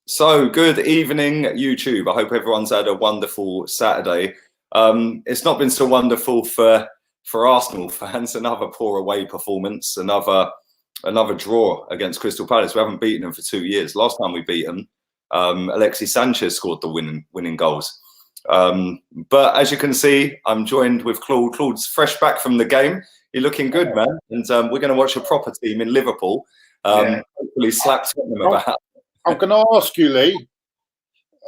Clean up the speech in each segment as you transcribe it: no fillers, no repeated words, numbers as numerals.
So, good evening, YouTube. I hope everyone's had a wonderful Saturday. It's not been so wonderful for Arsenal fans. Another poor away performance, another draw against Crystal Palace. We haven't beaten them for 2 years. Last time we beat them, Alexis Sanchez scored the winning goals. But as you can see, I'm joined with Claude. Claude's fresh back from the game. You're looking good, man. And we're going to watch a proper team in Liverpool. Hopefully slap Tottenham about. I'm going to ask you, Lee.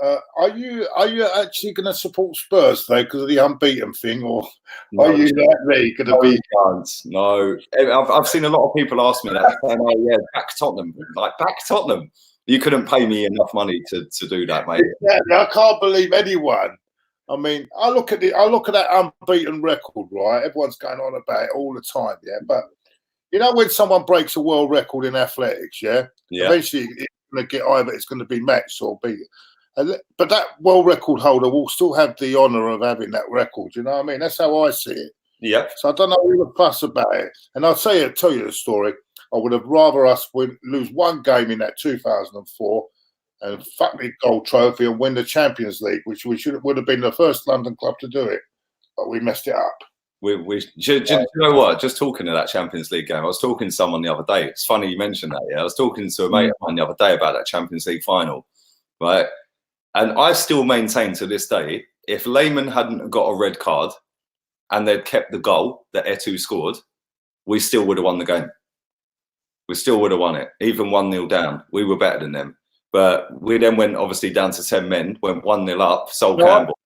Are you actually going to support Spurs today because of the unbeaten thing, or are you like me going to be? No, I've seen a lot of people ask me that. Saying, "Oh yeah, back Tottenham, like back Tottenham." You couldn't pay me enough money to do that, mate. Exactly. I can't believe anyone. I mean, I look at that unbeaten record, right? Everyone's going on about it all the time, yeah. But you know, when someone breaks a world record in athletics, eventually it's going to get either it's going to be matched or beat. But that world record holder will still have the honour of having that record. You know what I mean? That's how I see it. Yeah. So I don't know all the fuss about it. And I'll tell you the story. I would have rather us lose one game in that 2004 and fuck the gold trophy and win the Champions League, which would have been the first London club to do it. But we messed it up. Do you know what? Just talking to that Champions League game, I was talking to someone the other day. It's funny you mentioned that. Yeah, I was talking to a mate of mine the other day about that Champions League final, right? And I still maintain to this day, if Lehmann hadn't got a red card and they'd kept the goal that S.Teov scored, we still would have won the game. We still would have won it, even 1-0 down. We were better than them. But we then went obviously down to 10 men, went 1-0 up, Sol Campbell.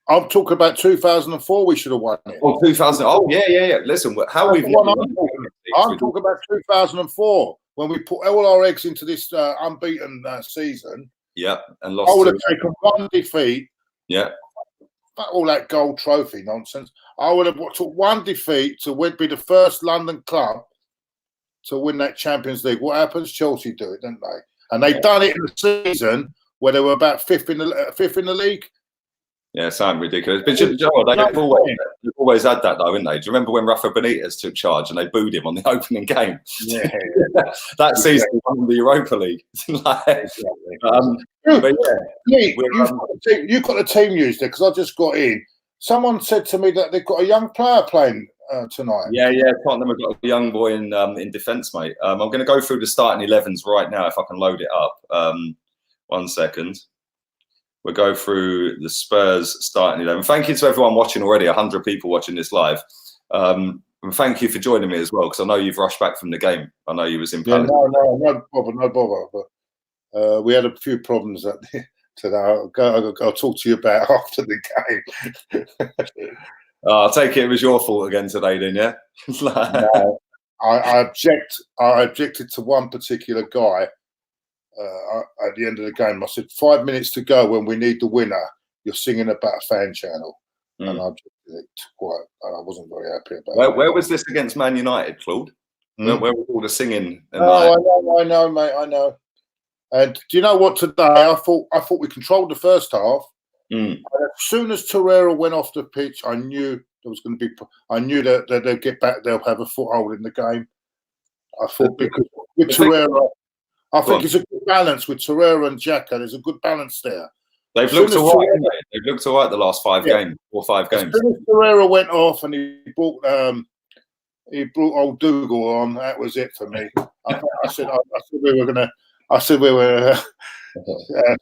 I'm talking about 2004. We should have won it. Oh, 2000. Oh, yeah. Listen, how we've I'm talking about 2004 when we put all our eggs into this unbeaten season. Yeah, and lost. I would have taken one defeat. Yeah. But all that gold trophy nonsense. I would have took one defeat to be the first London club to win that Champions League. What happens? Chelsea do it, don't they? And they've done it in the season where they were about fifth in the league. Yeah, sound ridiculous. But they've always had that, though, haven't they? Do you remember when Rafa Benitez took charge and they booed him on the opening game? Yeah. That season he won the Europa League. You've got the team news there because I just got in. Someone said to me that they've got a young player playing tonight. Yeah. Tottenham have got a young boy in defence, mate. I'm going to go through the starting 11s right now if I can load it up. 1 second. We'll go through the Spurs starting 11. Thank you to everyone watching already. 100 people watching this live. And thank you for joining me as well, because I know you've rushed back from the game. I know you was in Palace. No bother. But we had a few problems today. I'll talk to you about after the game. I'll take it was your fault again today, then, yeah? No, I objected to one particular guy. At the end of the game, I said 5 minutes to go when we need the winner. You're singing about a fan channel, and I wasn't very happy about. Where was this against Man United, Claude? Where was all the singing? I know, mate. I know. And do you know what? Today, I thought we controlled the first half. And as soon as Torreira went off the pitch, I knew there was going to be. I knew that they'll get back. They'll have a foothold in the game. I thought because with Torreira. I think it's a good balance with Torreira and Xhaka. There's a good balance there. They've looked all right, haven't they? They've looked all right the last 5 games, 4 or 5 games. As soon as Torreira went off and he brought old Dougal on, that was it for me. I said we were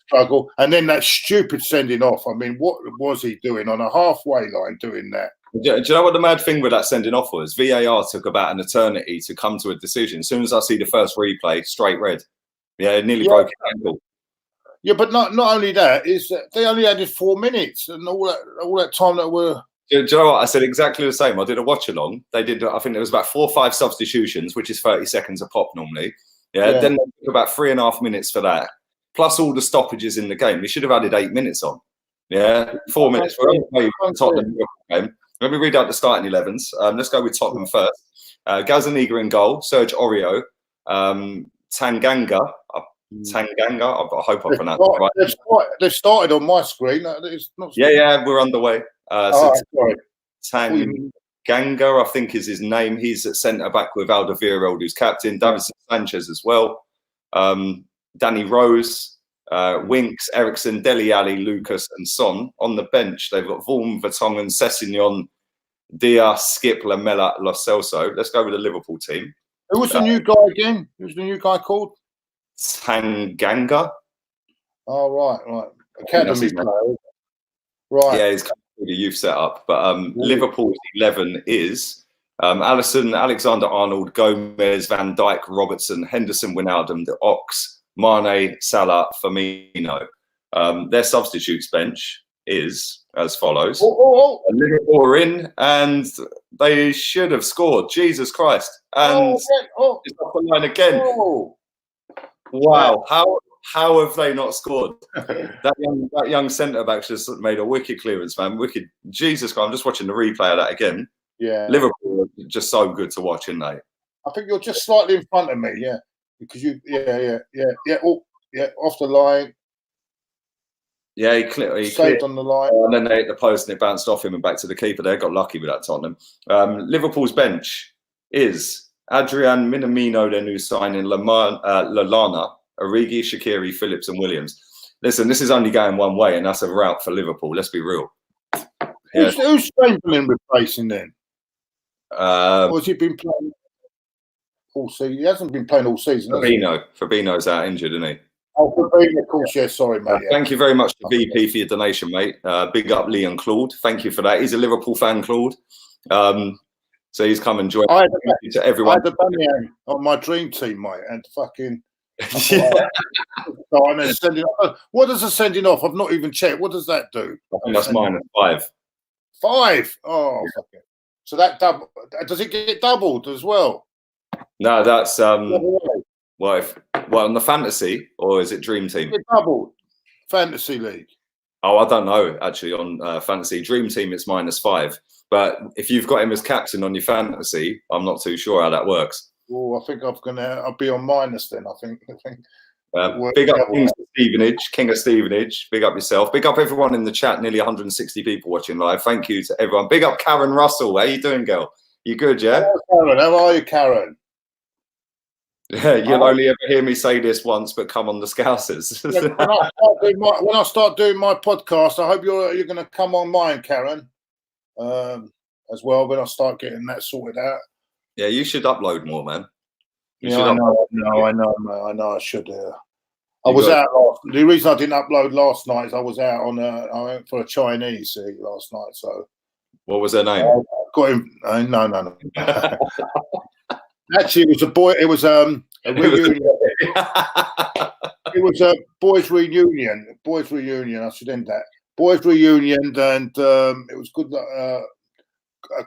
struggle. And then that stupid sending off. I mean, what was he doing on a halfway line doing that? Do you know what the mad thing with that sending off was? VAR took about an eternity to come to a decision. As soon as I see the first replay, straight red. Yeah, nearly broke his ankle. Yeah, but not only that, is that they only added 4 minutes and all that time that were. Do you know what? I said exactly the same. I did a watch along. They did. I think there was about 4 or 5 substitutions, which is 30 seconds a pop normally. Yeah. Then they took about 3.5 minutes for that, plus all the stoppages in the game. They should have added 8 minutes on. Yeah, 4 minutes. We're on Tottenham game. Let me read out the starting 11s. Let's go with Tottenham first. Gazzaniga in goal. Serge Aurier. Tanganga. I hope I pronounced it right. They've started on my screen. We're underway. Sorry. Tanganga, I think is his name. He's at centre back with Alderweireld, who's captain. Davinson Sanchez as well. Danny Rose. Winks, Ericsson, Dele Alli, Lucas, and Son. On the bench, they've got Vaughan, Vertonghen, Sessegnon, Diaz, Skip, Lamela, Lo Celso. Let's go with the Liverpool team. Who was the new guy again? Who's the new guy called? Tanganga. Oh, right. Academy player. Right. Yeah, he's kind of the youth setup. But Liverpool's 11 is Alisson, Alexander-Arnold, Gomez, Van Dijk, Robertson, Henderson, Wijnaldum, the Ox, Mane, Salah, Firmino. Their substitutes bench is as follows. Liverpool are in, and they should have scored. Jesus Christ. And it's off the line again. Wow. How have they not scored? that young centre-back just made a wicked clearance, man. Wicked. Jesus Christ. I'm just watching the replay of that again. Yeah. Liverpool are just so good to watch, aren't they? I think you're just slightly in front of me, yeah. Because off the line. Yeah, he saved on the line. And then they hit the post and it bounced off him and back to the keeper. They got lucky with that, Tottenham. Liverpool's bench is Adrian Minamino, their new signing, Lallana, Origi, Shaqiri, Phillips, and Williams. Listen, this is only going one way, and that's a route for Liverpool. Let's be real. Yeah. Who's Chamberlain replacing then? Or has he been playing all season? He hasn't been playing all season. Fabinho's out injured, isn't he? Oh, Fabinho, of course, yeah. Sorry, mate. Thank you very much to VP for your donation, mate. Big up Lee and Claude. Thank you for that. He's a Liverpool fan, Claude. So he's come and joined. Thank you to everyone. I had the Bunny on my dream team, mate, and fucking. And then sending off. What does the sending off? I've not even checked. What does that do? I think that's -5. 5. Oh, fuck it. So that double. Does it get doubled as well? No, that's on the fantasy, or is it Dream Team? It doubled. Fantasy League. Oh, I don't know. Actually, on fantasy Dream Team, it's -5. But if you've got him as captain on your fantasy, I'm not too sure how that works. Oh, I think I'll be on minus then. I think. Big up King of Stevenage. Big up yourself. Big up everyone in the chat. Nearly 160 people watching live. Thank you to everyone. Big up Karen Russell. How you doing, girl? You good, yeah? Hello, Karen. How are you, Karen? Yeah, you'll only ever hear me say this once, but come on the Scousers. When I start doing my podcast, I hope you're going to come on mine, Karen, as well. When I start getting that sorted out. Yeah, you should upload more, man. I know. I should. I was out. The reason I didn't upload last night is I was out on. I went for a Chinese last night. So, what was their name? I got him. No. Actually, it was a boy. It was a reunion. It was a boys' reunion. Boys' reunion. I should end that. Boys' reunion, and it was good.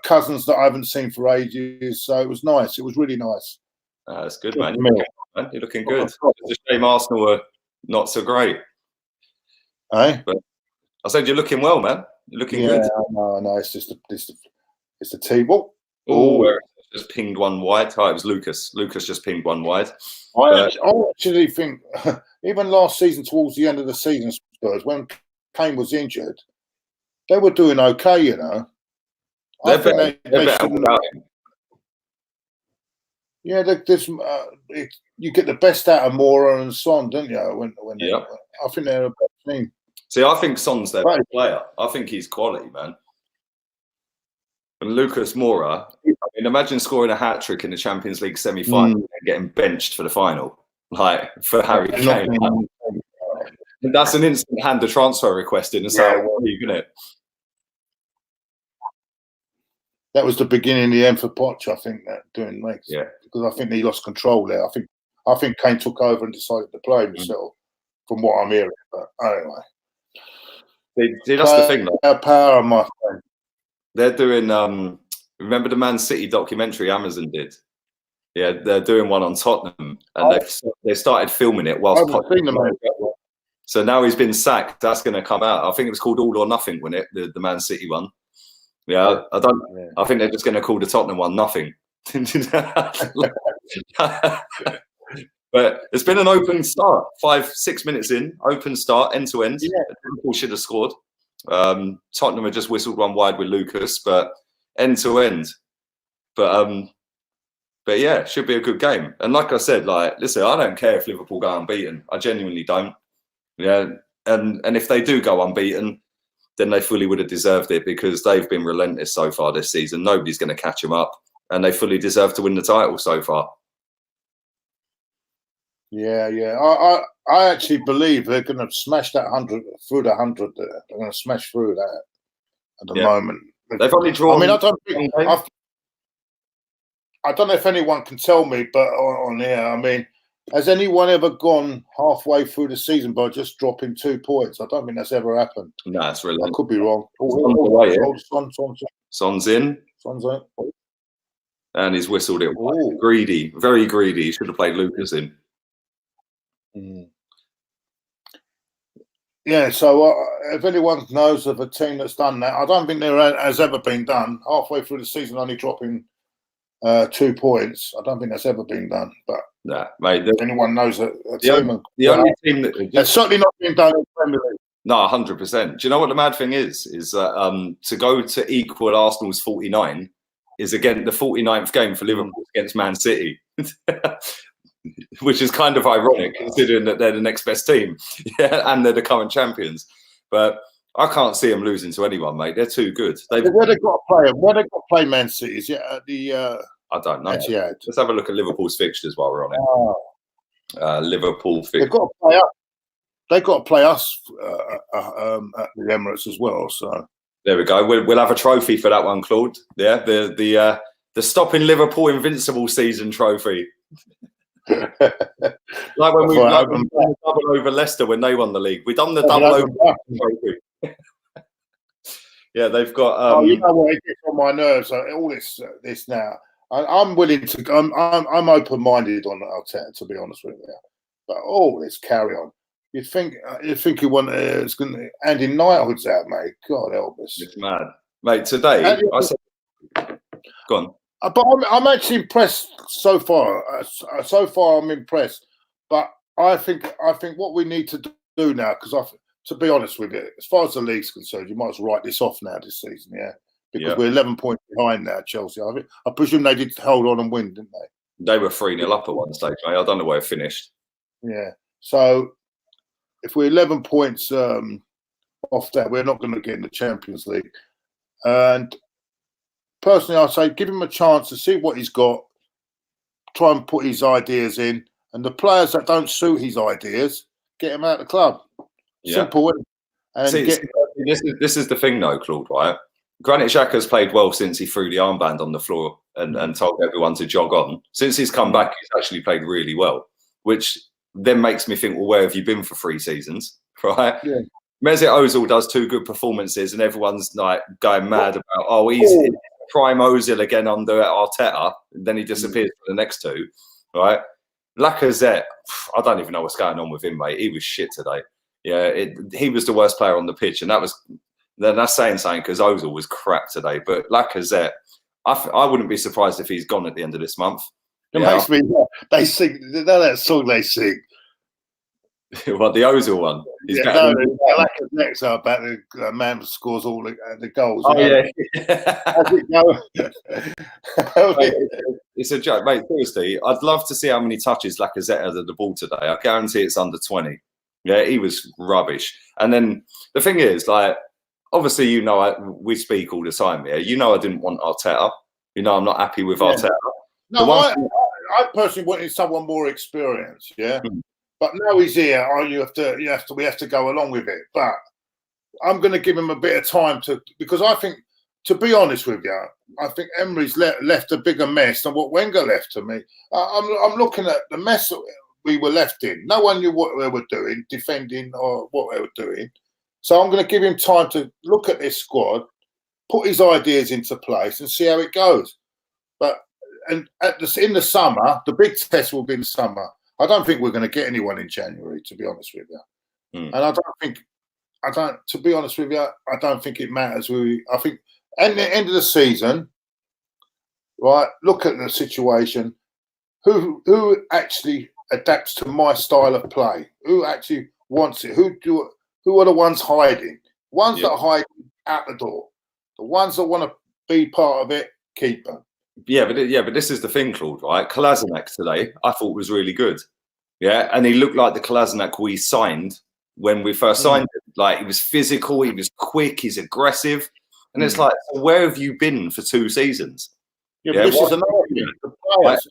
Cousins that I haven't seen for ages, so it was nice. It was really nice. That's good, man. You're looking good. It's a shame Arsenal are not so great. But I said you're looking well, man. You're looking good. No. It's just the team. Just pinged one wide. Oh, it was Lucas. Lucas just pinged one wide. I actually think even last season, towards the end of the season, Spurs, when Kane was injured, they were doing okay, you know. They're better without him. Yeah, you get the best out of Moura and Son, don't you? I think they're a better team. See, I think Son's their best player. I think he's quality, man. And Lucas Moura, I mean, imagine scoring a hat trick in the Champions League semi-final and getting benched for the final, like for Harry Kane. That's an instant hand a transfer request in the Saudi League, isn't it? That was the beginning of the end for Poch, I think, that doing legs. Yeah. Because I think he lost control there. I think Kane took over and decided to play himself, from what I'm hearing. But anyway. That's the thing, though. Power, my friend. They're doing remember the Man City documentary Amazon did? Yeah, they're doing one on Tottenham, and they started filming it whilst Poch. So now he's been sacked. That's going to come out. I think it was called All or Nothing, wasn't it? The Man City one. Yeah, I don't. Yeah. I think they're just going to call the Tottenham one Nothing. But it's been an open start. 5-6 minutes in, open start, end to end. Liverpool should have scored. Tottenham had just whistled one wide with Lucas, but end to end. But yeah, should be a good game. And like I said, listen, I don't care if Liverpool go unbeaten. I genuinely don't. Yeah, and if they do go unbeaten, then they fully would have deserved it because they've been relentless so far this season. Nobody's going to catch them up, and they fully deserve to win the title so far. Yeah. I actually believe they're going to smash that 100 through the 100 there. They're going to smash through that at the moment. They've only drawn. I mean, I don't know if anyone can tell me, but on here, I mean, has anyone ever gone halfway through the season by just dropping 2 points? I don't think that's ever happened. No, it's really. I could be wrong. Son's in. Son's in. And he's whistled it. Greedy, very greedy. He should have played Lucas in. Yeah, so if anyone knows of a team that's done that, I don't think there has ever been done. Halfway through the season, only dropping 2 points. I don't think that's ever been done. But mate, if anyone knows a team, the only team that's certainly not been done in the Premier League. No, 100%. Do you know what the mad thing is? Is that to go to equal Arsenal's 49 is again the 49th game for Liverpool against Man City. Which is kind of ironic considering that they're the next best team, and they're the current champions. But I can't see them losing to anyone, mate. They're too good. Where they got to play? Where they got to play Man City? Is it at the? I don't know. Etihad? Let's have a look at Liverpool's fixtures while we're on it. Liverpool fixtures. They've got to play us. They've got to play us at the Emirates as well. So there we go. We'll have a trophy for that one, Claude. Yeah, the stopping Liverpool invincible season trophy. Like when we done the double over Leicester when they won the league. We done the double over. Yeah, they've got. You know what? It gets on my nerves. All this now. I'm willing to. I'm open-minded on Arteta, to be honest with you. But this carry on. You think you want it's going to Andy Knighthood's out, mate? God help us. It's mad, mate. Today, I said, go on. But I'm actually impressed so far. So far, I'm impressed. But I think what we need to do now, because to be honest with you, as far as the league's concerned, you might as well write this off now this season, because we're 11 points behind now, Chelsea. I presume they did hold on and win, didn't they? They were 3-0 up at one stage, mate. I don't know where it finished. Yeah. So if we're 11 points off that, we're not going to get in the Champions League. And personally, I'd say give him a chance to see what he's got, try and put his ideas in, and the players that don't suit his ideas, get him out of the club. Simple. And this is the thing, though, Claude, right? Granit Xhaka's played well since he threw the armband on the floor and told everyone to jog on. Since he's come back, he's actually played really well, which then makes me think, well, where have you been for 3 seasons, right? Yeah. Mesut Ozil does 2 good performances and everyone's like going mad about, he's prime Ozil again under Arteta, and then he disappears for the next 2, right? Lacazette, I don't even know what's going on with him, mate. He was shit today. Yeah, he was the worst player on the pitch, and that's saying something because Ozil was crap today. But Lacazette, I wouldn't be surprised if he's gone at the end of this month. It makes me. They sing. You know that song they sing. What, the Ozil one? Lacazette's about the man who scores all the goals. Oh yeah. It's a joke, mate. Seriously, I'd love to see how many touches Lacazette had the ball today. I guarantee it's under 20. Yeah, he was rubbish. And then the thing is, like, obviously, we speak all the time. Yeah, I didn't want Arteta. I'm not happy with Arteta. No, I personally wanted someone more experienced. Yeah. But now he's here. We have to go along with it. But I'm going to give him a bit of time because I think, to be honest with you, I think Emery's left a bigger mess than what Wenger left to me. I'm looking at the mess we were left in. No one knew what they were doing, defending or what they were doing. So I'm going to give him time to look at this squad, put his ideas into place, and see how it goes. But in the summer, the big test will be in the summer. I don't think we're going to get anyone in January, to be honest with you. And to be honest with you, I don't think it matters. I think at the end of the season, right, look at the situation. Who actually adapts to my style of play? Who actually wants it? Who are the ones hiding? Ones that are hiding out the door. The ones that want to be part of it, keep them. Yeah, but this is the thing, Claude, right? Kolasinac today, I thought was really good. Yeah, and he looked like the Kolasinac we signed when we first signed him. Like, he was physical, he was quick, he's aggressive. And it's like, so where have you been for 2 seasons? Yeah, but this is another thing. The players.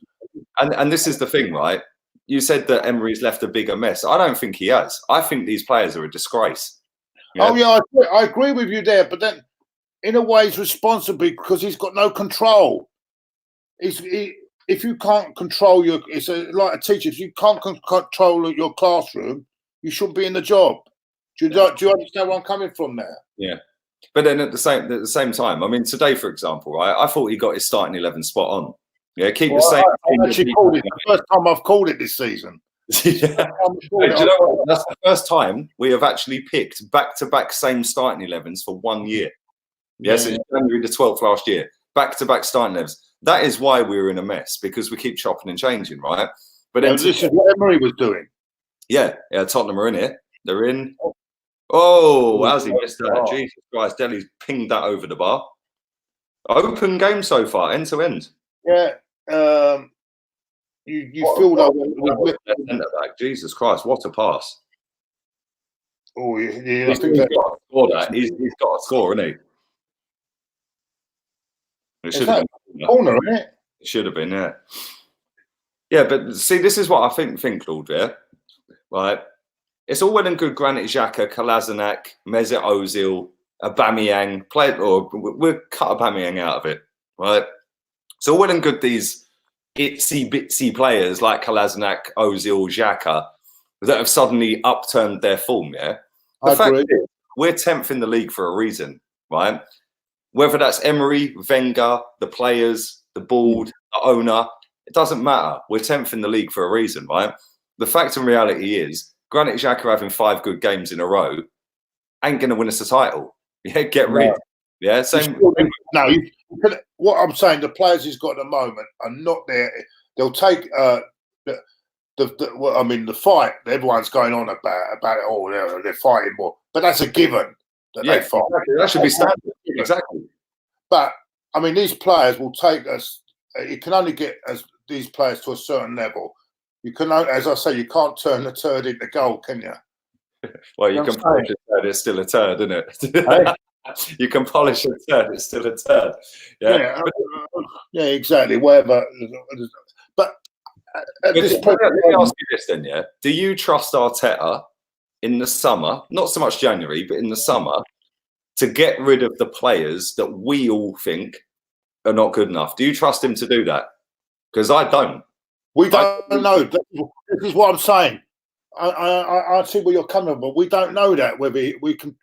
And this is the thing, right? You said that Emery's left a bigger mess. I don't think he has. I think these players are a disgrace. Oh, yeah, I agree with you there. But then, in a way, he's responsible because he's got no control. If you can't control it's like a teacher. If you can't control your classroom, you shouldn't be in the job. Do you understand where I'm coming from there? Yeah. But then at the same time, I mean, today, for example, right, I thought he got his starting 11 spot on. Yeah, keep the same. I actually called it the first time I've called it this season. Do you know what? That's the first time we have actually picked back-to-back same starting 11s for 1 year. Yes, it's January the 12th last year. Back-to-back starting 11s. That is why we were in a mess, because we keep chopping and changing, right? But then this is what Emery was doing. Yeah, Tottenham are in it. They're in. Oh, how's he missed that? Jesus Christ, Delhi's pinged that over the bar. Open game so far, end to end. Yeah. You feel that centre back. Jesus Christ, what a pass! Oh, yeah. I think he's got to score that. He's got to score, isn't he? It should have been corner, isn't it? It should have been, yeah. Yeah, but see, this is what I think, Claude. Yeah, right. It's all well and good. Granit Xhaka, Kolasinac, Mesut Ozil, Aubameyang. We'll cut Aubameyang out of it, right? It's all well and good. These itsy bitsy players like Kolasinac, Ozil, Xhaka that have suddenly upturned their form. Yeah, the fact is, we're 10th in the league for a reason, right? Whether that's Emery, Wenger, the players, the board, the owner, it doesn't matter. We're 10th in the league for a reason, right? The fact and reality is, Granit Xhaka having 5 good games in a row ain't going to win us a title. Yeah, get rid. Yeah, same. No, what I'm saying, the players he's got at the moment are not there. They'll take the fight. Everyone's going on about it. Oh, they're fighting more, but that's a given that they fight. Exactly. That should be standard. Exactly. But I mean, these players will take us. You can only get these players to a certain level. You can, as I say, you can't turn a turd into gold, can you? Well, you can polish a turd; it's still a turd, isn't it? You can polish a turd; it's still a turd. Yeah, exactly. Whatever. But let me ask you this then: yeah, do you trust Arteta in the summer, not so much January, but in the summer, to get rid of the players that we all think are not good enough? Do you trust him to do that? Because I don't. We don't know. This is what I'm saying. I see where you're coming from, but we don't know that whether we can.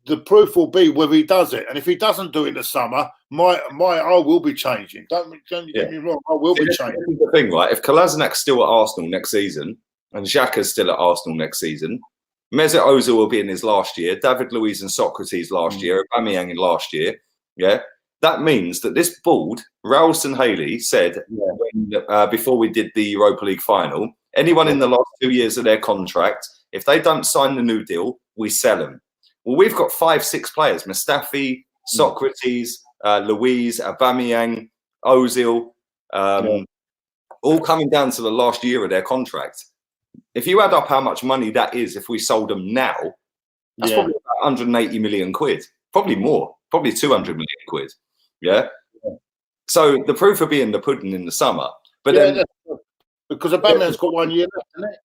The proof will be whether he does it, and if he doesn't do it in the summer, I will be changing. Don't get me wrong. I will be changing. This is the thing, right? If Kolasinac's still at Arsenal next season, and Xhaka's still at Arsenal next season, Mesut Ozil will be in his last year. David Luiz and Socrates last year. Aubameyang in last year. Yeah. That means that this board, Ralston Haley, said before we did the Europa League final, anyone in the last 2 years of their contract, if they don't sign the new deal, we sell them. Well, we've got 5-6 players: Mustafi, Socrates, Luiz, Aubameyang, Ozil, all coming down to the last year of their contract. If you add up how much money that is, if we sold them now, that's probably about 180 million quid, probably more, probably 200 million quid. Yeah. So the proof will be in the pudding in the summer. But then, because Aubameyang's got 1 year left, isn't it?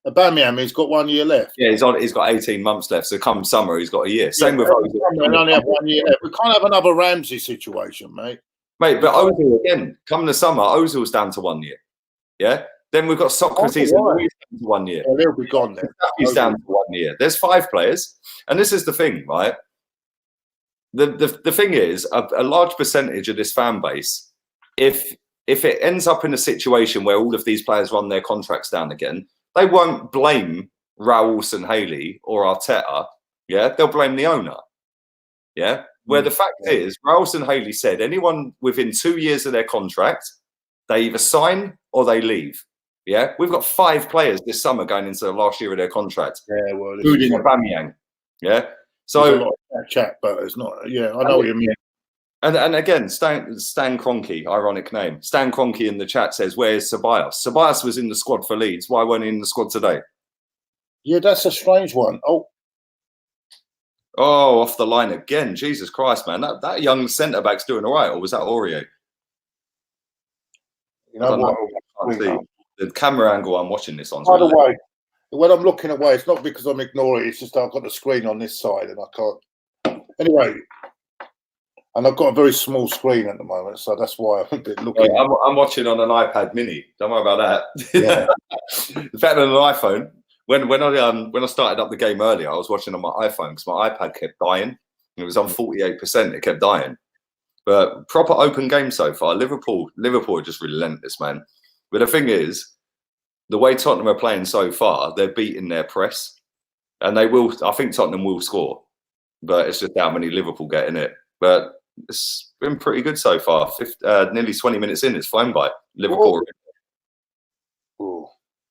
Who? Aubameyang, he's got 1 year left. Yeah, he's got 18 months left. So come summer, he's got a year. Same with Ozil. We only have 1 year left. We can't have another Ramsey situation, mate. But Ozil again, come the summer, Ozil's down to 1 year. Yeah. Then we've got Socrates and Luiz down to 1 year. Yeah, they'll be gone then. He's down to 1 year. There's 5 players, and this is the thing, right? The thing is, a large percentage of this fan base, if it ends up in a situation where all of these players run their contracts down again, they won't blame Ralston Haley or Arteta. Yeah, they'll blame the owner. Yeah, where the fact is, Ralston Haley said anyone within 2 years of their contract, they either sign or they leave. Yeah, we've got 5 players this summer going into the last year of their contract. Yeah, well, including Aubameyang. Yeah, so there's a lot of chat, but it's not. Yeah, I know what you mean. And again, Stan Kroenke, ironic name. Stan Kroenke in the chat says, "Where's Ceballos? Ceballos was in the squad for Leeds. Why weren't he in the squad today?" Yeah, that's a strange one. Oh, off the line again. Jesus Christ, man. That young centre back's doing all right, or was that Aurier? you know what? I can't see. The camera angle I'm watching this on. By the way, when I'm looking away, it's not because I'm ignoring it. It's just I've got the screen on this side and I can't. Anyway, and I've got a very small screen at the moment, so that's why I'm a bit looking. I'm watching on an iPad Mini. Don't worry about that. Yeah. Better than an iPhone. When I started up the game earlier, I was watching on my iPhone because my iPad kept dying. It was on 48%. It kept dying. But proper open game so far. Liverpool are just relentless, man. But the thing is, the way Tottenham are playing so far, they're beating their press, and they will. I think Tottenham will score, but it's just how many Liverpool get in it. But it's been pretty good so far. Nearly 20 minutes in, it's flown by. Liverpool. Ooh.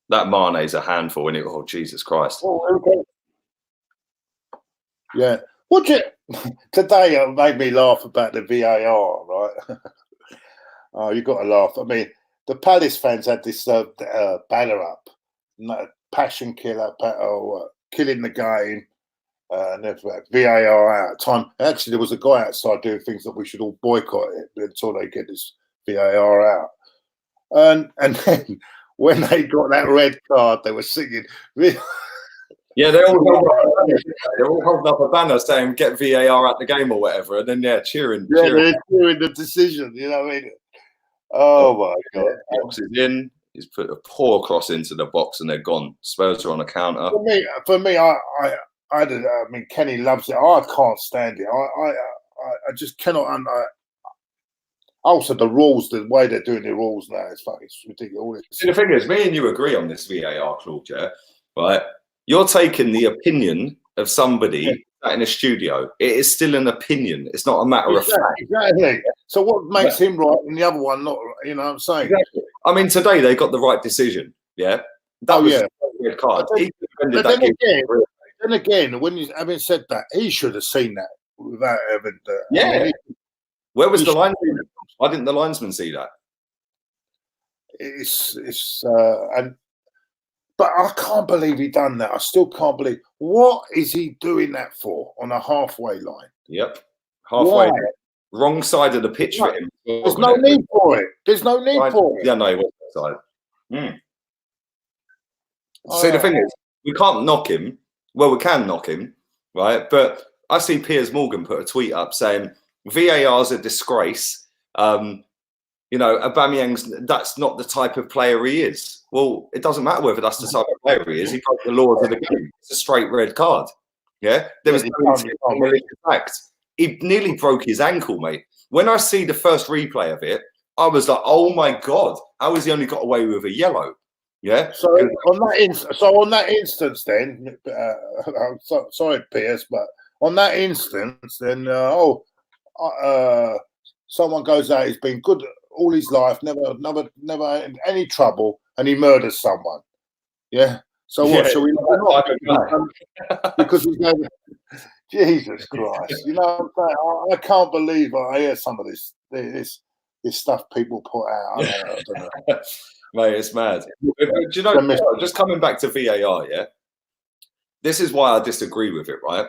That Mane's a handful, and oh Jesus Christ! Oh, okay. Yeah. Today it made me laugh about the VAR, right? Oh, you got to laugh. I mean, the Palace fans had this banner up, passion killer, killing the game, and VAR out. Time. Actually, there was a guy outside doing things that we should all boycott it until they get this VAR out. And then when they got that red card, they were singing. Yeah, they're all holding up a banner saying "Get VAR at the game" or whatever, and then cheering. Yeah, they're cheering the decision. You know what I mean? Oh my God! Box is in. He's put a poor cross into the box, and they're gone. Spurs are on a counter. For me, I mean, Kenny loves it. I can't stand it. I just cannot. Also, the rules, the way they're doing the rules now, it's ridiculous. See, the thing is, me and you agree on this VAR, Claude, yeah? Right? You're taking the opinion of somebody in a studio. It is still an opinion. It's not a matter of fact. Exactly. So what makes him right and the other one not? You know what I'm saying? Exactly. I mean, today they got the right decision. Yeah. That was a red card. Then again, when you having said that, he should have seen that without having. Where was the linesman? Why didn't the linesman see that? But I can't believe he done that. I still can't believe. What is he doing that for on a halfway line? Yep, halfway. Why? Wrong side of the pitch for him. There's no need for it. There's no need for it. Yeah, no, he was that side. See, the thing is, we can't knock him. Well, we can knock him, right? But I see Piers Morgan put a tweet up saying VAR's a disgrace. You know, Aubameyang's, that's not the type of player he is. Well, it doesn't matter whether that's the type of player he is. He broke the laws of the game. It's a straight red card. Yeah? There was no fact. He nearly broke his ankle, mate. When I see the first replay of it, I was like, oh my God, how has he only got away with a yellow? Yeah. So on that instance, then, sorry, Piers, but on that instance, then, someone goes out, he's been good all his life, never had any trouble, and he murders someone. Yeah. So what? Shall we not? Because he's never. Jesus Christ! You know, I can't believe I hear some of this stuff people put out. I don't know. Mate, it's mad. Do you know? Just coming back to VAR, yeah. This is why I disagree with it, right?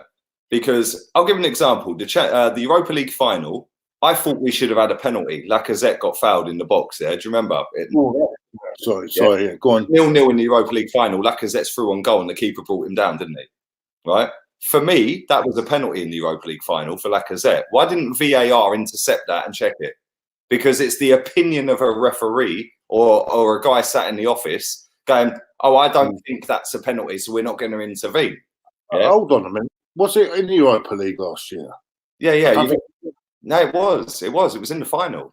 Because I'll give an example. The Europa League final. I thought we should have had a penalty. Lacazette got fouled in the box there. Do you remember? Sorry. Yeah. Go on. 0-0 in the Europa League final. Lacazette's through on goal and the keeper brought him down, didn't he? Right? For me, that was a penalty in the Europa League final for Lacazette. Why didn't VAR intercept that and check it? Because it's the opinion of a referee or a guy sat in the office going, oh, I don't think that's a penalty, so we're not going to intervene. Yeah? Hold on a minute. Was it in the Europa League last year? Yeah. No, it was. It was in the final.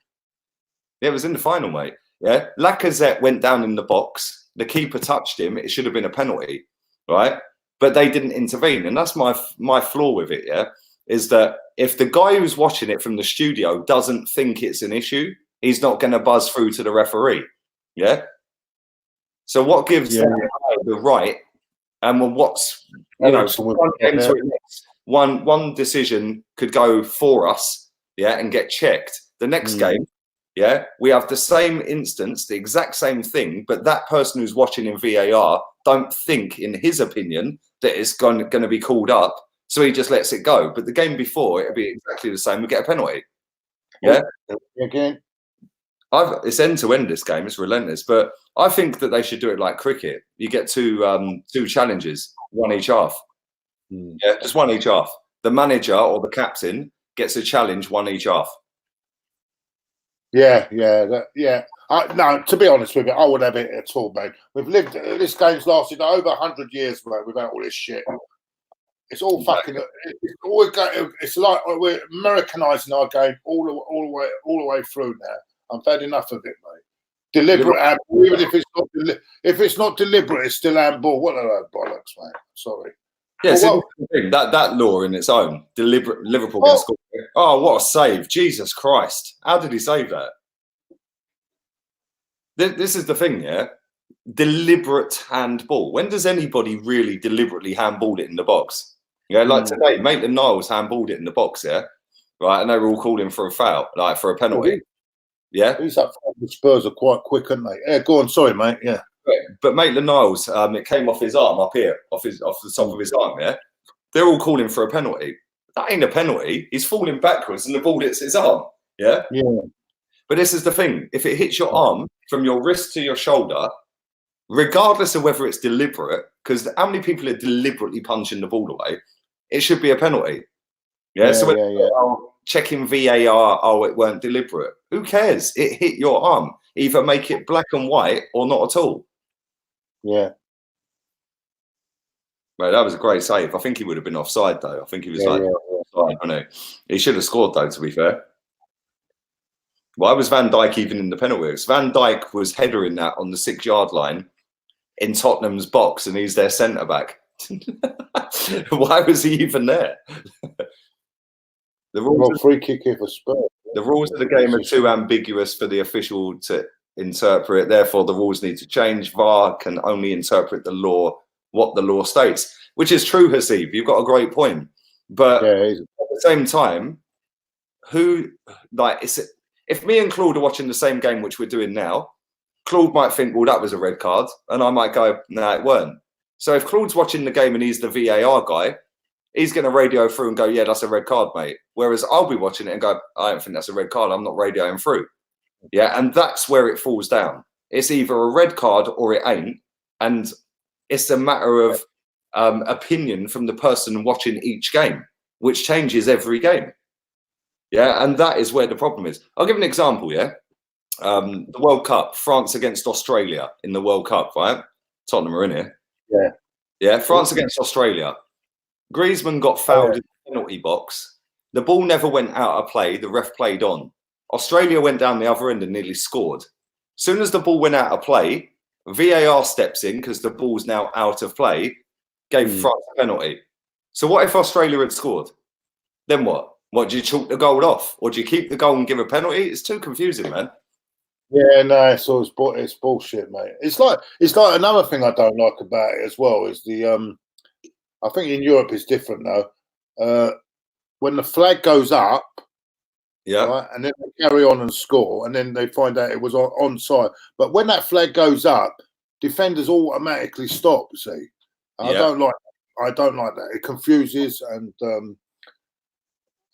Yeah, it was in the final, mate. Yeah. Lacazette went down in the box. The keeper touched him. It should have been a penalty, right? But they didn't intervene. And that's my flaw with it, yeah, is that if the guy who's watching it from the studio doesn't think it's an issue, he's not going to buzz through to the referee, yeah? So what gives the right, and what's, you know, one decision could go for us, yeah, and get checked. The next game, yeah, we have the same instance, the exact same thing, but that person who's watching in VAR don't think, in his opinion, that it's going to be called up. So he just lets it go. But the game before, it'll be exactly the same. We get a penalty. Yeah. Again. It's end to end. This game, it's relentless. But I think that they should do it like cricket. You get two challenges, one each half. Yeah, just one each half. The manager or the captain gets a challenge, one each half. Yeah. No, to be honest with you, I wouldn't have it at all, mate. We've lived. This game's lasted over 100 years, mate, without all this shit. It's all fucking. It's like we're Americanizing our game all the way through now. I've had enough of it, mate. Deliberate handball, even if it's not deliberate, it's still handball. What are those bollocks, mate? Sorry. Yeah, well, that law in its own. Deliberate Liverpool can score. Oh, what a save! Jesus Christ! How did he save that? This is the thing, yeah. Deliberate handball. When does anybody really deliberately handball it in the box? Yeah, like today, Maitland-Niles handballed it in the box, yeah, right, and they were all calling for a foul, like for a penalty. Yeah, these up the Spurs are quite quick, aren't they? Yeah, go on. Sorry, mate. Yeah. But Maitland-Niles, it came off his arm up here, off the top of his arm. Yeah, they're all calling for a penalty. That ain't a penalty. He's falling backwards, and the ball hits his arm. Yeah. Yeah. But this is the thing: if it hits your arm from your wrist to your shoulder, regardless of whether it's deliberate, because how many people are deliberately punching the ball away, it should be a penalty. Yeah. So checking VAR, oh, it weren't deliberate. Who cares? It hit your arm. Either make it black and white or not at all. Yeah. Right, that was a great save. I think he would have been offside though. I think he was offside, wasn't he? He should have scored though, to be fair. Why was Van Dijk even in the penalty box? Van Dijk was headering that on the 6-yard line in Tottenham's box, and he's their centre back. Why was he even there? The rules free kick here for Spurs. The rules of the game are too ambiguous for the official to interpret. Therefore, the rules need to change. VAR can only interpret the law, what the law states, which is true, S.Teov. You've got a great point. But at the same time, if me and Claude are watching the same game, which we're doing now, Claude might think, well, that was a red card. And I might go, no, it weren't. So if Claude's watching the game and he's the VAR guy, he's going to radio through and go, yeah, that's a red card, mate. Whereas I'll be watching it and go, I don't think that's a red card. I'm not radioing through. Yeah, and that's where it falls down. It's either a red card or it ain't. And it's a matter of opinion from the person watching each game, which changes every game. Yeah, and that is where the problem is. I'll give an example, yeah? The World Cup, France against Australia in the World Cup, right? Tottenham are in here. Yeah. Yeah, France against Australia. Griezmann got fouled in the penalty box. The ball never went out of play. The ref played on. Australia went down the other end and nearly scored. As soon as the ball went out of play, VAR steps in because the ball's now out of play, gave France a penalty. So what if Australia had scored? Then what? What, do you chalk the goal off? Or do you keep the goal and give a penalty? It's too confusing, man. Yeah, no, it's bullshit, mate. It's like another thing I don't like about it as well is the I think in Europe it's different though. When the flag goes up, right, and then they carry on and score, and then they find out it was onside. But when that flag goes up, defenders automatically stop. See, I don't like that. It confuses, and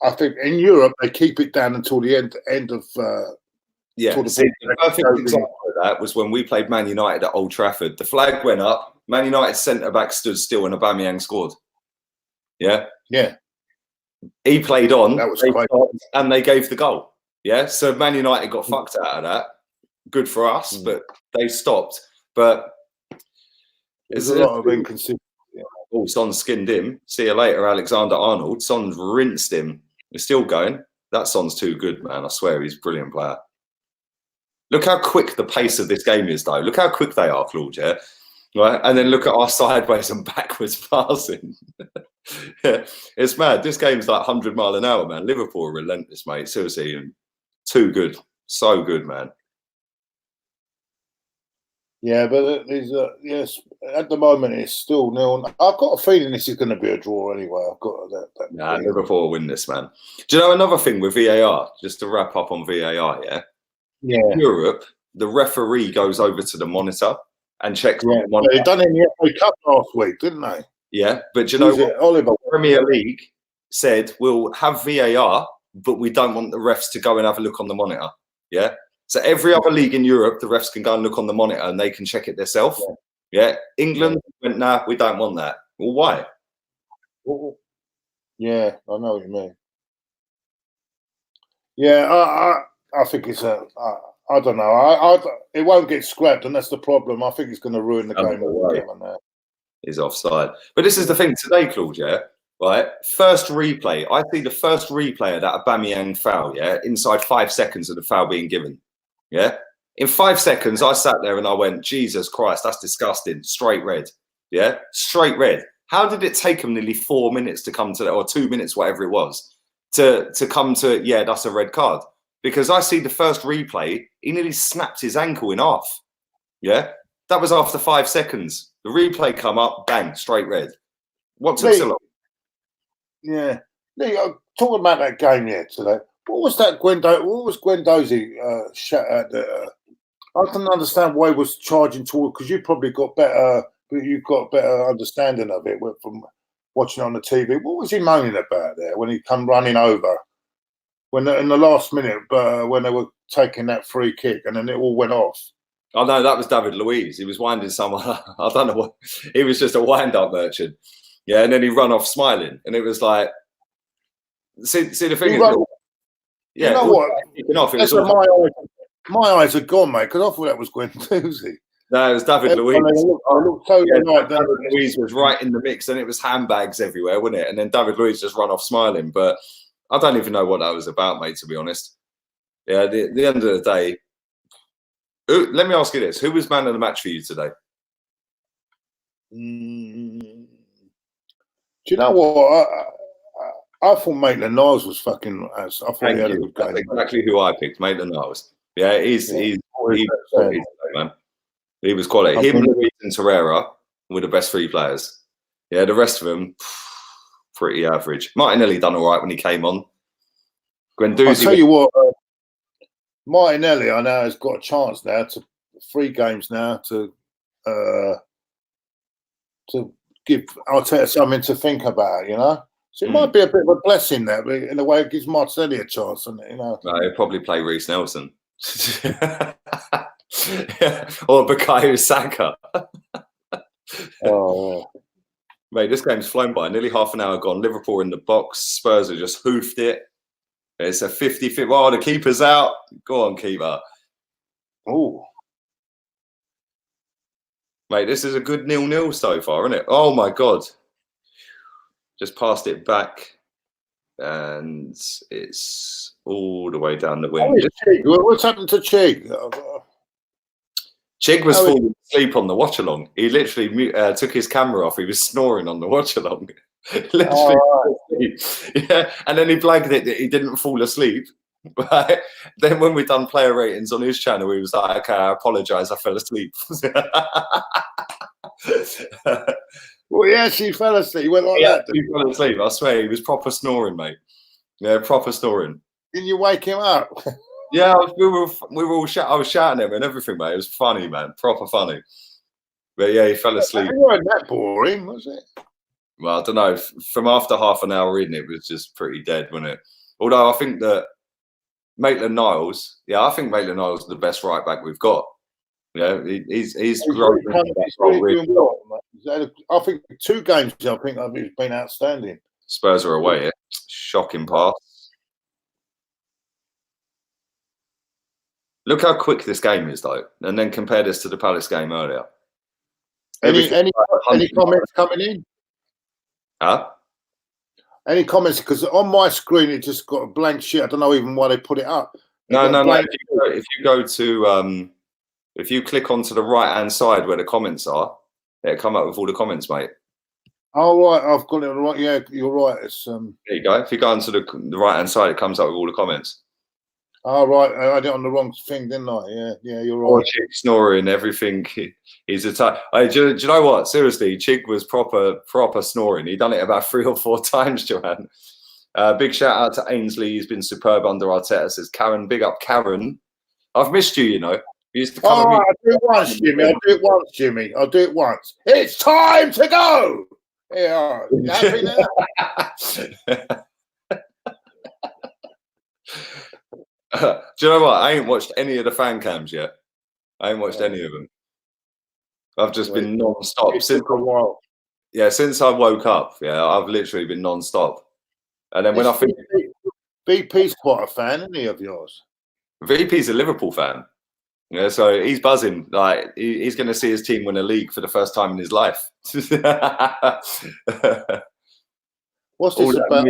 I think in Europe they keep it down until the end of. The perfect example of that was when we played Man United at Old Trafford. The flag went up. Man United centre back stood still, and Aubameyang scored. Yeah. He played on. That was quite, and they gave the goal. Yeah. So Man United got fucked out of that. Good for us, but they stopped. But there's a lot of inconsistency. Oh, Son skinned him. See you later, Alexander-Arnold. Son's rinsed him. He's still going. That Son's too good, man. I swear, he's a brilliant player. Look how quick the pace of this game is, though. Look how quick they are, Claude, yeah? Right? And then look at our sideways and backwards passing. It's mad. This game's like 100 mile an hour, man. Liverpool are relentless, mate. Seriously. Too good. So good, man. Yeah, but yes, at the moment it's still nil. I've got a feeling this is going to be a draw anyway. I've got that. Nah, Liverpool will win this, man. Do you know another thing with VAR? Just to wrap up on VAR, yeah? Yeah. In Europe, the referee goes over to the monitor and checks Yeah, on the monitor. they done it in the FA Cup last week, didn't they? Yeah, but you know what? Oliver Premier League said we'll have VAR, but we don't want the refs to go and have a look on the monitor. Yeah. So every other league in Europe, the refs can go and look on the monitor and they can check it themselves. Yeah. England went, nah, we don't want that. Well, why? Yeah, I know what you mean. Yeah, I think it's I don't know. It won't get scrapped, and that's the problem. I think it's going to ruin the game altogether now. Is offside. But this is the thing today, Claude, yeah? Right? First replay. I see the first replay of that Aubameyang foul, yeah? Inside 5 seconds of the foul being given. Yeah? In 5 seconds, I sat there and I went, Jesus Christ, that's disgusting. Straight red. Yeah? Straight red. How did it take him nearly 4 minutes to come to that, or 2 minutes, whatever it was, to come to, yeah, that's a red card? Because I see the first replay, he nearly snapped his ankle in half. Yeah? That was after 5 seconds. The replay come up, bang, straight red. What took so long? Yeah. Lee, talking about that game today. What was that Guendouzi shot at? I didn't understand why he was charging toward, because you probably got better. You've got better understanding of it from watching on the TV. What was he moaning about there when he come running over? When in the last minute, when they were taking that free kick, and then it all went off. Oh no, that was David Luiz. He was winding someone. I don't know what. He was just a wind-up merchant. Yeah, and then he run off smiling, and it was like, see the thing is, yeah, you know what? Off, it was my eyes are gone, mate, because I thought that was Guendouzi. No, it was David Luiz. David Luiz was right in the mix, and it was handbags everywhere, wasn't it? And then David Luiz just run off smiling. But I don't even know what that was about, mate, to be honest. Yeah, at the end of the day, let me ask you this. Who was man of the match for you today? Do you know what? I thought Maitland-Niles was fucking... I thought he had a good game. That's exactly who I picked, Maitland-Niles. Yeah, he's quality, man. He was quality. Him, Luiz and Torreira were the best three players. Yeah, the rest of them, pretty average. Martinelli done all right when he came on. Guendouzi, I'll tell you what, Martinelli, I know, has got a chance now to 3 games now to give Arteta something to think about, you know. So it might be a bit of a blessing there, but in a way, it gives Martinelli a chance, and you know. No, he'll probably play Reece Nelson. Or Bukayo Saka. Oh, yeah. Mate, this game's flown by. Nearly half an hour gone. Liverpool in the box. Spurs have just hoofed it. It's a 50-50. Oh, the keeper's out. Go on, keeper. Oh. Mate, this is a good 0-0 so far, isn't it? Oh, my God. Just passed it back. And it's all the way down the wing. What's happened to Chig? Chig was falling asleep on the watch-along. He literally took his camera off. He was snoring on the watch-along. Literally. Yeah. And then he blagged it that he didn't fall asleep. Right? Then when we done player ratings on his channel, he was like, okay, I apologise, I fell asleep. Well, he actually fell asleep. He went like that. He fell asleep. I swear, he was proper snoring, mate. Yeah, proper snoring. Didn't you wake him up? Yeah, we were all I was shouting at him and everything, mate. It was funny, man. Proper funny. But yeah, he fell asleep. It wasn't that boring, was it? Well, I don't know. From after half an hour in, it was just pretty dead, wasn't it? Although I think that Maitland-Niles, I think Maitland-Niles is the best right back we've got. Yeah, he's grown. I think 2 games. I think he's been outstanding. Spurs are away. Yeah? Shocking pass. Look how quick this game is, though, and then compare this to the Palace game earlier. Any comments coming in? Huh? Any comments? Because on my screen it just got a blank sheet. I don't know even why they put it up. No. If you go to if you click onto the right-hand side where the comments are, it'll come up with all the comments, mate. Oh, right. I've got it right. Yeah, you're right. It's There you go. If you go onto the right-hand side, it comes up with all the comments. Oh, right. I had it on the wrong thing, didn't I? Yeah, you're right. Poor Chig snoring, everything. He's a do you know what? Seriously, Chig was proper snoring. He done it about 3 or 4 times, Joanne. Big shout out to Ainsley. He's been superb under Arteta, says Karen. Big up, Karen. I've missed you, you know. used to come All right, I'll do it once, Jimmy. I'll do it once. It's time to go. Yeah, you happy now? Do you know what? I ain't watched any of the fan cams yet. I ain't watched any of them. I've just been non-stop since a while. Yeah, since I woke up. Yeah, I've literally been non-stop. And then when I think VP's quite a fan, isn't he, of yours? VP's a Liverpool fan. Yeah, so he's buzzing. Like he's going to see his team win a league for the first time in his life. What's this about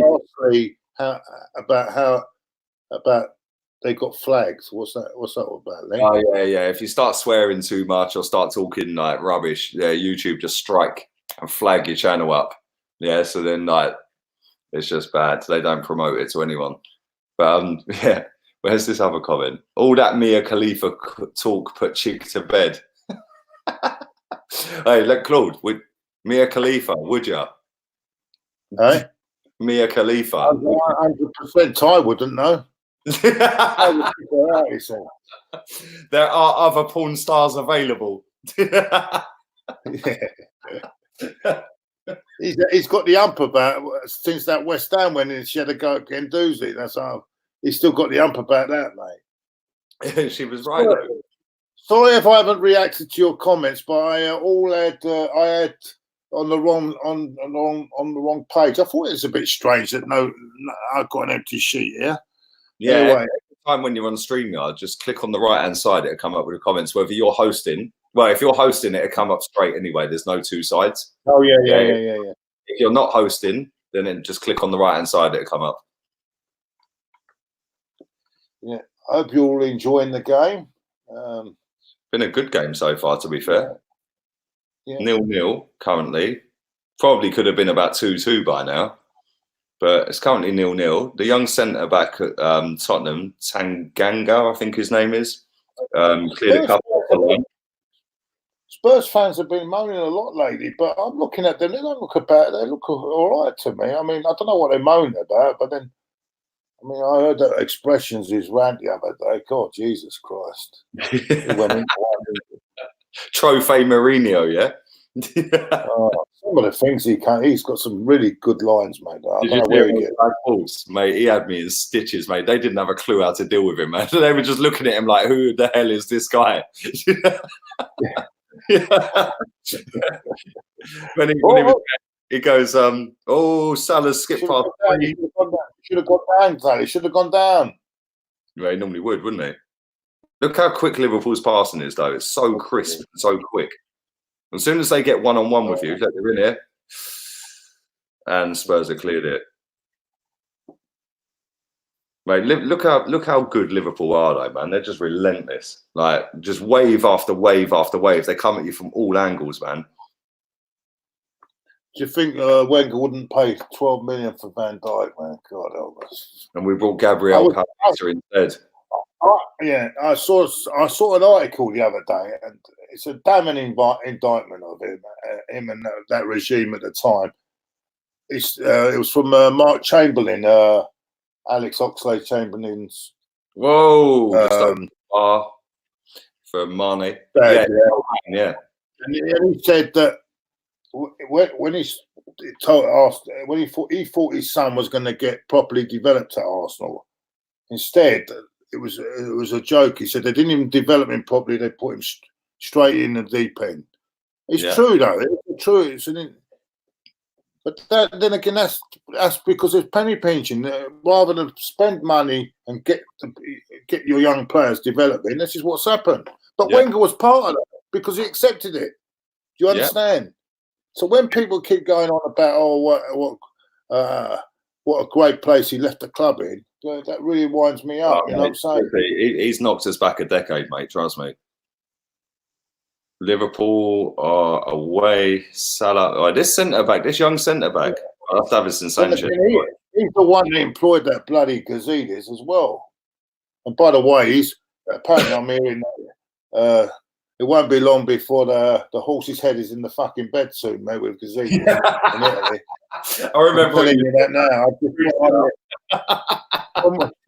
they got flags? What's that all about, Lee? Oh yeah. If you start swearing too much or start talking like rubbish, yeah, YouTube just strike and flag your channel up. Yeah, so then like it's just bad. They don't promote it to anyone. But yeah. Where's this other comment? All that Mia Khalifa talk put chick to bed. Hey, look, Claude, with Mia Khalifa, would you? Hey? Mia Khalifa. 100% Ty wouldn't know. There are other porn stars available. He's got the ump about since that West Ham when she had to go at Guendouzi. That's how. He's still got the ump about that, mate. She was right. Though. Sorry if I haven't reacted to your comments, but I had on the wrong page. I thought it was a bit strange that I got an empty sheet here. Yeah. Anyway, every time when you're on StreamYard, just click on the right hand side. It'll come up with the comments. Whether you're hosting, well, if you're hosting, it'll come up straight anyway. There's no two sides. Oh yeah. If you're not hosting, then just click on the right hand side. It'll come up. Yeah, I hope you're all enjoying the game. Been a good game so far, to be fair. Yeah. 0-0 currently. Probably could have been about 2-2 by now, but it's currently 0-0. The young centre back at Tottenham, Tanganga, I think his name is, cleared a couple off the line. Spurs fans have been moaning a lot lately, but I'm looking at them. They don't look about. They look all right to me. I mean, I don't know what they're moaning about, but then. I mean, I heard that Expressions is rant the other day. God, Jesus Christ. He went into Trophy Mourinho, yeah? Some of the things he's got some really good lines, mate. I don't know where he gets balls, mate. He had me in stitches, mate. They didn't have a clue how to deal with him, man. They were just looking at him like, who the hell is this guy? He goes, Salah skipped past. Should have gone down, Sally. Should have gone down. Yeah, he normally would, wouldn't he? Look how quick Liverpool's passing is, though. It's so crisp, so quick. As soon as they get one-on-one with you, they're in here, and Spurs have cleared it. Mate, look how good Liverpool are, though, man. They're just relentless. Like, just wave after wave after wave. They come at you from all angles, man. Do you think Wenger wouldn't pay 12 million for Van Dijk, man? God help us. And we brought Gabriel Palacer instead. I saw an article the other day, and it's a damning indictment of him and that regime at the time. It was from Mark Chamberlain, Alex Oxlade-Chamberlain's. Whoa! For Mane. Yeah. And he said that. When he thought his son was going to get properly developed at Arsenal, instead it was a joke. He said they didn't even develop him properly; they put him straight in the deep end. It's true though. It's true. But then again, that's because it's penny pinching. Rather than spend money and get your young players developing, this is what's happened. But Wenger was part of that because he accepted it. Do you understand? Yeah. So when people keep going on about what a great place he left the club in, that really winds me up. You know what I'm saying? He's knocked us back a decade, mate. Trust me. Liverpool are away. Salah. This young centre back. I'll have to have his Sanchez. He's the one that employed that bloody Gazidis as well. And by the way, apparently I'm hearing it won't be long before the horse's head is in the fucking bed soon, mate, with Gazidis in Italy. I remember telling you that now.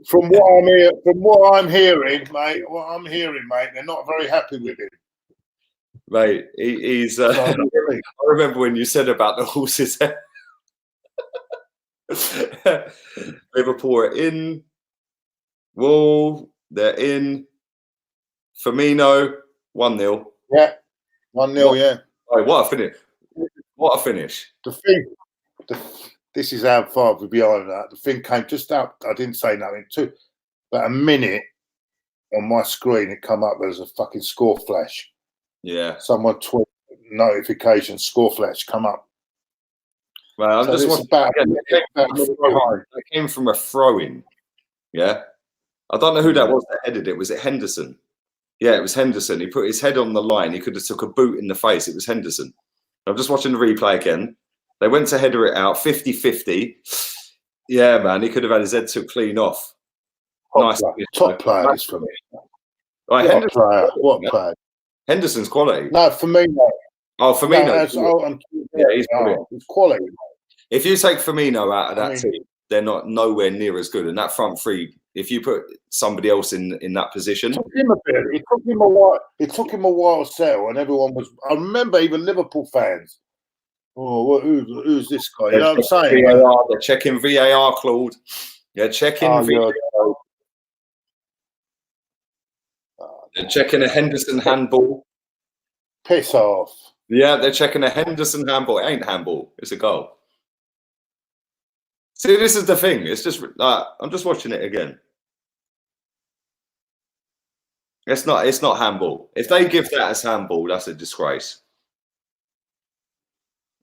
from what I'm hearing, mate, they're not very happy with him. Mate, he's. I remember when you said about the horse's head. Liverpool are in. Wall, they're in. Firmino, 1-0. Yeah, 1-0. Yeah. Oh, what a finish! What a finish! This is how far we're behind that. The thing came just up. I didn't say nothing. About a minute on my screen, it come up as a fucking score flash. Yeah. Someone tweet notification, score flash come up. Well, I'm just watching. That came from a throw-in. Yeah. I don't know who that was that headed it. Was it Henderson? Yeah, it was Henderson. He put his head on the line. He could have took a boot in the face. It was Henderson. I'm just watching the replay again. They went to header it out, 50-50. Yeah, man, he could have had his head took clean off. Top players for me. Right, what player? Henderson's quality. No, Firmino. Oh, Firmino. Yeah, he's brilliant. It's quality. If you take Firmino out of that team, they're not nowhere near as good. And that front three, if you put somebody else in that position, it took him a bit. It took him a while. It took him a while to settle, and everyone was. I remember even Liverpool fans. Oh, who's this guy? You know what I'm saying? VAR, they're checking VAR, Claude. They're checking VAR. They're checking a Henderson handball. Piss off. Yeah, they're checking a Henderson handball. It ain't handball. It's a goal. See, this is the thing. It's just I'm just watching it again. It's not handball. If they give that as handball, that's a disgrace.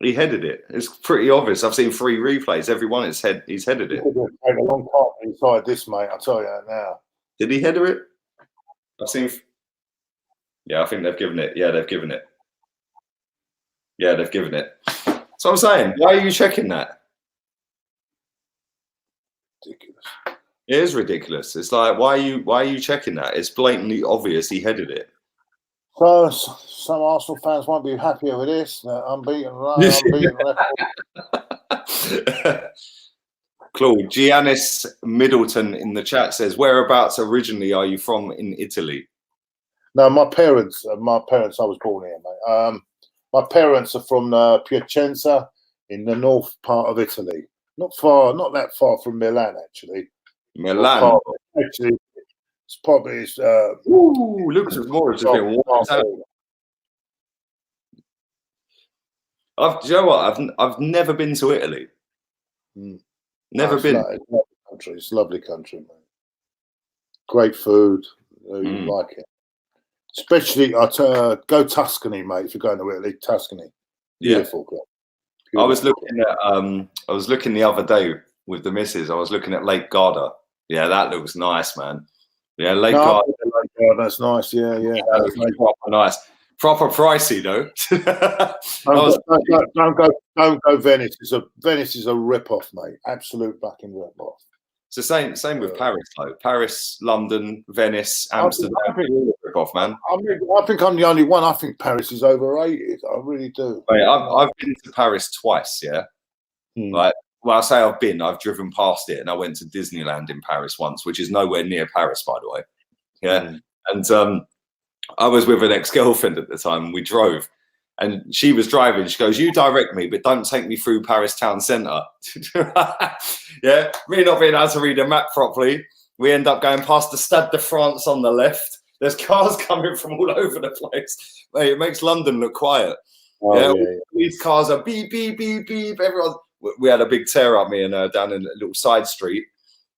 He headed it. It's pretty obvious. I've seen 3 replays. Every one he's headed it. It could take a long time inside this, mate. I'll tell you that now. Did he header it? I've seen. Yeah, I think they've given it. Yeah, they've given it. Yeah, they've given it. So I'm saying, why are you checking that? Ridiculous. It is ridiculous. It's like, why are you checking that? It's blatantly obvious he headed it. So some Arsenal fans won't be happier with this. Unbeaten record. Claude, Giannis Middleton in the chat says, whereabouts originally are you from in Italy? No, my parents. I was born here, mate. My parents are from Piacenza in the north part of Italy. Not that far from Milan, actually. Milan. Actually, it's probably. Lucas Moritz has been walked out. Do you know what? I've never been to Italy. Never been. It's a lovely country, man. Great food. You like it. Especially, go Tuscany, mate. If you're going to Italy, Tuscany. Beautiful. I was looking the other day with the missus. I was looking at Lake Garda. Yeah, that looks nice, man. Yeah, Lake Garda. That's nice. Yeah. That looks proper nice. Proper pricey though. Don't go Venice. Venice is a rip-off, mate. Absolute fucking rip-off. It's the same with Paris though. Paris, London, Venice, Amsterdam. Rip-off, man. I think I'm the only one. I think Paris is overrated. I really do. Mate, I've been to Paris twice. Yeah. Like, well, I say I've driven past it, and I went to Disneyland in Paris once, which is nowhere near Paris, by the way. Yeah. And I was with an ex-girlfriend at the time, and we drove. And she was driving. She goes, "You direct me, but don't take me through Paris town centre." Yeah, me not being able to read a map properly, we end up going past the Stade de France on the left. There's cars coming from all over the place. Mate, it makes London look quiet. These cars are beep, beep, beep, beep. Everyone. We had a big tear up, me and her, down in a little side street.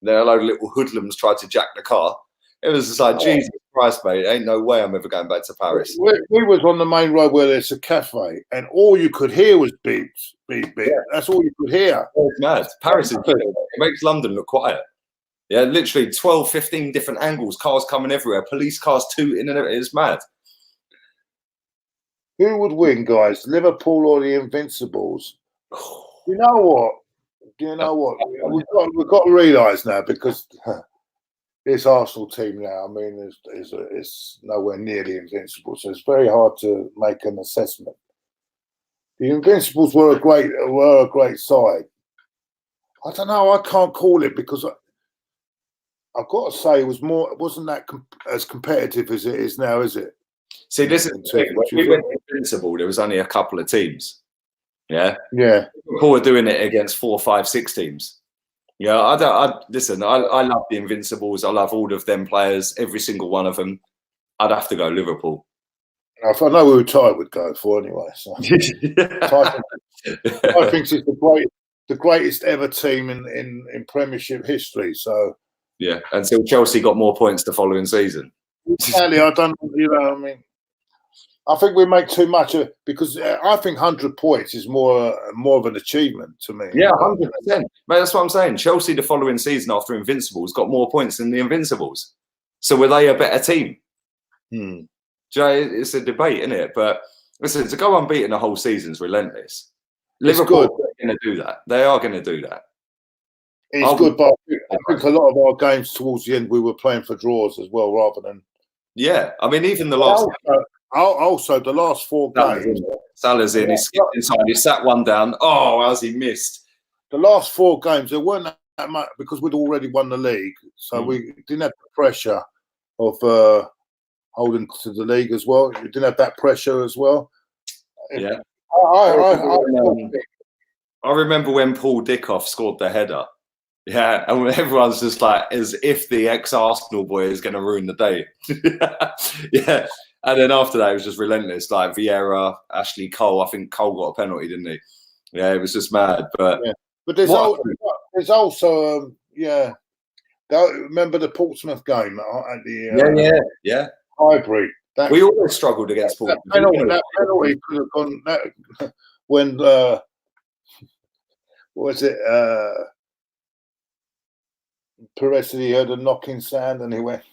Then a load of little hoodlums tried to jack the car. It was just like, Jesus Christ, mate, ain't no way I'm ever going back to Paris. We was on the main road where there's a cafe, and all you could hear was beeps, beep, beep. Yeah. That's all you could hear. It's mad. Paris is it makes London look quiet. Yeah, literally 12, 15 different angles, cars coming everywhere, police cars tooting, and it's mad. Who would win, guys? Liverpool or the Invincibles? You know what? We've got to realise now, because this Arsenal team now, I mean, is nowhere near the Invincibles, so it's very hard to make an assessment. The Invincibles were a great side. I don't know. I can't call it because I've got to say it wasn't that as competitive as it is now, is it? See, this is the thing. When we went invincible, there was only a couple of teams. Yeah. Yeah. Liverpool were doing it against 4, 5, 6 teams. Yeah, listen. I love the Invincibles. I love all of them players, every single one of them. I'd have to go Liverpool. I know who Ty would go for anyway. So. Ty thinks it's the greatest ever team in Premiership history. So yeah, until Chelsea got more points the following season. Exactly, I don't. I mean, I think we make too much of because I think 100 points is more of an achievement to me. Yeah, 100%. Mate, that's what I'm saying. Chelsea the following season after Invincibles got more points than the Invincibles. So were they a better team? Hmm. Do you know, it's a debate, isn't it? But listen, to go unbeaten the whole season is relentless. Liverpool are going to do that. They are going to do that. It's good, but I think a lot of our games towards the end we were playing for draws as well, rather than. Yeah, I mean, even the last. Also, the last 4 games. Salah's in. He skipped inside. He sat one down. Oh, as he missed. The last 4 games, there weren't that much because we'd already won the league, so we didn't have the pressure of holding to the league as well. You didn't have that pressure as well. Yeah. I remember when Paul Dickoff scored the header. Yeah, and everyone's just like, as if the ex-Arsenal boy is going to ruin the day. Yeah, and then after that, it was just relentless. Like Vieira, Ashley Cole. I think Cole got a penalty, didn't he? Yeah, it was just mad. But there's also remember the Portsmouth game at the Highbury. We always struggled against Portsmouth. That penalty could have gone when what was it? Perez said he heard a knocking sound and he went.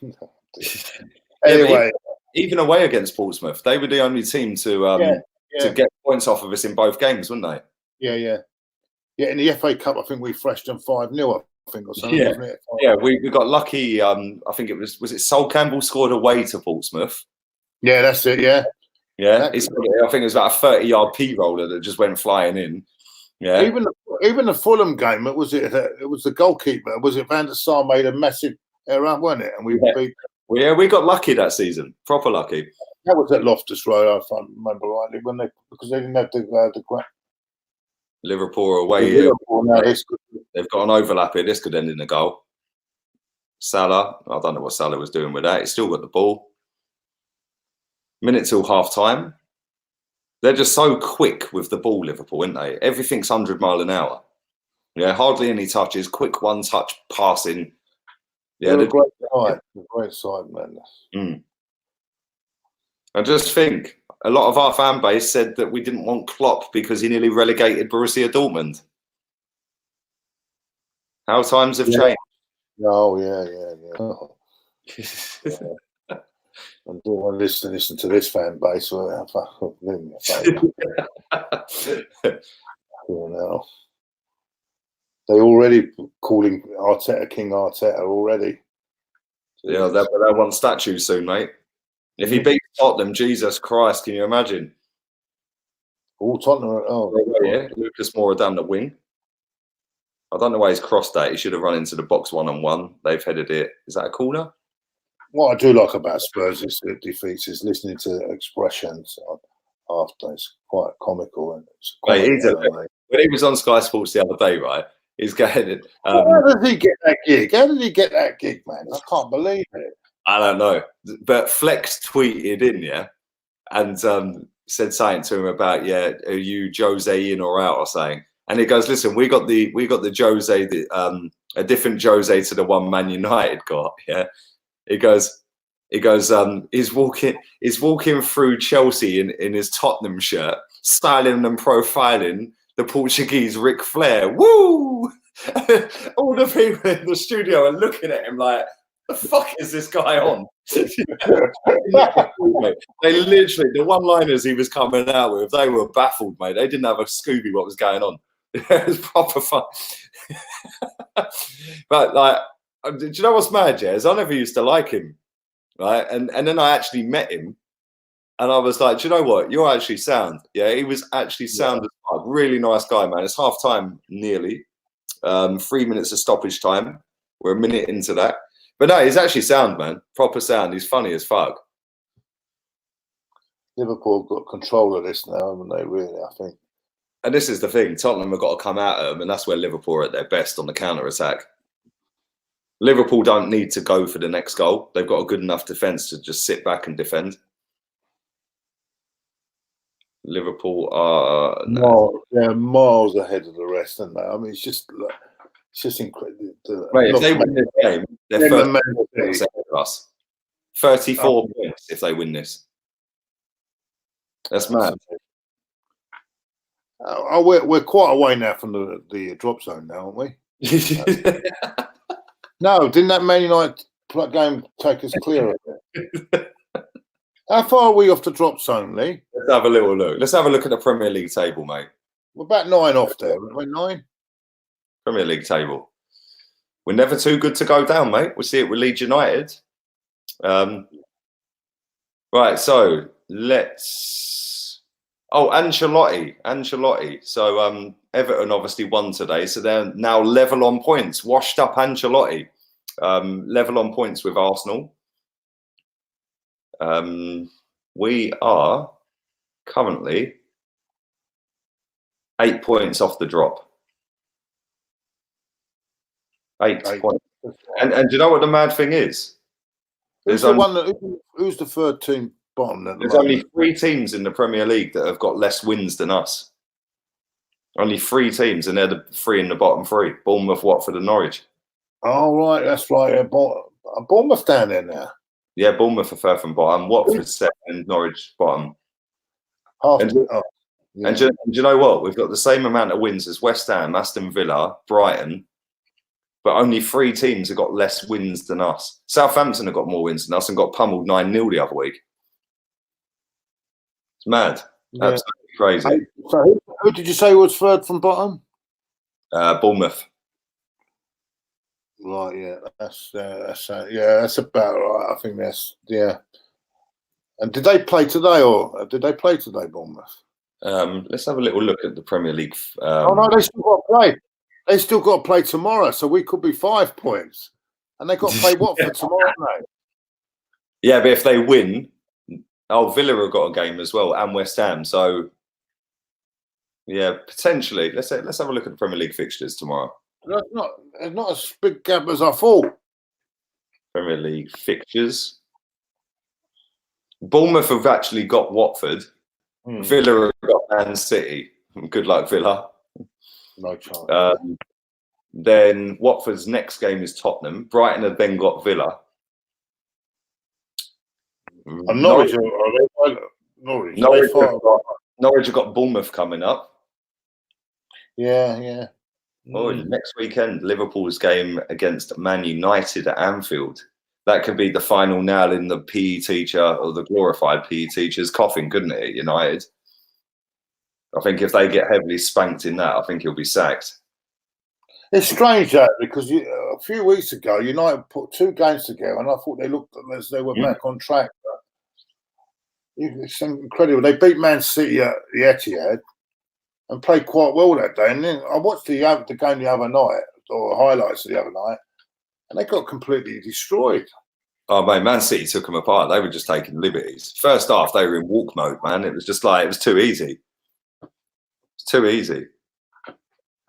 Anyway, even away against Portsmouth, they were the only team to get points off of us in both games, weren't they? Yeah. In the FA Cup, I think we thrashed them 5-0. I think or something. Wasn't it? Yeah, we got lucky. I think it was it Sol Campbell scored away to Portsmouth. Yeah, that's it. Yeah. I think it was about a 30-yard P roller that just went flying in. Yeah. Even the Fulham game, it was the goalkeeper. Was it Van der Sar made a massive error, wasn't it? And we beat. Well, yeah, we got lucky that season. Proper lucky. That was at Loftus Road, if I remember rightly, because they didn't have the Liverpool away here. They've got an overlap here. This could end in a goal. Salah, I don't know what Salah was doing with that. He's still got the ball. Minute till half time. They're just so quick with the ball, Liverpool, aren't they? Everything's 100 mile an hour. Yeah, hardly any touches, quick one-touch passing. Yeah, they're a great side, man. I just think a lot of our fan base said that we didn't want Klopp because he nearly relegated Borussia Dortmund. How times have changed. Oh, yeah. I don't want to listen to this fan base. They're already calling Arteta King Arteta already. Yeah, they'll want statues soon, mate. If he beats Tottenham, Jesus Christ, can you imagine? All Tottenham. Yeah, Lucas Moura down the wing. I don't know why he's crossed that. He should have run into the box 1-on-1. They've headed it. Is that a corner? What I do like about Spurs is the defeats is listening to expressions after. It's quite comical. And when he was on Sky Sports the other day, right? He's going. How did he get that gig? How did he get that gig, man? I can't believe it. I don't know. But Flex tweeted in, and said something to him about, are you Jose in or out or something? And he goes, listen, we got the Jose, a different Jose to the one Man United got, He goes. He's walking through Chelsea in his Tottenham shirt, styling and profiling the Portuguese Ric Flair. Woo! All the people in the studio are looking at him like, the fuck is this guy on? They literally, the one-liners he was coming out with, they were baffled, mate. They didn't have a Scooby what was going on. It was proper fun. But like, do you know what's mad, Jez? I never used to like him, right? And then I actually met him, and I was like, do you know what? You're actually sound. Yeah, he was actually sound as fuck. Really nice guy, man. It's half time nearly. 3 minutes of stoppage time. We're a minute into that. But no, he's actually sound, man. Proper sound. He's funny as fuck. Liverpool have got control of this now, haven't they, really, I think. And this is the thing. Tottenham have got to come at them, and that's where Liverpool are at their best on the counter-attack. Liverpool don't need to go for the next goal. They've got a good enough defence to just sit back and defend. Liverpool are miles ahead of the rest, aren't they? I mean, it's just incredible. Right, if they win this game, they're 30 points ahead of us. 34 points if they win this. That's mad. We're quite away now from the drop zone now, aren't we? No, didn't that Man United game take us clear of it? How far are we off the drop zone, Lee? Let's have a little look. Let's have a look at the Premier League table, mate. We're about 9 off there, aren't we? 9? Premier League table. We're never too good to go down, mate. We see it with Leeds United. Right, so let's... Oh, Ancelotti. So Everton obviously won today, so they're now level on points. Washed up Ancelotti. Level on points with Arsenal. We are currently 8 points off the drop. 8 points. And do you know what the mad thing is? Who's the third team bottom? There's only 3 teams in the Premier League that have got less wins than us. Only 3 teams, and they're the 3 in the bottom 3. Bournemouth, Watford and Norwich. Oh, right, that's right. Bournemouth down there now. Yeah, Bournemouth are third from bottom. Watford second, Norwich bottom. And do you know what? We've got the same amount of wins as West Ham, Aston Villa, Brighton, but only 3 teams have got less wins than us. Southampton have got more wins than us and got pummeled 9-0 the other week. It's mad. Yeah. Absolutely crazy. So who did you say was third from bottom? Bournemouth. Right, yeah, that's about right. I think And did they play today, Bournemouth? Let's have a little look at the Premier League. Oh no, they still got to play. They still got to play tomorrow, so we could be 5 points, and they got to play Watford tomorrow night. Yeah, but if they win, Villa have got a game as well, and West Ham. So yeah, potentially. Let's have a look at the Premier League fixtures tomorrow. It's not as big gap as I thought. Premier League fixtures. Bournemouth have actually got Watford. Villa have got Man City. Good luck, Villa. No chance. Then Watford's next game is Tottenham. Brighton have then got Villa. And Norwich have got Bournemouth coming up. Yeah. Oh, next weekend, Liverpool's game against Man United at Anfield. That could be the final nail in the PE teacher or the glorified PE teacher's coffin, couldn't it, United? I think if they get heavily spanked in that, I think he'll be sacked. It's strange that because a few weeks ago, United put 2 games together, and I thought they looked as they were back on track. But it's incredible. They beat Man City at the Etihad and played quite well that day. And then I watched the game the other night, or highlights of the other night, and they got completely destroyed. Oh, mate, Man City took them apart. They were just taking liberties. First half, they were in walk mode, man. It was just like, it was too easy. It's too easy.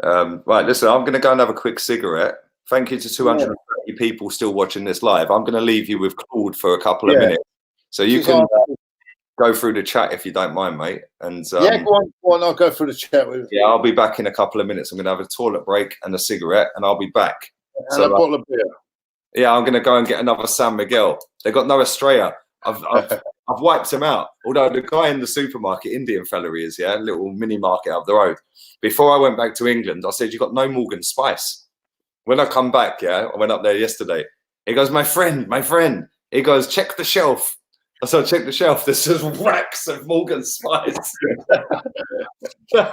Right, listen, I'm going to go and have a quick cigarette. Thank you to 230 people still watching this live. I'm going to leave you with Claude for a couple of minutes. So you can go through the chat if you don't mind, mate. And go on, I'll go through the chat with you. Yeah, I'll be back in a couple of minutes. I'm going to have a toilet break and a cigarette, and I'll be back. And a bottle of beer. Yeah, I'm going to go and get another San Miguel. They got no Estrella. I've wiped him out. Although the guy in the supermarket, Indian fella he is, little mini market up the road. Before I went back to England, I said, "You got no Morgan Spice." When I come back, I went up there yesterday. He goes, my friend. He goes, "Check the shelf." So I checked the shelf. There's just racks of Morgan Spice. So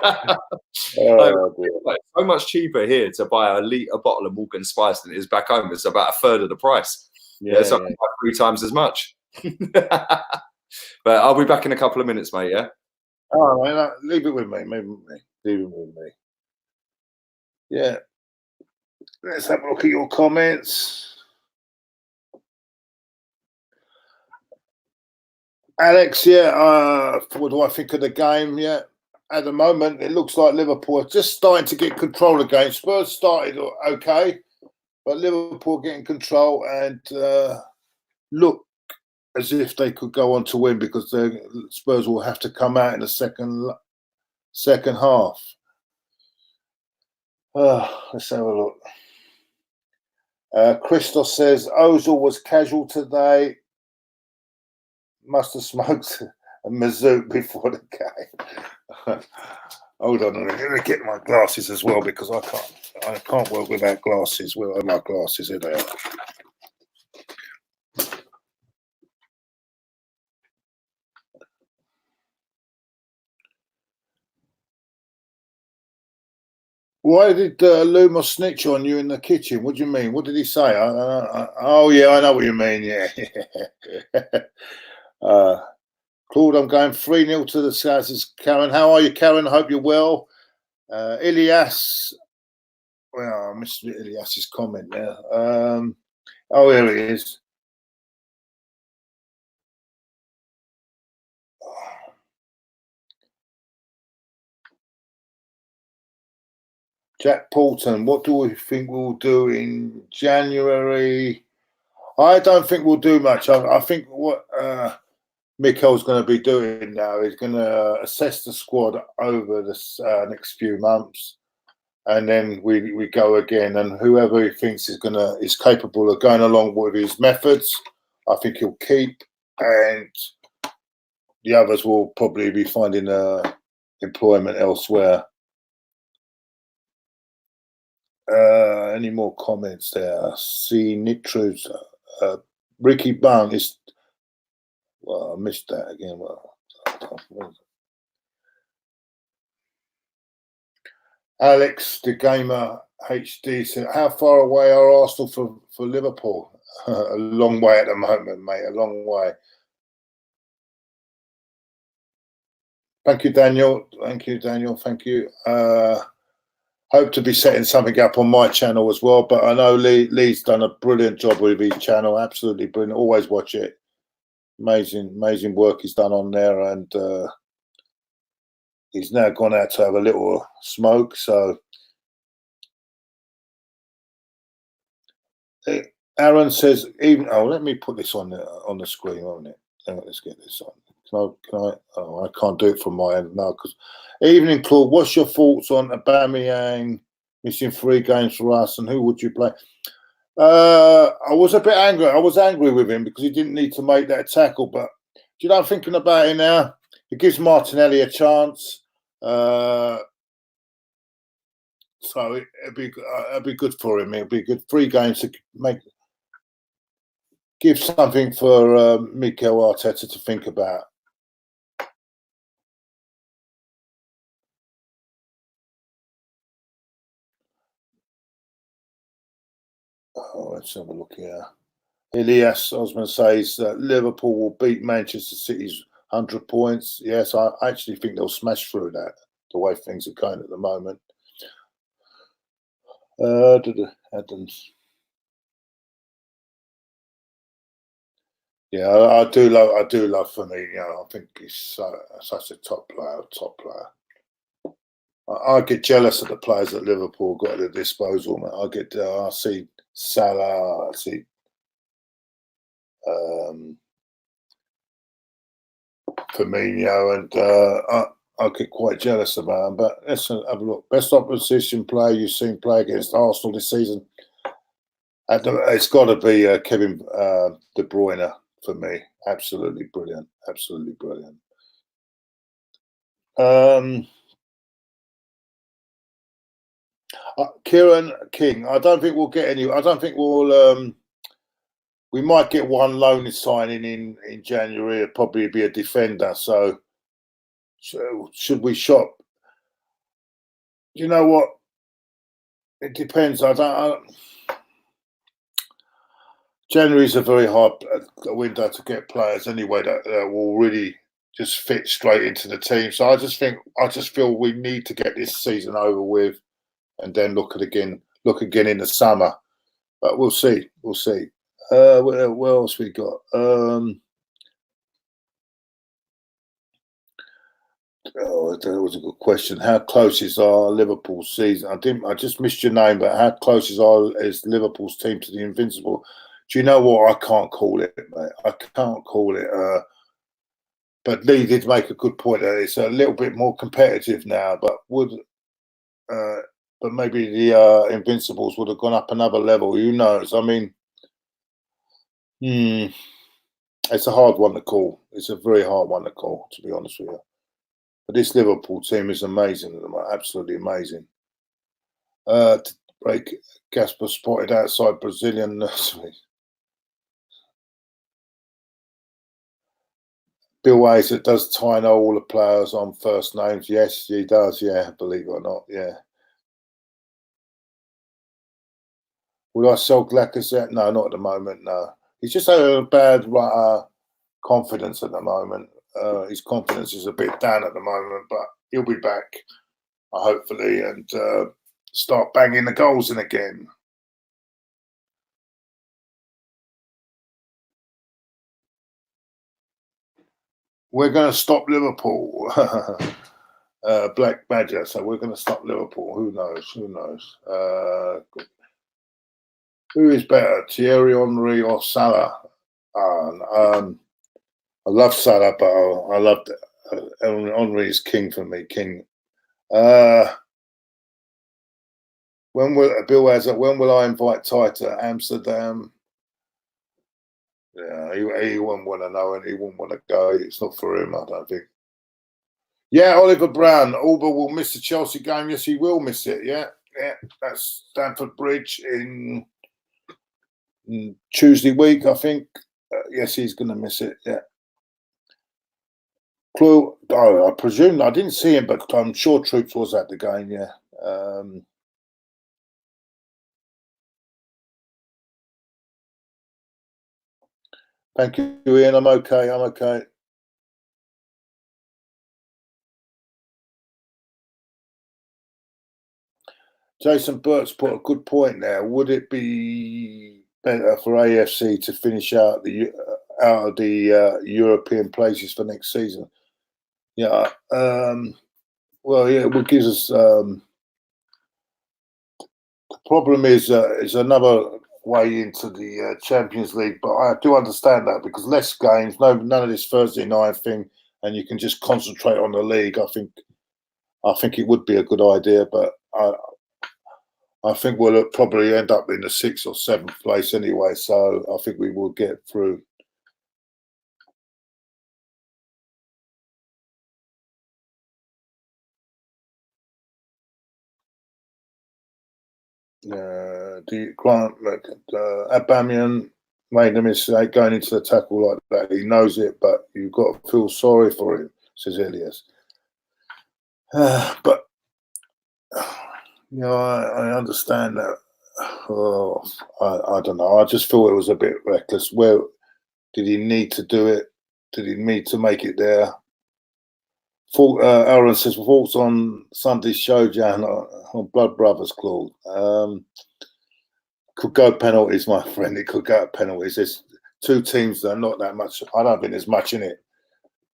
much cheaper here to buy a bottle of Morgan Spice than it is back home. It's about a third of the price. So I can buy 3 times as much. But I'll be back in a couple of minutes, mate. Yeah. Oh, man, leave it with me. Leave it with me. Yeah. Let's have a look at your comments. Alex, yeah, what do I think of the game? Yeah, at the moment, it looks like Liverpool are just starting to get control of the game. Spurs started okay, but Liverpool getting control and look as if they could go on to win because the Spurs will have to come out in the second half. Let's have a look. Christos says Ozil was casual today. Must have smoked a mazoot before the game. Hold on a minute. Let me get my glasses as well because I can't work without glasses. Where are my glasses? Here they are. Why did Luma snitch on you in the kitchen? What do you mean? What did he say? Oh, yeah, I know what you mean. Yeah. Claude, I'm going 3-0 to the Scousers. Karen, how are you, Karen? Hope you're well. Ilias. Well, I missed Ilias's comment there. Oh, here it is. Jack Poulton, what do we think we'll do in January? I don't think we'll do much. I think what Mikel's going to be doing now is going to assess the squad over the next few months, and then we go again. And whoever he thinks is capable of going along with his methods, I think he'll keep, and the others will probably be finding employment elsewhere. Any more comments there? See Nitro's Ricky Bung is. Well, I missed that again. Well, Alex, the gamer HD said, "How far away are Arsenal for Liverpool?" A long way at the moment, mate. A long way. Thank you, Daniel. Thank you, Daniel. Thank you. Hope to be setting something up on my channel as well. But I know Lee's done a brilliant job with his channel. Absolutely brilliant. Always watch it. Amazing work he's done on there, and he's now gone out to have a little smoke. So Aaron says, even let me put this on the screen, won't it? Let's get this on. Can I? Oh, I can't do it from my end now. Because evening, Claude. What's your thoughts on Aubameyang missing 3 games for us, and who would you play? I was a bit angry. I was angry with him because he didn't need to make that tackle. But you know, I'm thinking about it now. It gives Martinelli a chance. So it'd be good for him. It'd be good 3 games to give something for Mikel Arteta to think about. Oh, let's have a look here. Elias Osman says that Liverpool will beat Manchester City's 100 points. Yes, I actually think they'll smash through that, the way things are going at the moment. Adams. Yeah, I do love Firmino. I think he's such a top player. I get jealous of the players that Liverpool got at their disposal. Man. I see Salah, I see Firmino, and I get quite jealous about him. But let's have a look. Best opposition player you've seen play against Arsenal this season? It's got to be Kevin De Bruyne for me. Absolutely brilliant. Absolutely brilliant. Kieran King, I don't think we'll get any. I don't think we'll. We might get one loan signing in January. It'll probably be a defender. So should we shop? You know what? It depends. January's a very hard window to get players anyway that will really just fit straight into the team. So I just feel we need to get this season over with, and then look look again in the summer. But we'll see. We'll see. What else we got? That was a good question. How close is our Liverpool season? I just missed your name, but how close is Liverpool's team to the Invincible? Do you know what? I can't call it, mate. I can't call it. But Lee did make a good point that it's a little bit more competitive now. But maybe the Invincibles would have gone up another level. Who knows? I mean, it's a hard one to call. It's a very hard one to call, to be honest with you. But this Liverpool team is amazing at the moment, absolutely amazing. To break, Gasper spotted outside Brazilian nursery. Bill Weiser does tie all the players on first names. Yes, he does. Yeah, believe it or not. Yeah. Will I sell Lacazette? No, not at the moment. No, he's just had a bad confidence at the moment. His confidence is a bit down at the moment, but he'll be back, hopefully, and start banging the goals in again. We're going to stop Liverpool. Black Badger. So we're going to stop Liverpool. Who knows? Who knows? Who is better, Thierry Henry or Salah? I love Salah, but I love Henry is king for me. King. When will I invite Ty to Amsterdam? Yeah, he wouldn't want to know, and he wouldn't want to go. It's not for him, I don't think. Yeah, Oliver Brown. Auber will miss the Chelsea game. Yes, he will miss it. Yeah, that's Stamford Bridge in Tuesday week, I think. Yes, he's going to miss it. Yeah. I presume I didn't see him, but I'm sure Troops was at the game. Yeah. Thank you, Ian. I'm okay. I'm okay. Jason Burt's put a good point there. Would it be better for a.f.c to finish out of the European places for next season? Yeah. Well, yeah, it gives us. The problem is another way into the Champions League, but I do understand that because less games, none of this Thursday night thing, and you can just concentrate on the league. I think it would be a good idea, but I think we'll probably end up in the 6th or 7th place anyway, so I think we will get through. Aubameyang made a mistake going into the tackle like that. He knows it, but you've got to feel sorry for him, says Elias. But I understand that. Oh, I don't know. I just thought it was a bit reckless. Where did he need to do it? Did he need to make it there? Aaron says, thoughts on Sunday's showdown on Blood Brothers, Claude. Could go penalties, my friend. It could go penalties. There's two teams that are not that much. I don't think there's much in it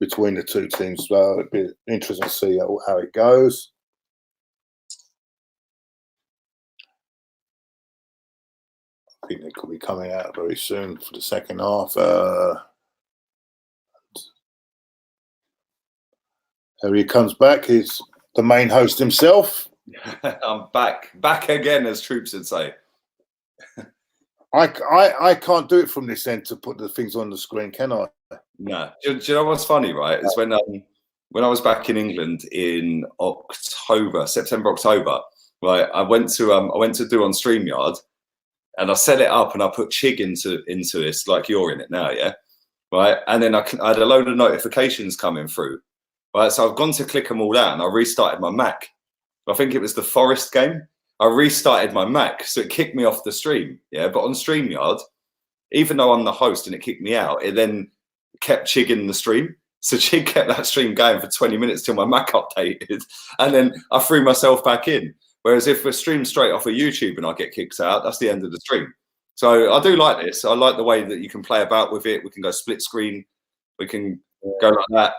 between the two teams. So it'd be interesting to see how it goes. I think they could be coming out very soon for the second half. Here he comes back. He's the main host himself. I'm back again, as Troops would say. I can't do it from this end to put the things on the screen, can I? No. Do you know what's funny, right? It's when I was back in England in September, October, right? I went to do on StreamYard, and I set it up and I put Chig into this, like you're in it now, yeah, right? And then I had a load of notifications coming through, right? So I've gone to click them all out, and I restarted my Mac. I think it was the Forest game. I restarted my Mac, so it kicked me off the stream. Yeah, but on StreamYard, even though I'm the host and it kicked me out, it then kept Chig in the stream. So Chig kept that stream going for 20 minutes till my Mac updated, and then I threw myself back in. Whereas if we're streamed straight off of YouTube and I get kicked out, that's the end of the stream. So I do like this. I like the way that you can play about with it. We can go split screen. We can go like that.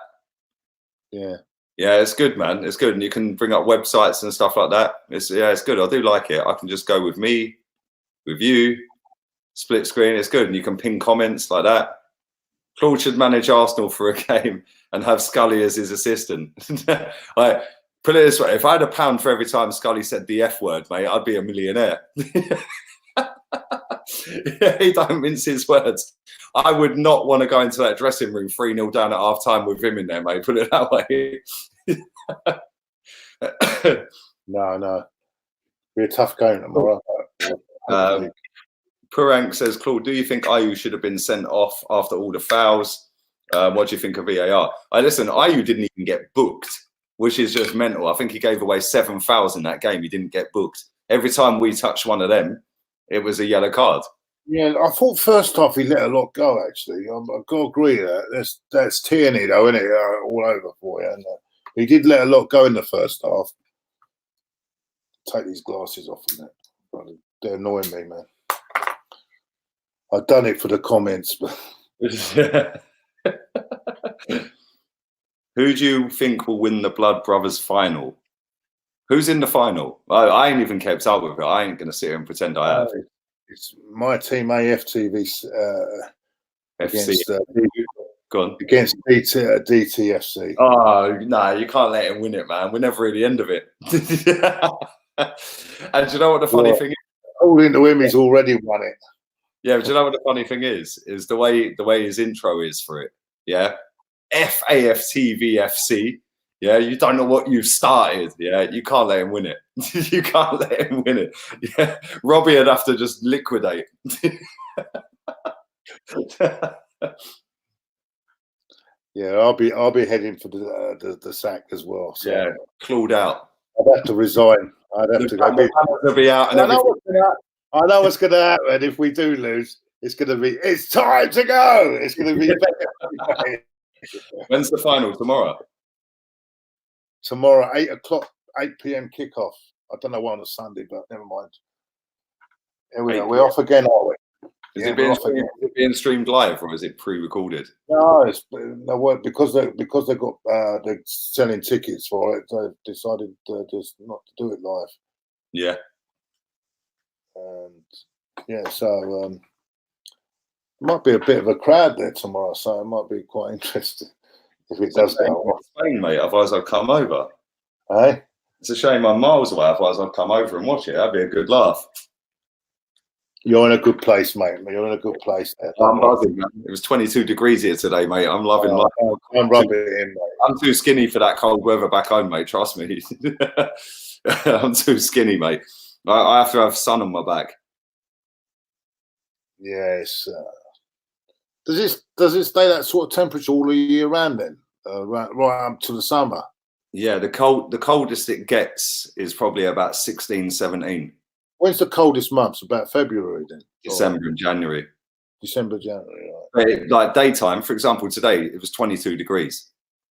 Yeah. Yeah, it's good, man. It's good. And you can bring up websites and stuff like that. It's good. I do like it. I can just go with me, with you, split screen. It's good. And you can ping comments like that. Claude should manage Arsenal for a game and have Scully as his assistant. Like, put it this way, if I had £1 for every time Scully said the F word, mate, I'd be a millionaire. Yeah, he don't mince his words. I would not want to go into that dressing room 3-0 down at half time with him in there, mate. Put it that way. No. Be a tough game tomorrow. Purank says, Claude, do you think Ayew should have been sent off after all the fouls? What do you think of VAR? Listen, Ayew didn't even get booked, which is just mental. I think he gave away 7 fouls in that game. He didn't get booked. Every time we touched one of them, it was a yellow card. Yeah, I thought first half he let a lot go, actually. I've got to agree with that. That's Tierney, though, isn't it? All over for you. And, he did let a lot go in the first half. Take these glasses off from that. They're annoying me, man. I've done it for the comments. But Who do you think will win the Blood Brothers final? Who's in the final? I ain't even kept up with it. I ain't going to sit here and pretend I have. It's my team, a.f.c. FC. Against DTFC. Oh, no, you can't let him win it, man. We're never at the end of it. And do you know what the funny thing is? All into him, he's already won it. Yeah, but do you know what the funny thing is? Is the way his intro is for it. Yeah. FAFTVFC. Yeah, you don't know what you've started. Yeah, you can't let him win it. You can't let him win it. Yeah, Robbie would have to just liquidate. Yeah, I'll be heading for the sack as well. So yeah, clawed out. I'd have to resign. I'd have to go. Be out. And I know what's going to happen if we do lose. It's going to be. It's time to go. It's going to be. When's the final? Tomorrow. Tomorrow, 8 p.m. kickoff. I don't know why on a Sunday, but never mind. Here we are. We're off again, aren't we? Is it being streamed live or is it pre-recorded? No, because they got they're selling tickets for it. They decided just not to do it live. Yeah. And yeah, so might be a bit of a crowd there tomorrow, so it might be quite interesting if it does go on. Spain, mate. Otherwise, I'd come over. Hey, it's a shame I'm miles away. Otherwise, I'd come over and watch it. That'd be a good laugh. You're in a good place, mate. You're in a good place there. I'm buzzing, man. It was 22 degrees here today, mate. I'm loving life. I'm rubbing it in, mate. I'm too skinny for that cold weather back home, mate. Trust me. I'm too skinny, mate. I have to have sun on my back. Yes. Does it stay that sort of temperature all year round then, right up to the summer? Yeah, the coldest it gets is probably about 16, 17. When's the coldest months? About February then? December and January. December, January, right. Like daytime, for example, today it was 22 degrees.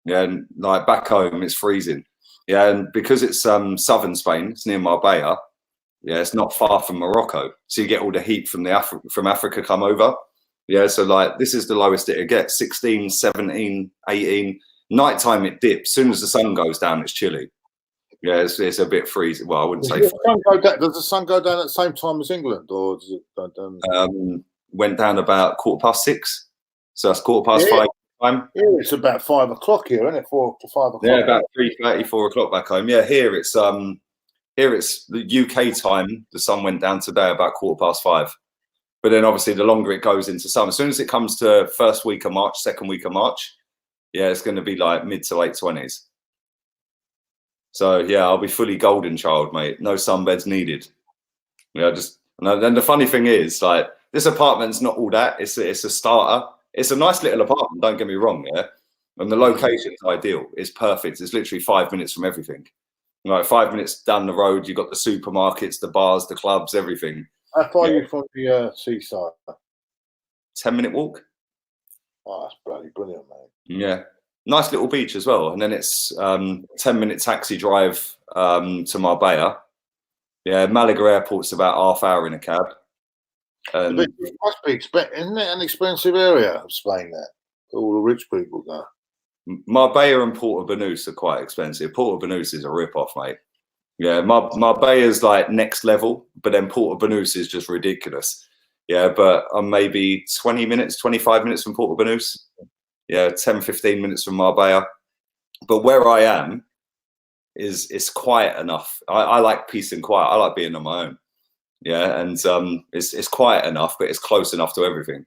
Yeah, and like back home it's freezing. Yeah, and because it's southern Spain, it's near Marbella. Yeah, it's not far from Morocco, so you get all the heat from Africa come over. Yeah, so like this is the lowest it gets: 16, 17, 18. Nighttime it dips. As soon as the sun goes down, it's chilly. Yeah, it's a bit freezing. Well, I wouldn't say. Does the sun go down at the same time as England, or does it go down? Went down about 6:15. So that's 5:15 time. Yeah, it's about 5 o'clock here, isn't it? 4 to 5 o'clock. Yeah, about 3:30, 4 o'clock back home. Yeah, here it's the UK time. The sun went down today about 5:15. But then obviously the longer it goes into summer, as soon as it comes to first week of March, second week of March, yeah, it's going to be like mid to late 20s. So yeah, I'll be fully golden child, mate. No sunbeds needed. Yeah, and then the funny thing is, like, this apartment's not all that. It's a starter. It's a nice little apartment. Don't get me wrong, yeah. And the location's ideal. It's perfect. It's literally 5 minutes from everything. Like 5 minutes down the road, you've got the supermarkets, the bars, the clubs, everything. How far are you from the seaside? 10-minute walk. Oh, that's bloody brilliant, mate. Yeah. Nice little beach as well. And then it's 10-minute taxi drive to Marbella. Yeah, Malaga Airport's about half-hour in a cab. And It must be expensive, isn't it? An expensive area of Spain, that all the rich people go. Marbella and Porto Banús are quite expensive. Porto Banús is a rip-off, mate. Yeah, Marbella's like next level, but then Porto Banús is just ridiculous. Yeah, but I'm maybe 20 minutes, 25 minutes from Porto Banús. Yeah, 10, 15 minutes from Marbella. But where I am is it's quiet enough. I like peace and quiet. I like being on my own. Yeah, and it's quiet enough, but it's close enough to everything.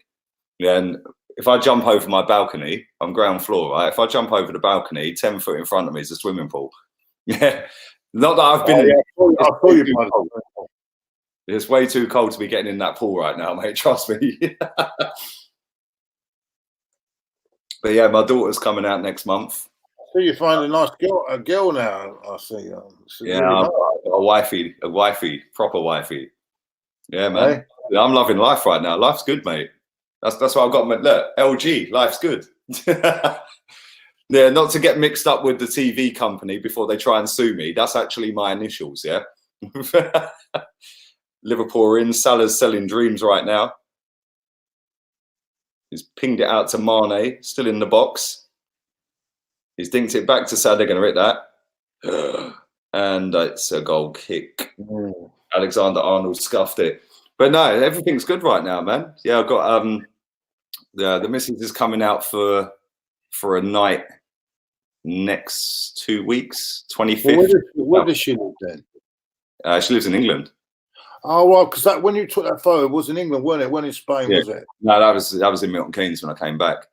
Yeah, and if I jump over my balcony, I'm ground floor, right? If I jump over the balcony, 10 foot in front of me is a swimming pool. Yeah, not that I've been. It's way too cold to be getting in that pool right now, mate. Trust me. But yeah, my daughter's coming out next month. So you find a girl now. I see. Yeah, really a wifey, proper wifey. Yeah, man. Hey? I'm loving life right now. Life's good, mate. That's what I've got. Look, LG, life's good. Yeah, not to get mixed up with the TV company before they try and sue me. That's actually my initials, yeah. Liverpool are in. Salah's selling dreams right now. He's pinged it out to Mane, still in the box. He's dinked it back to Salah. They're going to hit that. And it's a goal kick. Alexander Arnold scuffed it. But no, everything's good right now, man. Yeah, I've got the missus is coming out for a night next 2 weeks, 25th. Where does she live then? She lives in England. Oh well, because that when you took that photo, it was in England, wasn't it? When in Spain, was it? No, that was in Milton Keynes when I came back.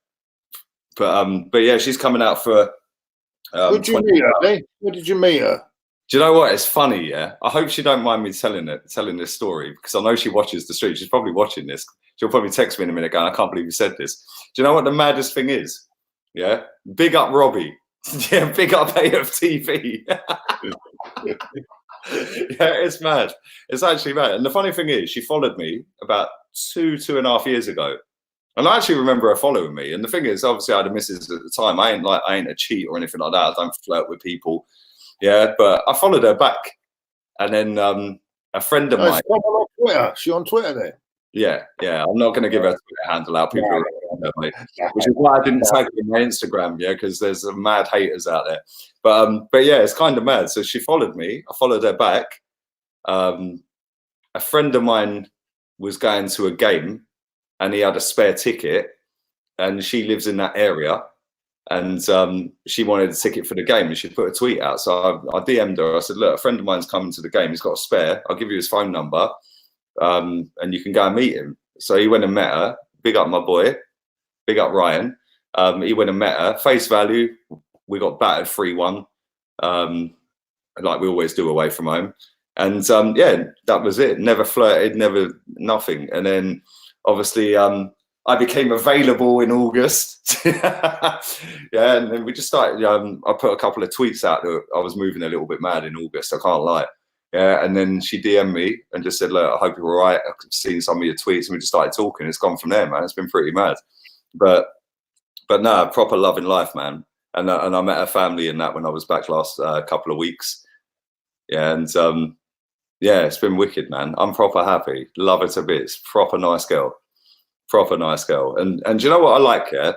But yeah, she's coming out for. Where did you meet her? Eh? Where did you meet her? Do you know what? It's funny, yeah. I hope she don't mind me telling this story because I know she watches the street. She's probably watching this. She'll probably text me in a minute going, I can't believe you said this. Do you know what the maddest thing is? Yeah. Big up Robbie. Yeah, big up a.f.c. Yeah, it's mad. It's actually mad. And the funny thing is, she followed me about 2.5 years ago. And I actually remember her following me. And the thing is, obviously I had a missus at the time. I ain't a cheat or anything like that. I don't flirt with people. Yeah, but I followed her back. And then a friend of mine. On Twitter. She on Twitter there? Yeah. I'm not going to give her a Twitter handle out. People which is why I didn't tag her in my Instagram, yeah, because there's some mad haters out there. But yeah, it's kind of mad. So she followed me. I followed her back. A friend of mine was going to a game and he had a spare ticket and she lives in that area and she wanted a ticket for the game and she put a tweet out. So I DM'd her. I said, look, a friend of mine's coming to the game. He's got a spare. I'll give you his phone number and you can go and meet him. So he went and met her. Big up my boy. Big up Ryan. He went and met her. Face value, we got battered 3-1, like we always do away from home. And yeah, that was it. Never flirted, never nothing. And then obviously I became available in August. Yeah, and then we just started. I put a couple of tweets out that I was moving a little bit mad in August. I can't lie. Yeah, and then she DM'd me and just said, look, I hope you're all right. I've seen some of your tweets, and we just started talking. It's gone from there, man. It's been pretty mad. But no, proper loving life, man. And I met her family in that when I was back last couple of weeks. Yeah, and yeah, it's been wicked, man. I'm proper happy. Love her to bits. Proper nice girl. Proper nice girl. And do you know what I like here?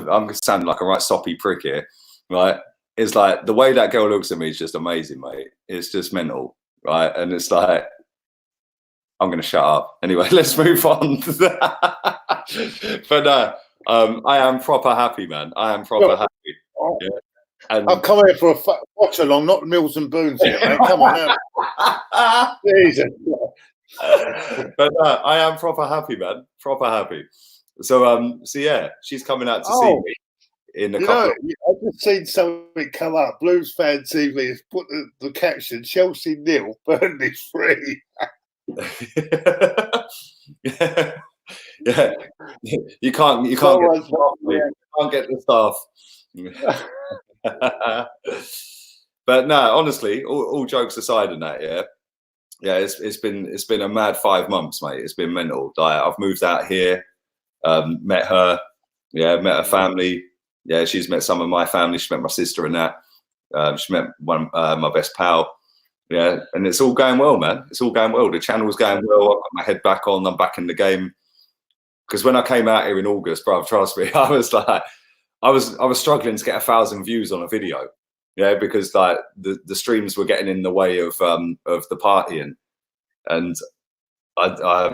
I'm sounding like a right soppy prick here, right? It's like the way that girl looks at me is just amazing, mate. It's just mental, right? And it's like, I'm going to shut up. Anyway, let's move on. But no, I am proper happy, man. I am proper happy. Yeah. And I'll come here for a watch along, not Mills and Boons here, mate. Come on now. Jesus. But I am proper happy, man. Proper happy. So yeah, she's coming out to see me in a couple. I've just seen something come up. Blues Fan TV has put the caption: Chelsea 0, Burnley 3. Yeah. You can't get the staff. But no, honestly, all jokes aside in that, yeah, it's been a mad 5 months, mate. It's been mental. Like, I've moved out here, met her, met her family. Yeah, she's met some of my family. She met my sister and that. She met my best pal. Yeah, and it's all going well, man. It's all going well. The channel's going well. I've got my head back on. I'm back in the game. Because when I came out here in August, bro, trust me, I was like, I was struggling to get 1,000 views on a video. Yeah, because like the streams were getting in the way of the partying, and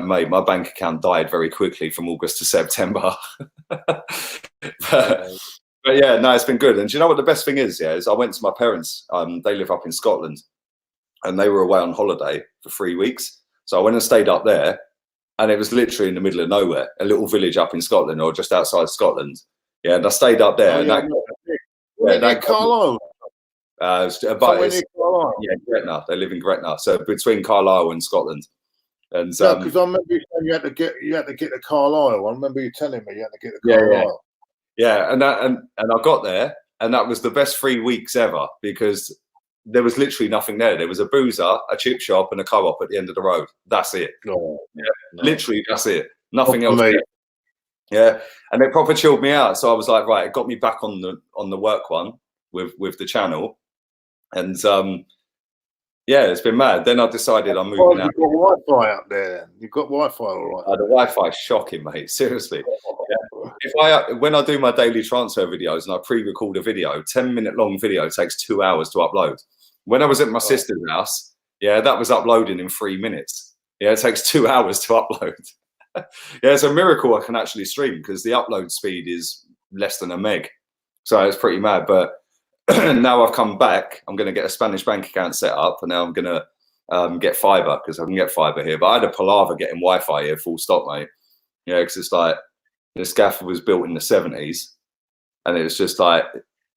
mate, my bank account died very quickly from August to September. But yeah, no, it's been good. And do you know what the best thing is? Yeah, is I went to my parents. They live up in Scotland, and they were away on holiday for 3 weeks. So I went and stayed up there, and it was literally in the middle of nowhere, a little village up in Scotland or just outside Scotland. Yeah, and I stayed up there. Oh, and Carlisle. Yeah, Gretna. They live in Gretna, so between Carlisle and Scotland. And no, because I remember you saying you had to get the Carlisle. I remember you telling me you had to get the Carlisle. Yeah, and I got there, and that was the best 3 weeks ever because there was literally nothing there. There was a boozer, a chip shop, and a co-op at the end of the road. That's it. Literally, that's it. Nothing else. Yeah, and it proper chilled me out. So I was like, right, it got me back on the work one with the channel, and yeah, it's been mad. Then I decided I'm moving out. You've got Wi-Fi up there. You've got Wi-Fi, all right. The Wi-Fi's shocking, mate. Seriously. Yeah. When I do my daily transfer videos and I pre-record a video, 10-minute long video takes 2 hours to upload. When I was at my sister's house, yeah, that was uploading in 3 minutes. Yeah, it takes 2 hours to upload. Yeah, it's a miracle I can actually stream because the upload speed is less than a meg. So it's pretty mad. But now I've come back, I'm going to get a Spanish bank account set up, and now I'm going to get fiber because I can get fiber here. But I had a palaver getting Wi-Fi here, full stop, mate. Yeah, because it's like this gaffer was built in the 70s, and it's just like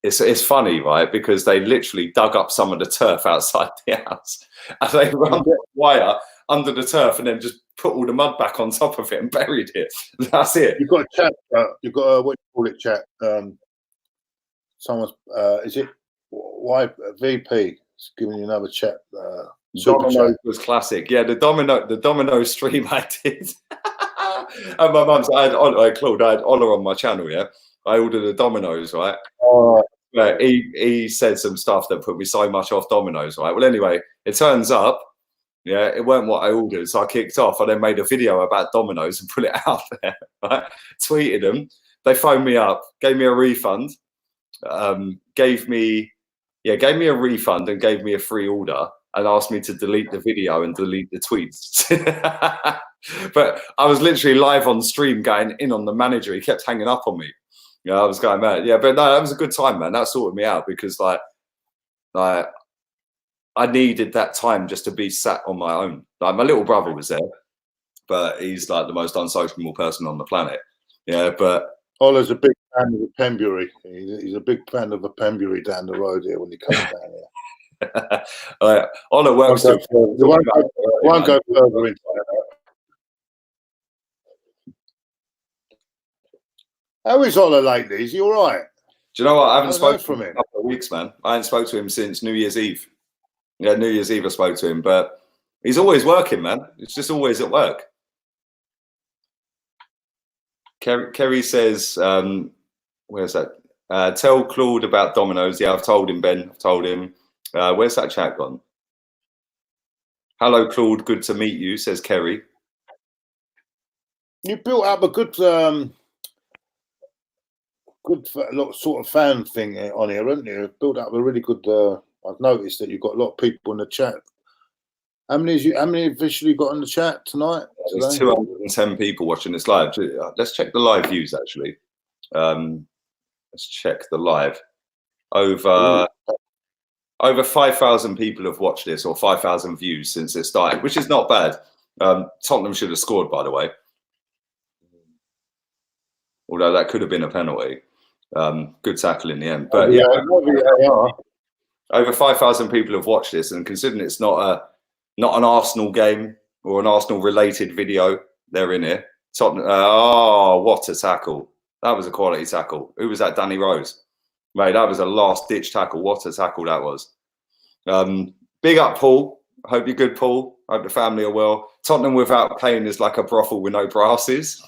it's funny, right? Because they literally dug up some of the turf outside the house, and they run the wire under the turf, and then just put all the mud back on top of it and buried it. That's it. You've got a chat. You've got a, what do you call it, chat? Someone's is it VP? It's giving you another chat. Domino was classic. Yeah, the domino stream I did. And my mum's, I had Claude, I had Ola on my channel. Yeah, I ordered the dominoes, right? He said some stuff that put me so much off dominoes, right? Well, anyway, it turns up, yeah, it weren't what I ordered, so I kicked off. I then made a video about dominoes and put it out there, right? Tweeted them. They phoned me up, gave me a refund, gave me a refund and gave me a free order and asked me to delete the video and delete the tweets. But I was literally live on stream going in on the manager. He kept hanging up on me. Yeah, I was going mad. Yeah, but no, that was a good time, man. That sorted me out because like I needed that time just to be sat on my own. Like my little brother was there, but he's like the most unsociable person on the planet. Yeah, but Ola's a big fan of the Pembury. He's a big fan of the Pembury down the road here when he comes down here. Ola works. Won't go further into that. How is Ola lately? Is he all right? Do you know what? I haven't spoken to him in a couple of weeks, man. I haven't spoken to him since New Year's Eve. Yeah, New Year's Eve I spoke to him, but he's always working, man. It's just always at work. Kerry says, where's that? Tell Claude about dominoes. Yeah, I've told him, Ben. I've told him. Where's that chat gone? Hello, Claude. Good to meet you, says Kerry. You built up a good sort of fan thing on here, haven't you? Built up a really good. I've noticed that you've got a lot of people in the chat. How many officially got on the chat tonight? There's 210 people watching this live. Let's check the live views, actually. Let's check the live. Over 5,000 people have watched this, or 5,000 views since it started, which is not bad. Tottenham should have scored, by the way. Although that could have been a penalty. Good tackle in the end. But yeah, over 5,000 people have watched this, and considering it's not an Arsenal game or an Arsenal-related video, they're in here. Tottenham, oh, what a tackle. That was a quality tackle. Who was that? Danny Rose. Mate, that was a last-ditch tackle. What a tackle that was. Big up, Paul. Hope you're good, Paul. Hope the family are well. Tottenham without playing is like a brothel with no brasses.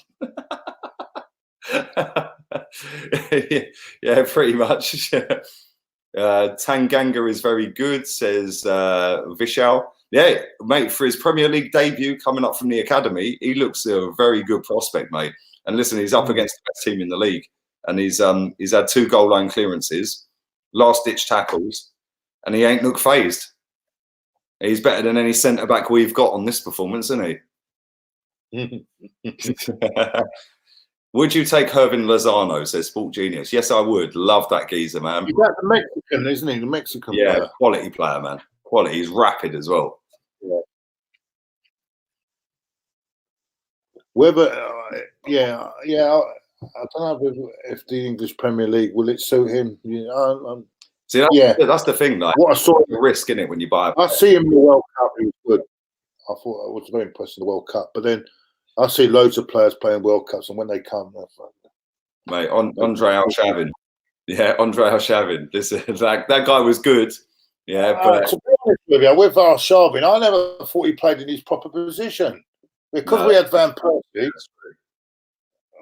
Yeah, pretty much. Tanganga is very good, says Vishal. Yeah, mate, for his Premier League debut coming up from the academy, he looks a very good prospect, mate. And listen, he's up against the best team in the league, and he's had 2 goal line clearances, last ditch tackles, and he ain't looked phased. He's better than any centre back we've got on this performance, isn't he? Would you take Hervin Lozano, says Sport Genius? Yes, I would. Love that geezer, man. He's the Mexican, isn't he? The Mexican player. Quality player, man. Quality. He's rapid as well. Yeah. Whether, I don't know if the English Premier League, will it suit him? See, that's the thing. Like, what I saw, the risk in it when you buy. I see him in the World Cup. He was good. I thought I was very impressed in the World Cup, but then I see loads of players playing World Cups, and when they come, mate, Andre Arshavin. Yeah, Andre Arshavin. That guy was good. Yeah, but to be honest with you, with Arshavin, I never thought he played in his proper position because we had Van Persie.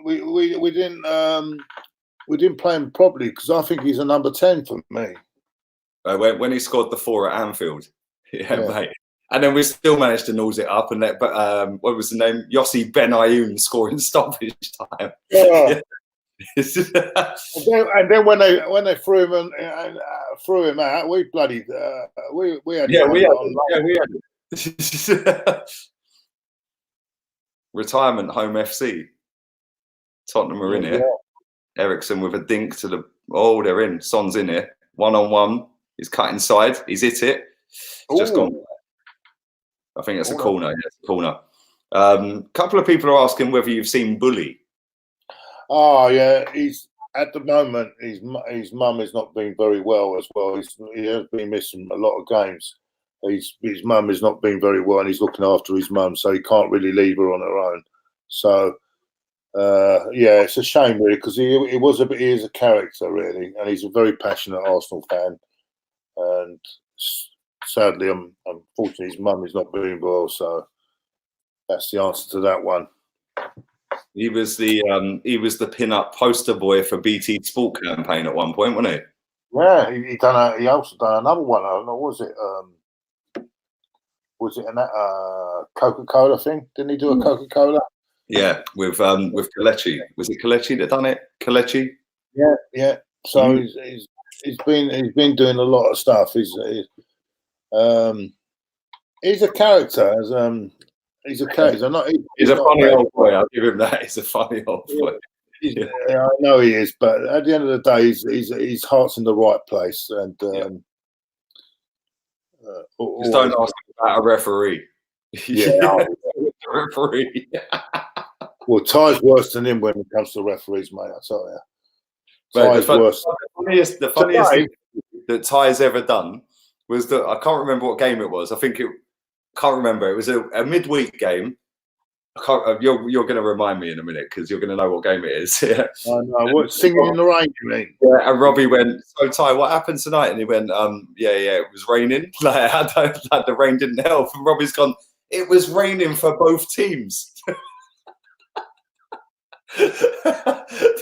We didn't play him properly because I think he's a number 10 for me. When he scored the 4 at Anfield, mate. And then we still managed to nose it up and let, what was the name? Yossi Ben-Ayoun scoring stoppage time. Yeah. and then when they threw him out, we bloody we had retirement home FC. Tottenham are in here. Ericsson with a dink to the they're in. Son's in here. 1-on-1. He's cut inside. He's hit it. It's just gone. I think it's a corner. Yeah, it's a corner. Couple of people are asking whether you've seen Bully. Oh yeah, he's at the moment. His mum has not been very well as well. He has been missing a lot of games. His mum has not been very well, and he's looking after his mum, so he can't really leave her on her own. So it's a shame really because he is a character really, and he's a very passionate Arsenal fan. And sadly, unfortunately, his mum is not doing well, so that's the answer to that one. He was the pin-up poster boy for BT Sport campaign at one point, wasn't he? Yeah, he also done another one. I don't know, was it an Coca-Cola thing? Didn't he do a Coca-Cola? Yeah, with Kelechi. Was it Kelechi that done it? Kelechi? Yeah. So he's been doing a lot of stuff. He's a character. He's a character. He's a funny old boy. I'll give him that. He's a funny old boy. Yeah, I know he is, but at the end of the day, his heart's in the right place. And just don't ask about a referee. Yeah, referee. Well, Ty's worse than him when it comes to referees, mate. I tell you. Ty's worse. The funniest thing that Ty's ever done was that I can't remember what game it was. Can't remember. It was a midweek game. You're going to remind me in a minute because you're going to know what game it is. Yeah. I know. What, Singing in the Rain, you mean? Yeah. And Robbie went, "So Ty, what happened tonight?" And he went, it was raining. Like the rain didn't help." And Robbie's gone, "It was raining for both teams."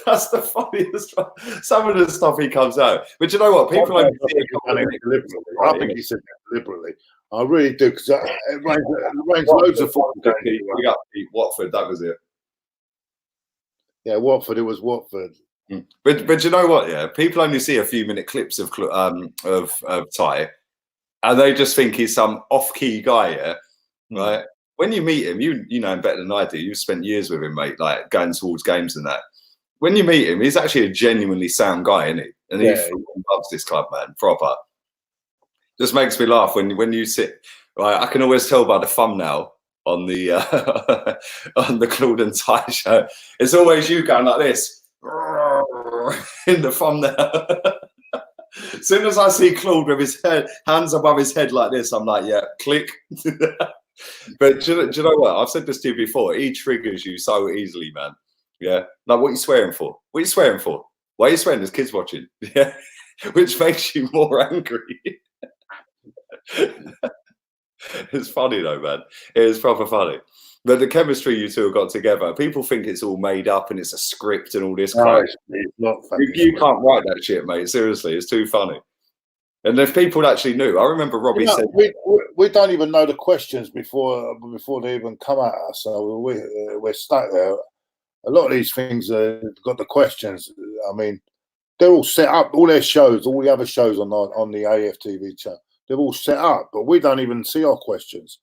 That's the funniest one. Some of the stuff he comes out. But you know what? People only see it deliberately. I think he said that deliberately. I really do, because it rains loads of football games. Watford, that was it. Yeah, Watford. It was Watford. But you know what? Yeah, people only see a few minute clips of Ty, and they just think he's some off-key guy. Yeah, right. When you meet him, you know him better than I do. You've spent years with him, mate, like going towards games and that. When you meet him, he's actually a genuinely sound guy, isn't he? And he loves this club, man, proper. Just makes me laugh when you sit. Right, I can always tell by the thumbnail on the on the Claude and Ty show. It's always you going like this in the thumbnail. As soon as I see Claude with his hands above his head like this, I'm like, yeah, click. But do you know what? I've said this to you before. He triggers you so easily, man. Yeah. Like, what are you swearing for? What are you swearing for? Why are you swearing? There's kids watching. Yeah. Which makes you more angry. It's funny though, man. It is proper funny. But the chemistry you two have got together, people think it's all made up and it's a script and all this crap. It's not funny. You can't write that shit, mate. Seriously, it's too funny. And if people actually knew, I remember Robbie said, we don't even know the questions before they even come at us. So we're stuck there. A lot of these things got the questions. I mean, they're all set up. All their shows, all the other shows on the AFTV channel, they're all set up, but we don't even see our questions.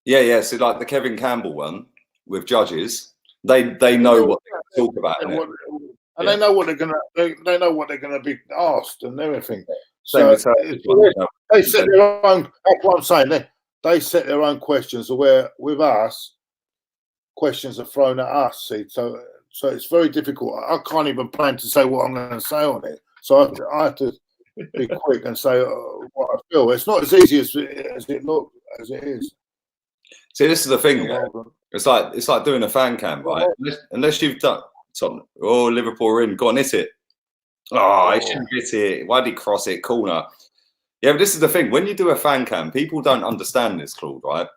Yeah. So like the Kevin Campbell one with judges, they know what they talk about, and they know what they're gonna be asked and everything. So they set their own. That's what I'm saying. They set their own questions. Where with us, questions are thrown at us. See, so it's very difficult. I can't even plan to say what I'm going to say on it. So I have to be quick and say what I feel. It's not as easy as it is. See, this is the thing. It's like doing a fan cam, right? Unless you've done something. Oh, Liverpool are in. Go on, hit it. Oh, he shouldn't hit it. Why did he cross it? Corner. Yeah, but this is the thing. When you do a fan cam, people don't understand this, Claude, right?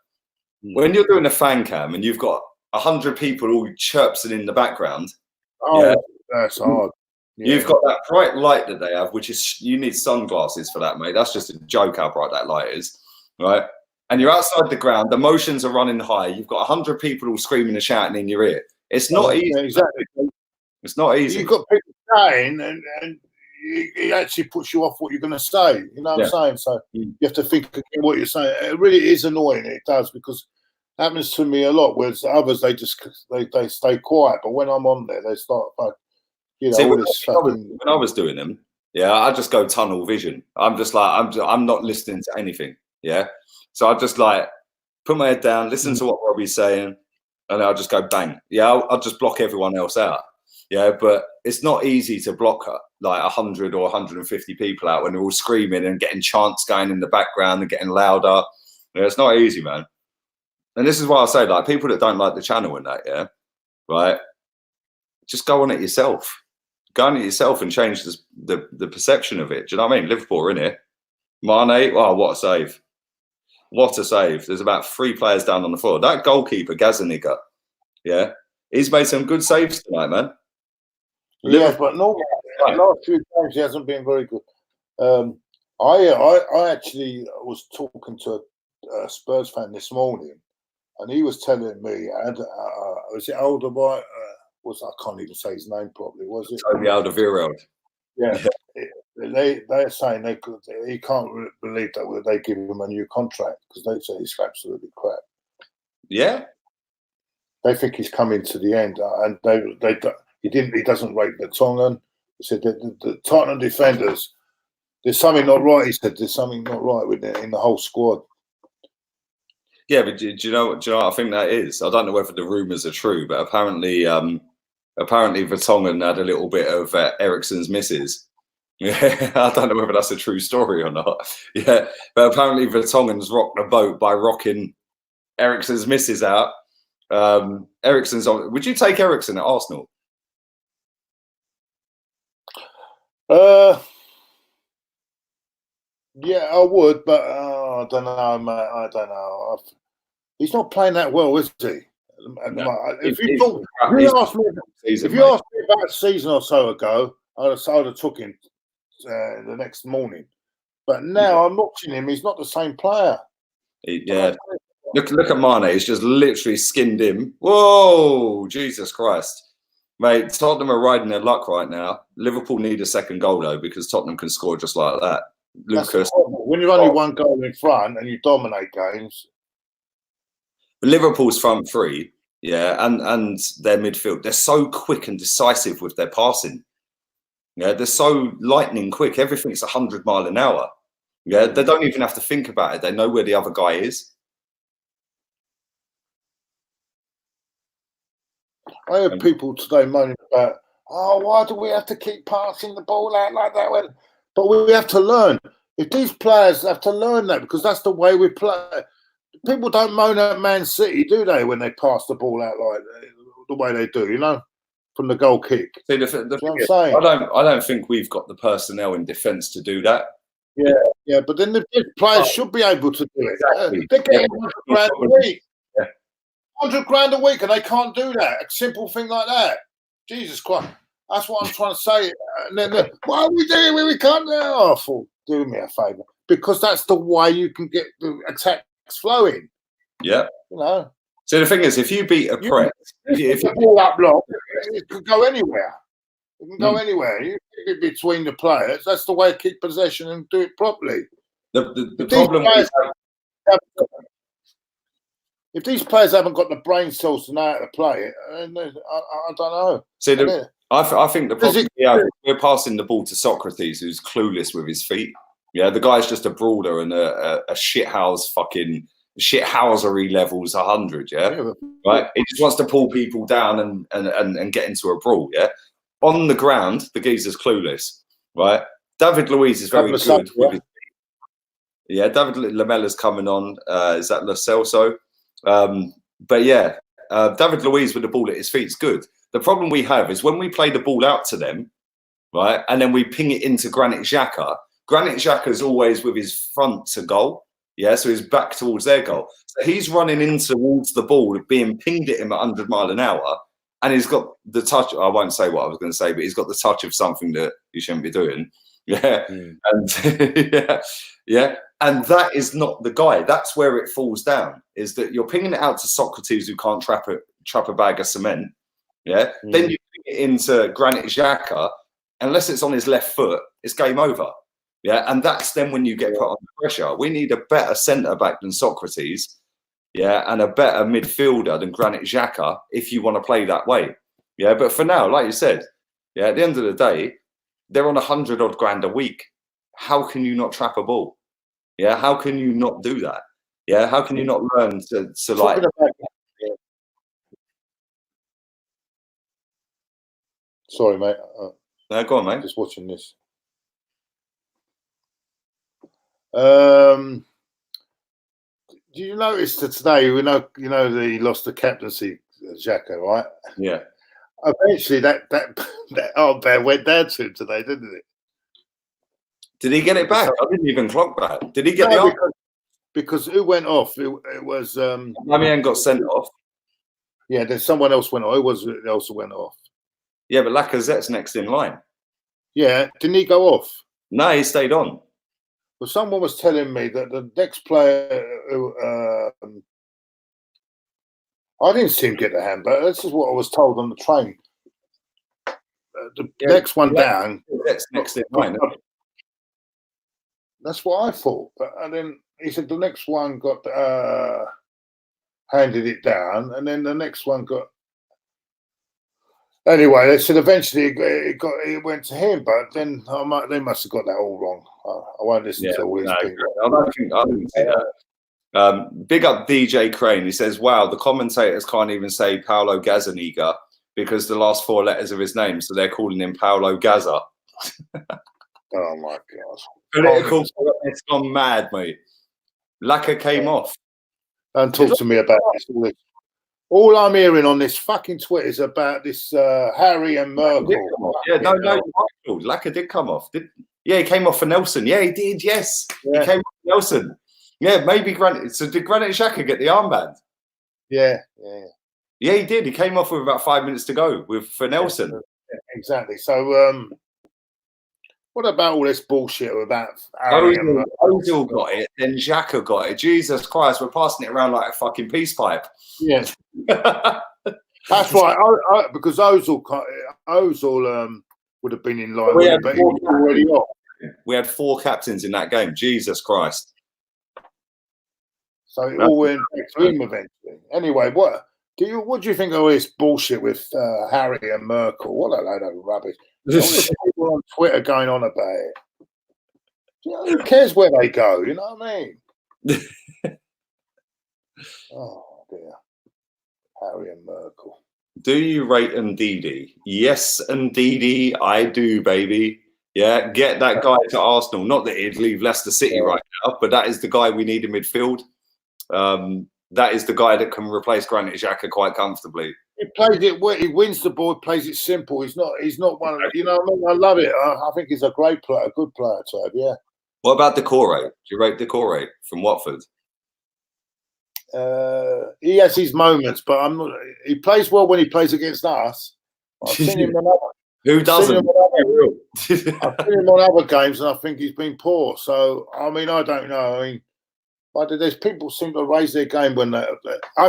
When you're doing a fan cam and you've got 100 people all chirping in the background. That's hard. Yeah. You've got that bright light that they have, which is, you need sunglasses for that, mate. That's just a joke how bright that light is, right? And you're outside the ground, the emotions are running high. You've got 100 people all screaming and shouting in your ear. It's not easy. Exactly. It's not easy. You've got people saying, and it actually puts you off what you're going to say. You know what I'm saying? So you have to think again what you're saying. It really is annoying. It does, because it happens to me a lot. Whereas others, they stay quiet. But when I'm on there, they start, See, when I was doing them, I just go tunnel vision. I'm just like, I'm not listening to anything. Yeah. So I just like put my head down, listen to what Robbie's saying, and I'll just go bang. Yeah, I'll just block everyone else out. Yeah, but it's not easy to block like 100 or 150 people out when they're all screaming and getting chants going in the background and getting louder. Yeah, it's not easy, man. And this is why I say, like, people that don't like the channel and that, right, just go on it yourself. Go on it yourself and change the perception of it. Do you know what I mean? Liverpool are in it. Mane, oh, what a save. What a save. There's about 3 players down on the floor. That goalkeeper, Gazaniga, he's made some good saves tonight, man. Yeah, but normally, the last few times he hasn't been very good. I actually was talking to a Spurs fan this morning, and he was telling me, was it Alderweireld? I can't even say his name properly. Was it Alderweireld? Yeah. They're saying he can't believe that they give him a new contract because they say he's absolutely crap. Yeah. They think he's coming to the end, and he doesn't rate Vertonghen. He said that the Tottenham defenders, there's something not right. He said there's something not right with it in the whole squad. Yeah, but do you know what I think that is? I don't know whether the rumours are true, but apparently Vertonghen had a little bit of Eriksen's misses. Yeah, I don't know whether that's a true story or not. Yeah, but apparently Vertonghen's rocked the boat by rocking Eriksen's misses out. Eriksen's on. Would you take Eriksen at Arsenal? Yeah, I would, but I don't know, mate. I don't know. He's not playing that well, is he? No, if you asked me about a season or so ago, I'd have took him the next morning. But now I'm watching him; he's not the same player. Look at Mane. He's just literally skinned him. Whoa, Jesus Christ. Mate, Tottenham are riding their luck right now. Liverpool need a second goal, though, because Tottenham can score just like that. Lucas. When you're only one goal in front and you dominate games. Liverpool's front three, and their midfield, they're so quick and decisive with their passing. Yeah, they're so lightning quick. Everything's 100 miles an hour. Yeah, they don't even have to think about it. They know where the other guy is. I heard people today moaning about, why do we have to keep passing the ball out like that? But we have to learn. If these players have to learn that, because that's the way we play. People don't moan at Man City, do they, when they pass the ball out like the way they do, from the goal kick? See, I'm saying? I don't think we've got the personnel in defence to do that. Yeah, but then the players should be able to do it. Exactly. They're getting £100 a week. 100 grand a week, and they can't do that. A simple thing like that. Jesus Christ. That's what I'm trying to say. And then, why are we doing it? We can't do it. Oh, I thought, do me a favour. Because that's the way you can get the attacks flowing. Yeah. You know. So the thing is, if you beat a press, if you ball up long, it could go anywhere. It can go anywhere. You keep it between the players. That's the way to keep possession and do it properly. The problem is, if these players haven't got the brain cells to know how to play it, I don't know. See, I think the problem we're passing the ball to Socrates, who's clueless with his feet. Yeah, the guy's just a brawler and a shithouse fucking shithousery levels 100. Yeah, right. He just wants to pull people down and get into a brawl. Yeah, on the ground, the geezer's clueless. Right. David Luiz is very good with his feet. Yeah, David Lamella's coming on. Is that Lo Celso? But yeah, David Luiz with the ball at his feet is good. The problem we have is when we play the ball out to them, right, and then we ping it into Granit Xhaka. Granit Xhaka's always with his front to goal, yeah, so he's back towards their goal. So he's running in towards the ball, being pinged at him at 100 miles an hour, and he's got the touch. I won't say what I was going to say, but he's got the touch of something that you shouldn't be doing. Yeah, and yeah. And that is not the guy. That's where it falls down, is that you're pinging it out to Socrates, who can't trap a bag of cement. Yeah. Then you ping it into Granit Xhaka. Unless it's on his left foot, it's game over. Yeah. And that's then when you get put under pressure. We need a better centre-back than Socrates. Yeah. And a better midfielder than Granit Xhaka if you want to play that way. Yeah. But for now, like you said, yeah, at the end of the day, they're on 100-odd grand a week. How can you not trap a ball? Yeah, how can you not do that? Yeah, how can you not learn to like? Sorry, mate. No, go on, mate. Just watching this. Do you notice that today? You know that he lost the captaincy, Xhaka, right? Yeah. Eventually, that armband went down to him today, didn't it? Did he get it back? I didn't even clock that. Did he get the armband? Because who went off? It was Marjan got sent off. Yeah, then someone else went off. It also went off. Yeah, but Lacazette's next in line. Yeah, didn't he go off? No, he stayed on. Well, someone was telling me that the next player who I didn't see him get the hand, but this is what I was told on the train. The next one down. That's next in line. That's what I thought. And then he said the next one got handed it down, and then the next one got. Anyway, they said eventually it went to him, but then they must have got that all wrong. I won't listen to all these people. I didn't see that. Big up DJ Crane. He says, "Wow, the commentators can't even say Paulo Gazzaniga because the last 4 letters of his name, so they're calling him Paulo Gaza." Oh my God! Political correctness gone mad, mate. Laka came off. Don't talk to me about this. All I'm hearing on this fucking Twitter is about this Harry and Merkel. Yeah, no, Laka did come off. He came off for Nelson. Yeah, he did. Yes, he came off for Nelson. Yeah, maybe Granit. So did Granit Xhaka get the armband? Yeah, he did. He came off with about 5 minutes to go for Nelson. Yeah, exactly. So, what about all this bullshit about Ozil got it, then Xhaka got it. Jesus Christ, we're passing it around like a fucking peace pipe. Yeah, that's right. Because Ozil would have been in line, but he was already off. We had 4 captains in that game. Jesus Christ. So it all went back to him eventually. Anyway, what do you think of all this bullshit with Harry and Merkel? What a load of rubbish. People on Twitter going on about it. You know, who cares where they go? You know what I mean? Oh dear, Harry and Merkel. Do you rate Ndidi? Yes, Ndidi, I do, baby. Yeah, get that guy to Arsenal. Not that he'd leave Leicester City right now, but that is the guy we need in midfield. That is the guy that can replace Granit Xhaka quite comfortably. He plays it. He wins the ball. Plays it simple. He's not one. You know, I love it. I think he's a great player, a good player to have. Yeah. What about Decore? Do you rate Decore from Watford? He has his moments, but I'm not. He plays well when he plays against us. I've seen him Who doesn't? I've seen him on other games, and I think he's been poor. So I mean, I don't know. I mean, but there's people seem to raise their game when I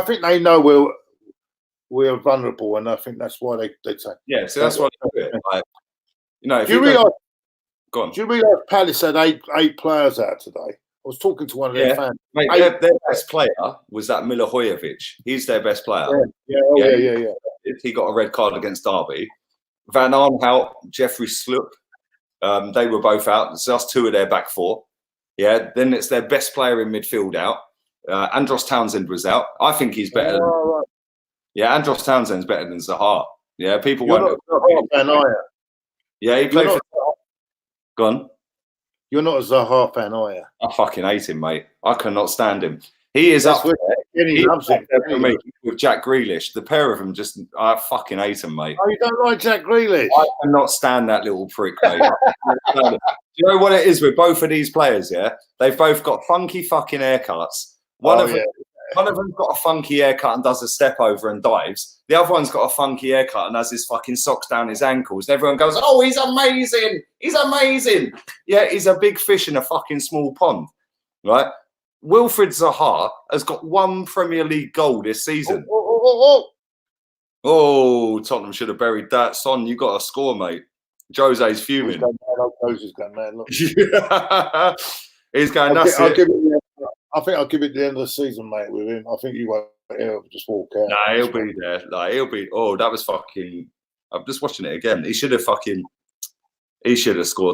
think they know we're vulnerable, and I think that's why they take. Yeah, so that's why they do it. Like, you know, if do you realise? Go on. Do you realise Palace had eight players out today? I was talking to one of their fans. Mate, their best player was that Milivojevic. He's their best player. Yeah. He got a red card against Derby. Van Arnhout, Jeffrey Sloop, they were both out. It's just two of their back four. Yeah, then it's their best player in midfield out. Andros Townsend was out. I think he's better. Right. Yeah, Andros Townsend's better than Zaha. Yeah, people won't. Yeah, he played for. Go on. You're not a Zaha fan, are you? I fucking hate him, mate. I cannot stand him. He is up there. He loves it. With Jack Grealish. The pair of them I fucking hate him, mate. Oh, you don't like Jack Grealish? I cannot stand that little prick, mate. Do you know what it is with both of these players, yeah? They've both got funky fucking haircuts. One of them's got a funky haircut and does a step over and dives. The other one's got a funky haircut and has his fucking socks down his ankles. And everyone goes, oh, he's amazing. He's amazing. Yeah, he's a big fish in a fucking small pond, right? Wilfried Zaha has got one Premier League goal this season. Oh, Tottenham should have buried that. Son, you got a score, mate. Jose's fuming. Jose's going mad. Look. He's going, that's it. I think I'll give it the end of the season, mate, with him. I think he won't just walk out. Nah, he'll be there. Like, he'll be. Oh, that was fucking. I'm just watching it again. He should have scored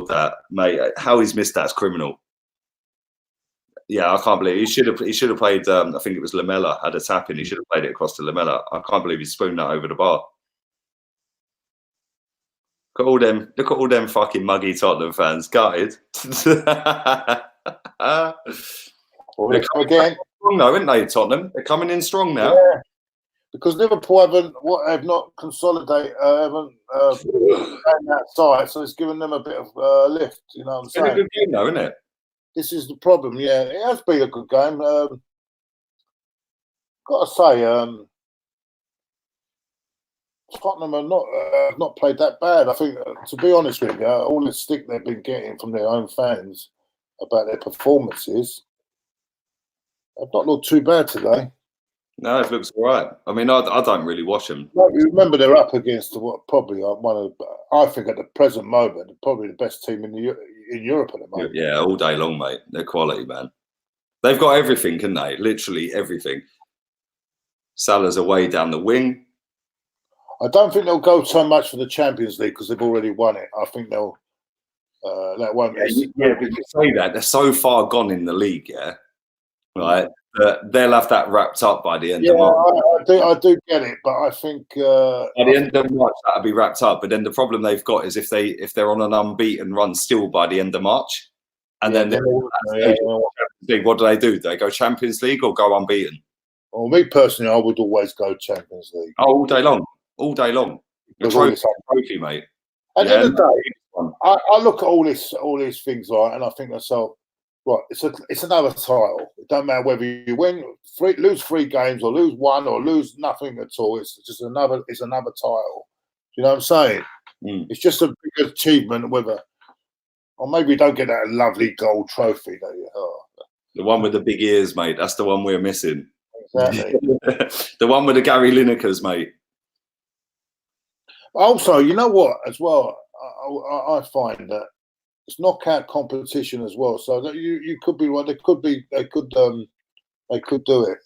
that, mate. How he's missed that's criminal. Yeah, I can't believe he should have played. I think it was Lamella had a tap in. He should have played it across to Lamella. I can't believe he spooned that over the bar. Look at all them fucking muggy Tottenham fans. Gutted. They're coming in strong though, aren't they, Tottenham? They're coming in strong now. Yeah. Because Liverpool have not consolidated, haven't that side, so it's given them a bit of lift. You know what I'm saying? It's a good game though, isn't it? This is the problem. Yeah, it has been a good game. Got to say, Tottenham have not played that bad. I think, to be honest with you, all the stick they've been getting from their own fans about their performances have not looked too bad today. No, it looks all right. I mean, I don't really watch them. Well, you remember they're up against probably one of, I think at the present moment, probably the best team in Europe at the moment. Yeah, all day long, mate. They're quality, man. They've got everything, can they? Literally everything. Salah's away down the wing. I don't think they'll go so much for the Champions League because they've already won it. I think they'll. That won't be. Yeah, but you say that they're so far gone in the league, yeah. Right, they'll have that wrapped up by the end of March. I do get it, but I think by the end of March that'll be wrapped up. But then the problem they've got is if they're on an unbeaten run still by the end of March, and then what do? Do they go Champions League or go unbeaten? Well, me personally, I would always go Champions League. Oh, all day long. The trophy, mate. At the end of the day, I look at all these things, right, and I think to myself, right, it's another title. It don't matter whether you lose 3 games or lose 1 or lose nothing at all. It's just another title. You know what I'm saying? It's just a big achievement, or maybe you don't get that lovely gold trophy. The one with the big ears, mate. That's the one we're missing. Exactly. The one with the Gary Linekers, mate. Also, you know what? As well, I find that it's knockout competition as well. So that you could be right. They could do it.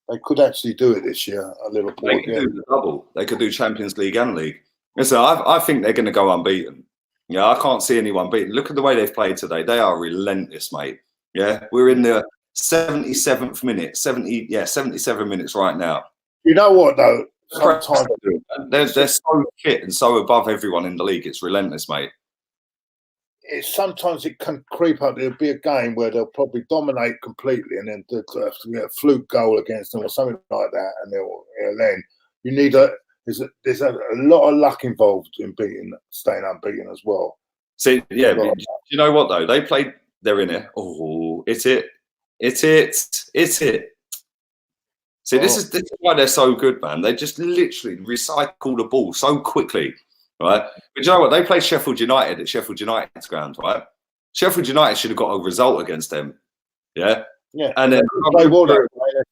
They could actually do it this year at Liverpool. They could do the double. They could do Champions League and League. And so I think they're going to go unbeaten. Yeah, I can't see anyone beaten. Look at the way they've played today. They are relentless, mate. Yeah, we're in the 77th minute. 77 minutes right now. You know what though? Sometimes they're so fit and so above everyone in the league. It's relentless, mate. Sometimes it can creep up. There'll be a game where they'll probably dominate completely, and then they'll have to get a fluke goal against them or something like that. And then you need there's a lot of luck involved in staying unbeaten as well. See, yeah, but you know what though? They're in it. Oh, it's it. See, this is why they're so good, man. They just literally recycle the ball so quickly. right? But you know what? They play Sheffield United at Sheffield United's ground, right? Sheffield United should have got a result against them. Yeah. Yeah. And then play well that way.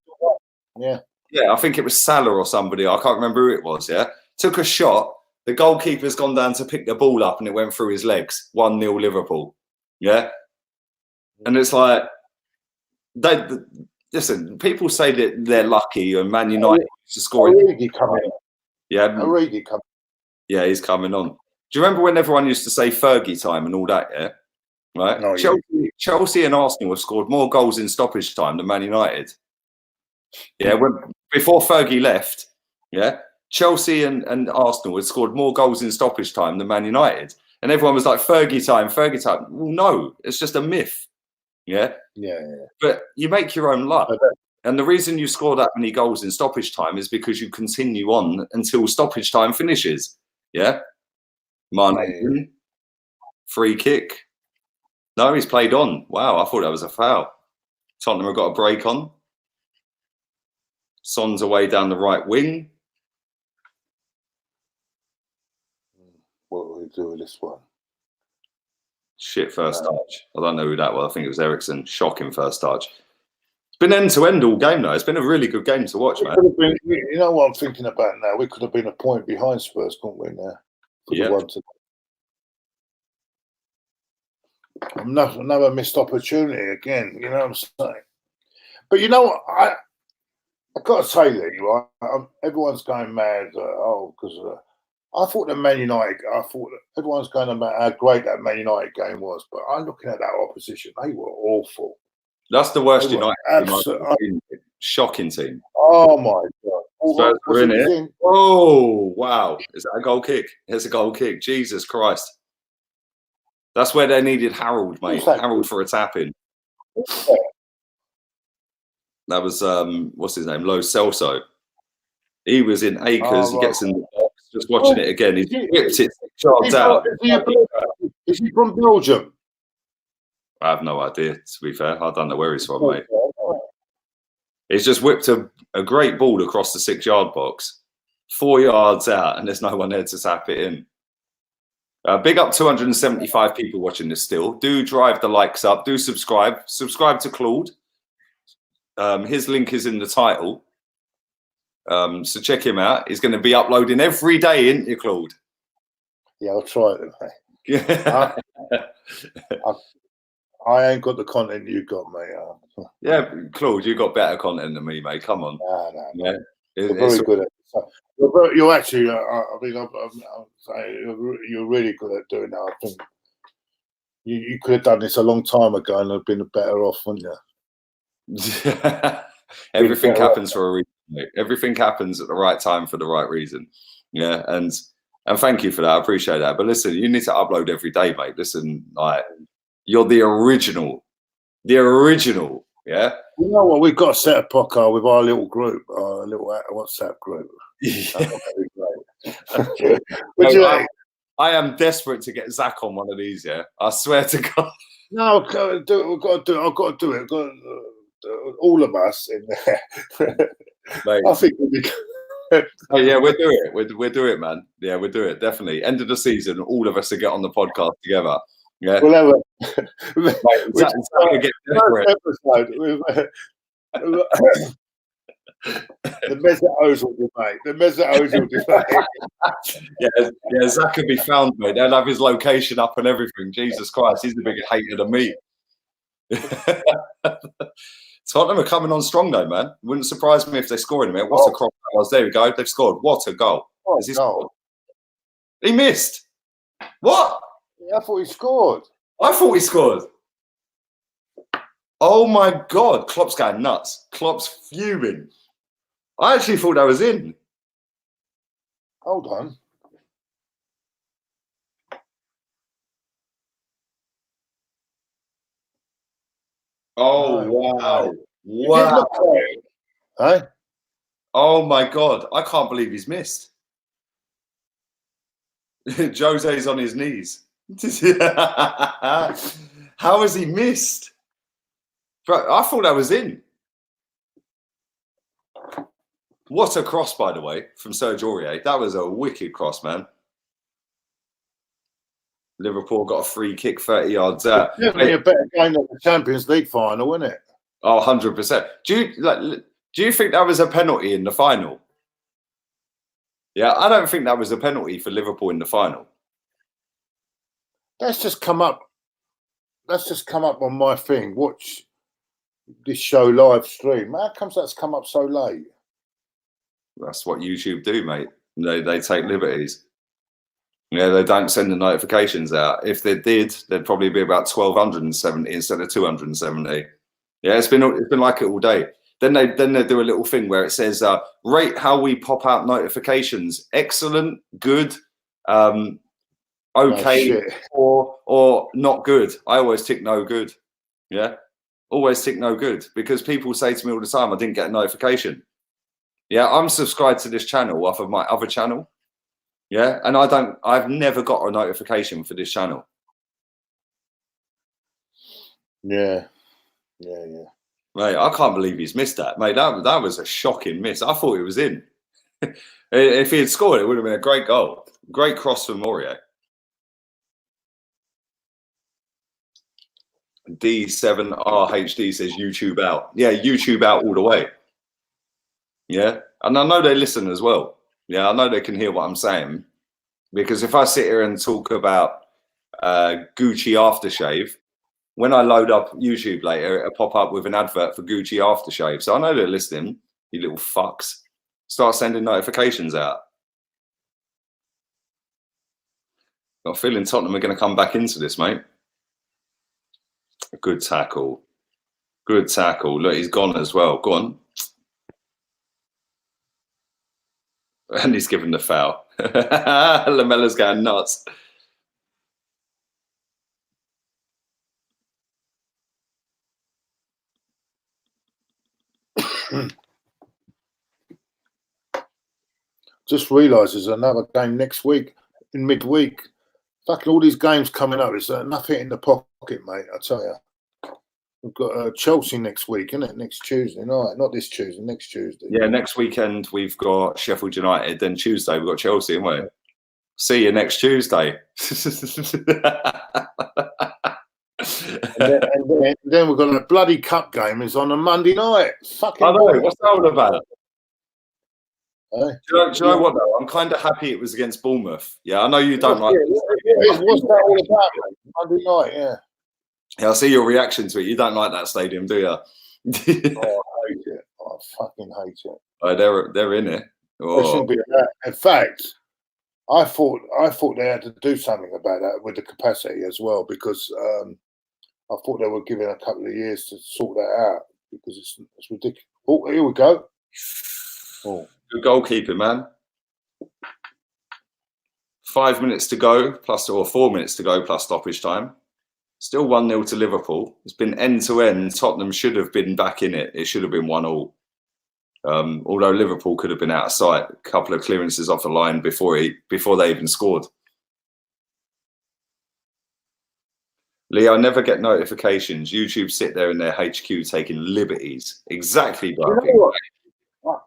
Yeah. Yeah, I think it was Salah or somebody. I can't remember who it was. Yeah. Took a shot. The goalkeeper's gone down to pick the ball up and it went through his legs. 1-0 Liverpool. Yeah. And it's like, listen, people say that they're lucky and Man United to score. Origi coming. Yeah. Origi coming. Yeah, he's coming on. Do you remember when everyone used to say Fergie time and all that? Yeah. Right. No, Chelsea and Arsenal have scored more goals in stoppage time than Man United. Yeah. Before Fergie left, yeah, Chelsea and Arsenal had scored more goals in stoppage time than Man United. And everyone was like, Fergie time, Fergie time. Well, no, it's just a myth. Yeah? Yeah. But you make your own luck. And the reason you score that many goals in stoppage time is because you continue on until stoppage time finishes. Yeah? Mane, free kick. No, he's played on. Wow, I thought that was a foul. Tottenham have got a break on. Son's away down the right wing. What will we do with this one? Shit first touch. I don't know who that was. I think it was Ericsson. Shocking first touch. It's been end-to-end all game, though. It's been a really good game to watch, man. You know what I'm thinking about now? We could have been a point behind Spurs, couldn't we, now? Yeah. Another missed opportunity again, you know what I'm saying? But you know what? I've got to say, Lee, right? Everyone's going mad. Because I thought that Man United, everyone's going about how great that Man United game was. But I'm looking at that opposition. They were awful. That's the worst United team. Shocking team. Oh, my God. Spurs were in it. Oh, wow. Is that a goal kick? It's a goal kick. Jesus Christ. That's where they needed Harold, mate. Harold for a tap-in. That was, what's his name? Lo Celso. He was in acres. He gets in the box. Just watching it again. He whipped it yards out. Is he from Belgium? I have no idea, to be fair. I don't know where he's from, mate. He's just whipped a great ball across the 6-yard box, 4 yards out, and there's no one there to tap it in. Big up 275 people watching this still. Do drive the likes up. Do subscribe. Subscribe to Claude. His link is in the title. So check him out. He's going to be uploading every day, isn't you, Claude? Yeah, I'll try it, mate. I ain't got the content you got, mate. Yeah, Claude, you got better content than me, mate. Come on. No. Yeah. You're very good at it. You're actually, you're really good at doing that. I think you could have done this a long time ago and have been better off, wouldn't you? Everything happens for a reason, mate. Everything happens at the right time for the right reason. Yeah, and thank you for that. I appreciate that. But listen, you need to upload every day, mate. Listen, like, you're the original. The original, yeah? You know what? We've got to set a podcast with our little group, our little WhatsApp group. Yeah. I am desperate to get Zach on one of these, yeah? I swear to God. No, we've got to do it. I've got to do it. All of us in there. Mate. I think oh, yeah, we'll do it. We'll do it, man. Yeah, we'll do it. Definitely. End of the season, all of us to get on the podcast together. Yeah. Whatever. The Mesut Ozil debate. Yeah, Zach could be found, mate. They'll have his location up and everything. Jesus Christ, he's a bigger hater than me. Tottenham are coming on strong, though, man. Wouldn't surprise me if they score in a minute. What a crop that was. There we go. They've scored. What a goal. Has he scored? He missed. What? Yeah, I thought he scored. I thought he scored. Oh, my God. Klopp's going nuts. Klopp's fuming. I actually thought that was in. Hold on. Oh, wow. Wow. Hey? Oh, my God. I can't believe he's missed. Jose's on his knees. How has he missed? Bro, I thought that was in. What a cross, by the way, from Serge Aurier. That was a wicked cross, man. Liverpool got a free kick 30 yards out. It's definitely a better game than the Champions League final, isn't it? Oh, 100%. Do you think that was a penalty in the final? Yeah, I don't think that was a penalty for Liverpool in the final. That's just come up. That's just come up on my thing. Watch this show live stream. How comes that's come up so late? That's what YouTube do, mate. They take liberties. Yeah, they don't send the notifications out. If they did, there'd probably be about 1,270 instead of 270. Yeah, it's been like it all day. Then they do a little thing where it says, rate how we pop out notifications. Excellent, good, okay, or not good. I always tick no good. Yeah, always tick no good, because people say to me all the time, I didn't get a notification. Yeah, I'm subscribed to this channel off of my other channel. Yeah, and I've never got a notification for this channel. Yeah. Mate, I can't believe he's missed that. Mate, that was a shocking miss. I thought it was in. If he had scored, it would have been a great goal. Great cross from Morio. D7RHD says YouTube out. Yeah, YouTube out all the way. Yeah, and I know they listen as well. Yeah, I know they can hear what I'm saying. Because if I sit here and talk about Gucci aftershave, when I load up YouTube later, it'll pop up with an advert for Gucci aftershave. So I know they're listening, you little fucks. Start sending notifications out. I'm feeling Tottenham are going to come back into this, mate. Good tackle. Good tackle. Look, he's gone as well. Go on. And he's given the foul. Lamella's going nuts. Just realised there's another game next week in midweek. Fucking all these games coming up. It's nothing in the pocket, mate. I tell you. We've got Chelsea next week, isn't it? Next Tuesday night. Not this Tuesday, next Tuesday. Yeah, next weekend we've got Sheffield United. Then Tuesday we've got Chelsea, haven't we? Yeah. See you next Tuesday. and then we've got a bloody cup game. Is on a Monday night. Fucking I know. What's that all about? Hey. Do you know what, though? I'm kind of happy it was against Bournemouth. Yeah, I know you don't like it. What's that all about, mate? Monday night, yeah. Yeah, I see your reaction to it. You don't like that stadium, do you? Oh, I hate it. I fucking hate it. Oh, they're in it. Oh. There shouldn't be that. In fact, I thought they had to do something about that with the capacity as well, because I thought they were giving a couple of years to sort that out, because it's ridiculous. Oh, here we go. Oh. Good goalkeeping, man. 5 minutes to go, or 4 minutes to go, plus stoppage time. Still 1-0 to Liverpool. It's been end-to-end. Tottenham should have been back in it. It should have been 1-1. Although Liverpool could have been out of sight. A couple of clearances off the line before they even scored. Lee, I never get notifications. YouTube sit there in their HQ taking liberties. Exactly, bro. You know what?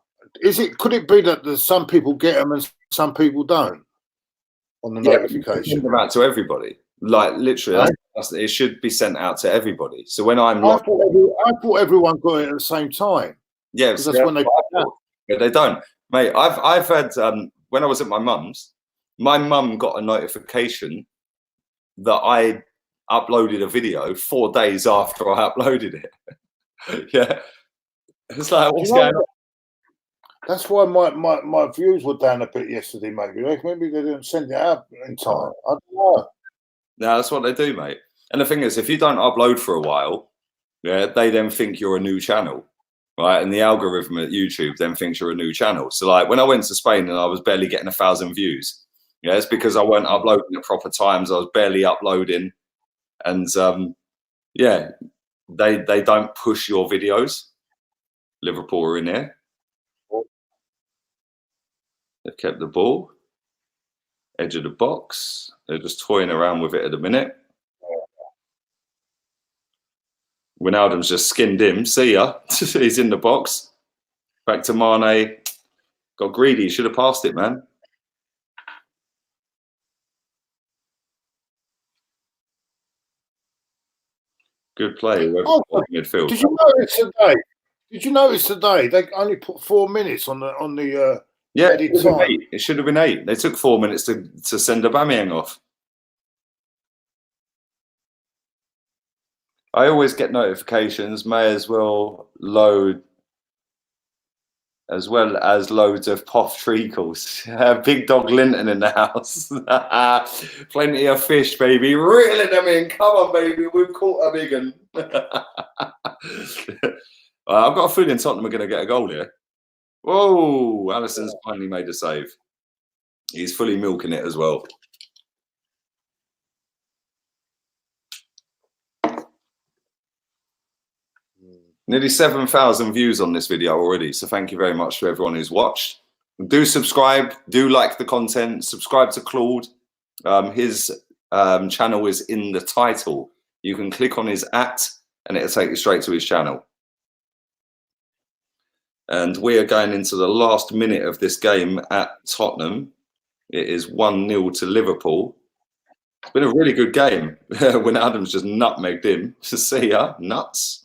Could it be that some people get them and some people don't on the notification? Send them out to everybody. Like literally, it should be sent out to everybody. So when I thought everyone got it at the same time. Yeah, because that's when they. But they don't, mate. I've had when I was at my mum's, my mum got a notification that I uploaded a video 4 days after I uploaded it. Yeah, it's like, what's going on? That's why my views were down a bit yesterday, maybe. Maybe they didn't send it out in time. I don't know. No, that's what they do, mate. And the thing is, if you don't upload for a while, yeah, they then think you're a new channel, right? And the algorithm at YouTube then thinks you're a new channel. So like when I went to Spain and I was barely getting 1,000 views, yeah, it's because I weren't uploading at proper times. I was barely uploading. And yeah, they don't push your videos. Liverpool are in here. They've kept the ball. Edge of the box. They're just toying around with it at the minute. Wijnaldum's just skinned him. See ya. He's in the box. Back to Mane. Got greedy. Should have passed it, man. Good play. Oh, Midfield. did you notice today? Did you notice today they only put 4 minutes on the Yeah, added time? it should have been 8. They took 4 minutes to send Aubameyang off. I always get notifications. May as well load, as well as loads of poff treacles. Big Dog Linton in the house. Plenty of fish, baby. Reeling them in. Come on, baby. We've caught a big one. I've got a feeling Tottenham are going to get a goal here. Whoa, Alisson's finally made a save. He's fully milking it as well. Nearly 7,000 views on this video already, so thank you very much to everyone who's watched. Do subscribe, do like the content, subscribe to Claude. His channel is in the title. You can click on his @ and it'll take you straight to his channel. And we are going into the last minute of this game at Tottenham. It is 1-0 to Liverpool. It's been a really good game when Adams just nutmegged him. See ya, nuts.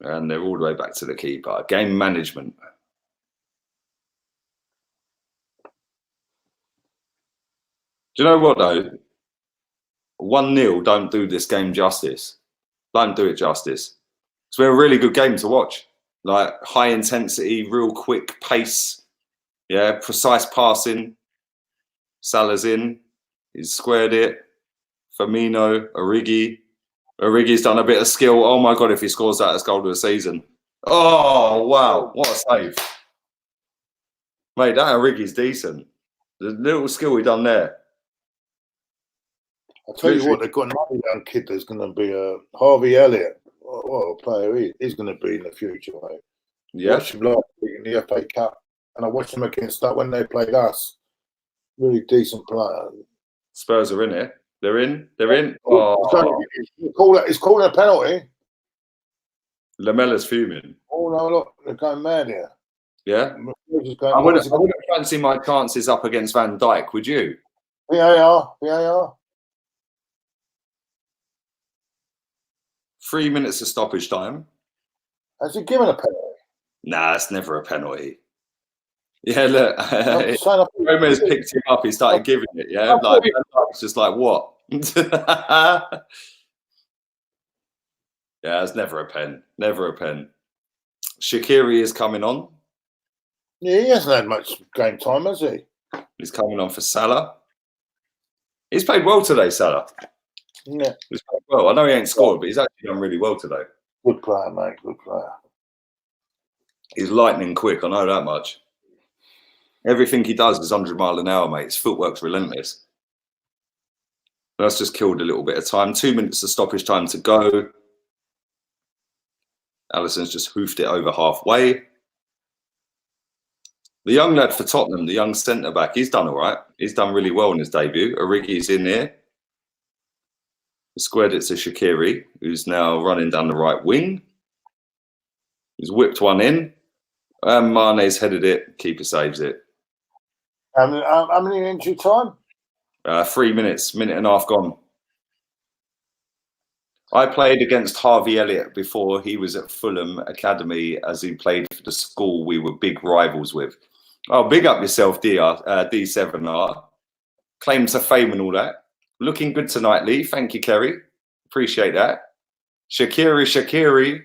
And they're all the way back to the keeper. Game management. Do you know what though? 1-0 don't do this game justice. Don't do it justice. It's been a really good game to watch. Like high intensity, real quick pace. Yeah, precise passing. Salah's in. He's squared it. Firmino, Origi. Origi's done a bit of skill. Oh my God, if he scores that, it's goal of the season. Oh, wow. What a save. Mate, that Origi's decent. The little skill he done there. I'll tell you what, they've got another young kid that's going to be Harvey Elliott. What a player he's going to be in the future, mate. Yeah. I watched him last week in the FA Cup, and I watched him against that when they played us. Really decent player. Spurs are in it. They're in. They're in. Oh. It's called a penalty. Lamella's fuming. Oh, no, look. They're going mad here. Yeah? I wouldn't fancy my chances up against Van Dijk, would you? VAR. 3 minutes of stoppage time. Has he given a penalty? Nah, it's never a penalty. Yeah, look. Gomez picked him up. He started giving it. Yeah, like it's just like what? Yeah, it's never a pen. Never a pen. Shaqiri is coming on. Yeah, he hasn't had much game time, has he? He's coming on for Salah. He's played well today, Salah. Yeah. He's played well. I know he ain't scored, but he's actually done really well today. Good player, mate. Good player. He's lightning quick. I know that much. Everything he does is 100 miles an hour, mate. His footwork's relentless. That's just killed a little bit of time. 2 minutes of stoppage time to go. Alisson's just hoofed it over halfway. The young lad for Tottenham, the young centre-back, he's done all right. He's done really well in his debut. Origi's in there. He squared it to Shaqiri, who's now running down the right wing. He's whipped one in. And Mane's headed it. Keeper saves it. How many injury time? 3 minutes, minute and a half gone. I played against Harvey Elliott before he was at Fulham Academy, as he played for the school we were big rivals with. Oh, big up yourself, D7R. Claim to fame and all that. Looking good tonight, Lee. Thank you, Kerry. Appreciate that. Shaqiri.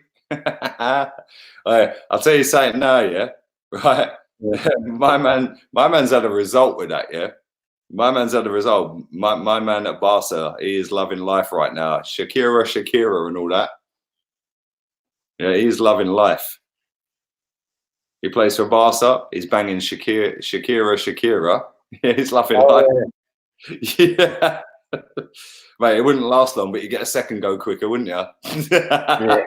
I'll tell you something now, yeah? Right? My man's had a result with that, yeah? My man's had a result. My man at Barca, he is loving life right now. Shakira and all that. Yeah, he's loving life. He plays for Barca. He's banging Shakira. Yeah, he's loving life. Yeah. Mate, it wouldn't last long, but you get a second go quicker, wouldn't you? Yeah.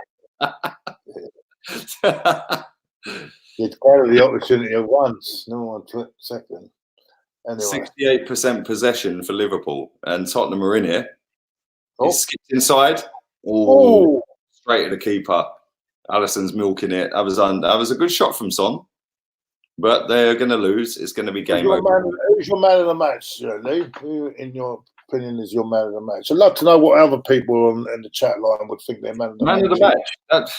You'd carry the opportunity at once. No one second. Anyway. 68% possession for Liverpool, and Tottenham are in here. He skipped inside. Oh, straight to the keeper. Alisson's milking it. That was a good shot from Son. but they're going to lose. It's going to be game over. Who's your man of the match, Lee? Who, in your opinion, is your man of the match? I'd love to know what other people in the chat line would think they're man of the match. Man of the match.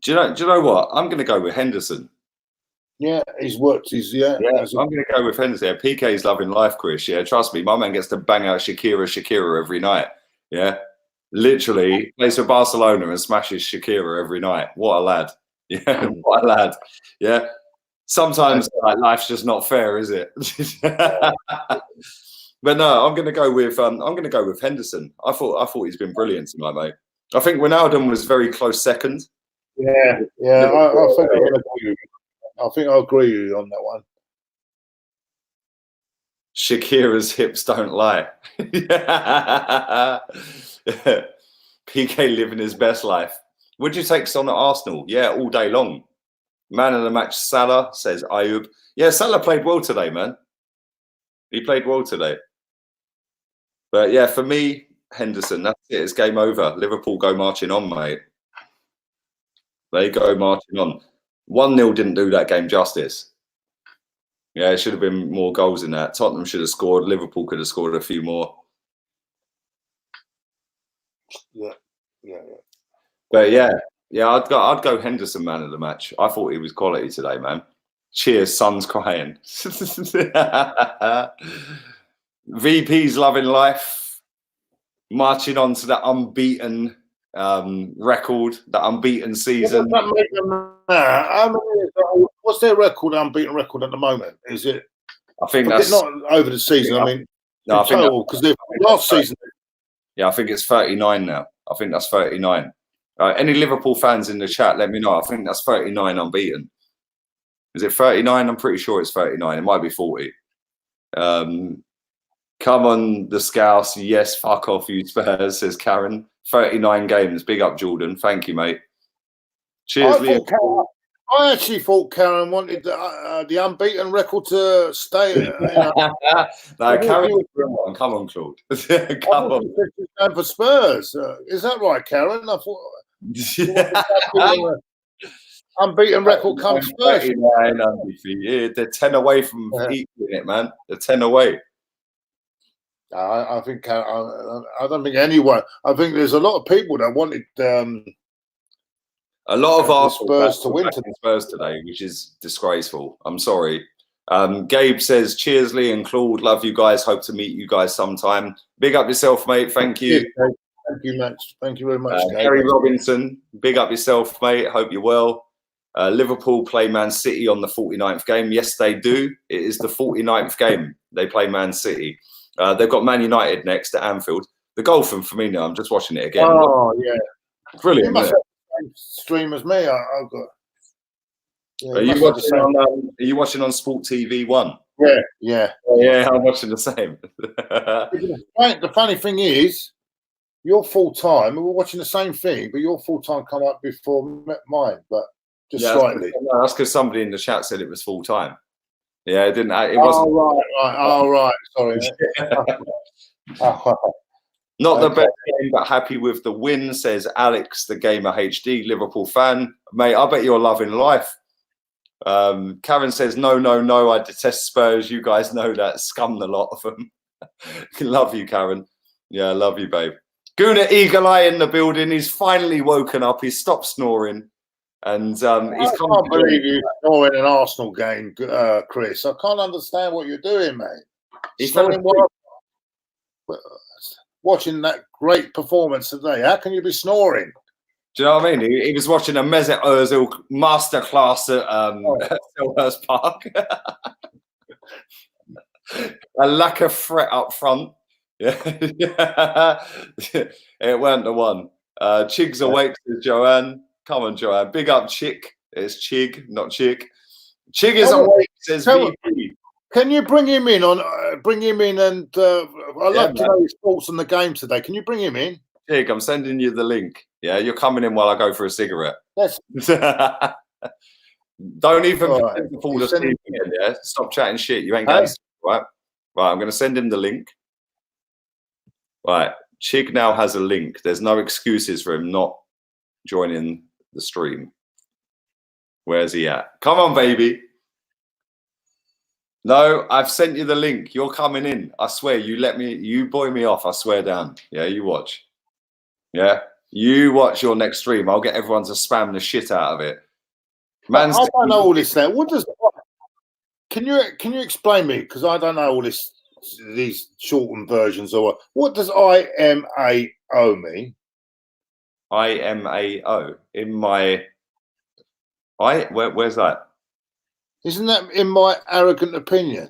Do you know what? I'm going to go with Henderson. Yeah, he's worked. I'm going to go with Henderson. PK's loving life, Chris. Yeah, trust me. My man gets to bang out Shakira every night. Yeah, literally plays for Barcelona and smashes Shakira every night. What a lad. Yeah, what a lad. Yeah. Sometimes life's just not fair, is it? But no, I'm going to go with Henderson. I thought he's been brilliant tonight, mate. I think Ronaldo was very close second. Yeah. I think I agree with you on that one. Shakira's hips don't lie. PK living his best life. Would you take Son at Arsenal? Yeah, all day long. Man of the match, Salah, says Ayub. Yeah, Salah played well today, man. He played well today. But yeah, for me, Henderson, that's it. It's game over. Liverpool go marching on, mate. They go marching on. 1-0 didn't do that game justice. Yeah, it should have been more goals in that. Tottenham should have scored. Liverpool could have scored a few more. Yeah. But yeah, I'd go Henderson man of the match. I thought he was quality today, man. Cheers, son's crying. VP's loving life, marching on to that unbeaten record, that unbeaten season. What's their record? Unbeaten record at the moment? Is it? I think that's not over the season. I mean, no, I think total because last season. Yeah, I think it's 39 now. I think that's 39. Any Liverpool fans in the chat, let me know. I think that's 39 unbeaten. Is it 39? I'm pretty sure it's 39. It might be 40. Come on, the Scouse. Yes, fuck off, you Spurs, says Karen. 39 games. Big up, Jordan. Thank you, mate. Cheers, Liam. I actually thought Karen wanted the unbeaten record to stay. No, Karen, come on, Claude. Come on. For Spurs. Is that right, Karen? I thought unbeaten record comes Spurs. They're 10 away from equaling it, man. They're 10 away. I think I don't think anyone. I think there's a lot of people that wanted. A lot of our Spurs to win Spurs today, which is disgraceful. I'm sorry. Gabe says, cheers, Lee and Claude. Love you guys. Hope to meet you guys sometime. Big up yourself, mate. Thank you. Thank you, Max. Thank you very much, Gary Robinson. Big up yourself, mate. Hope you're well. Liverpool play Man City on the 49th game. Yes, they do. It is the 49th game. They play Man City. They've got Man United next at Anfield. The goal from Firmino, I'm just watching it again. Oh, yeah. Brilliant. Stream as me. I've got. Yeah, are you watching on Sport TV 1? Yeah. I'm watching the same. The funny thing is, your full time. We're watching the same thing, but your full time come up before mine, but just slightly. That's because somebody in the chat said it was full time. Yeah, it didn't. It wasn't. Oh right. Sorry. Not the best game, but happy with the win, says Alex, the Gamer HD, Liverpool fan. Mate, I bet you're loving life. Karen says, no, I detest Spurs. You guys know that. Scum the lot of them. Love you, Karen. Yeah, love you, babe. Guna Eagle Eye in the building. He's finally woken up. He's stopped snoring. And he's I can't believe you snoring an Arsenal game, Chris. I can't understand what you're doing, mate. He's watching that great performance today. How can you be snoring? Do you know what I mean? He was watching a Mesut Ozil masterclass at Selhurst Park. A lack of threat up front. Yeah. It weren't the one. Chig's awake, says Joanne. Come on, Joanne. Big up, Chick. It's Chig, not Chick. Chig is awake, says VP. Can you bring him in and I'd love to know his thoughts on the game today. Can you bring him in? Chig, I'm sending you the link. Yeah, you're coming in while I go for a cigarette. Yes. Don't even fall asleep again, yeah? Stop chatting shit. You ain't going to right? Right, I'm going to send him the link. Right, Chig now has a link. There's no excuses for him not joining the stream. Where's he at? Come on, baby. No, I've sent you the link. You're coming in. I swear, you buoy me off. I swear down. Yeah, you watch. Yeah, you watch your next stream. I'll get everyone to spam the shit out of it. I don't know all this now. What does? Can you explain me? Because I don't know all these shortened versions. Or what does IMAO mean? IMAO in my. Where's that? Isn't that in my arrogant opinion?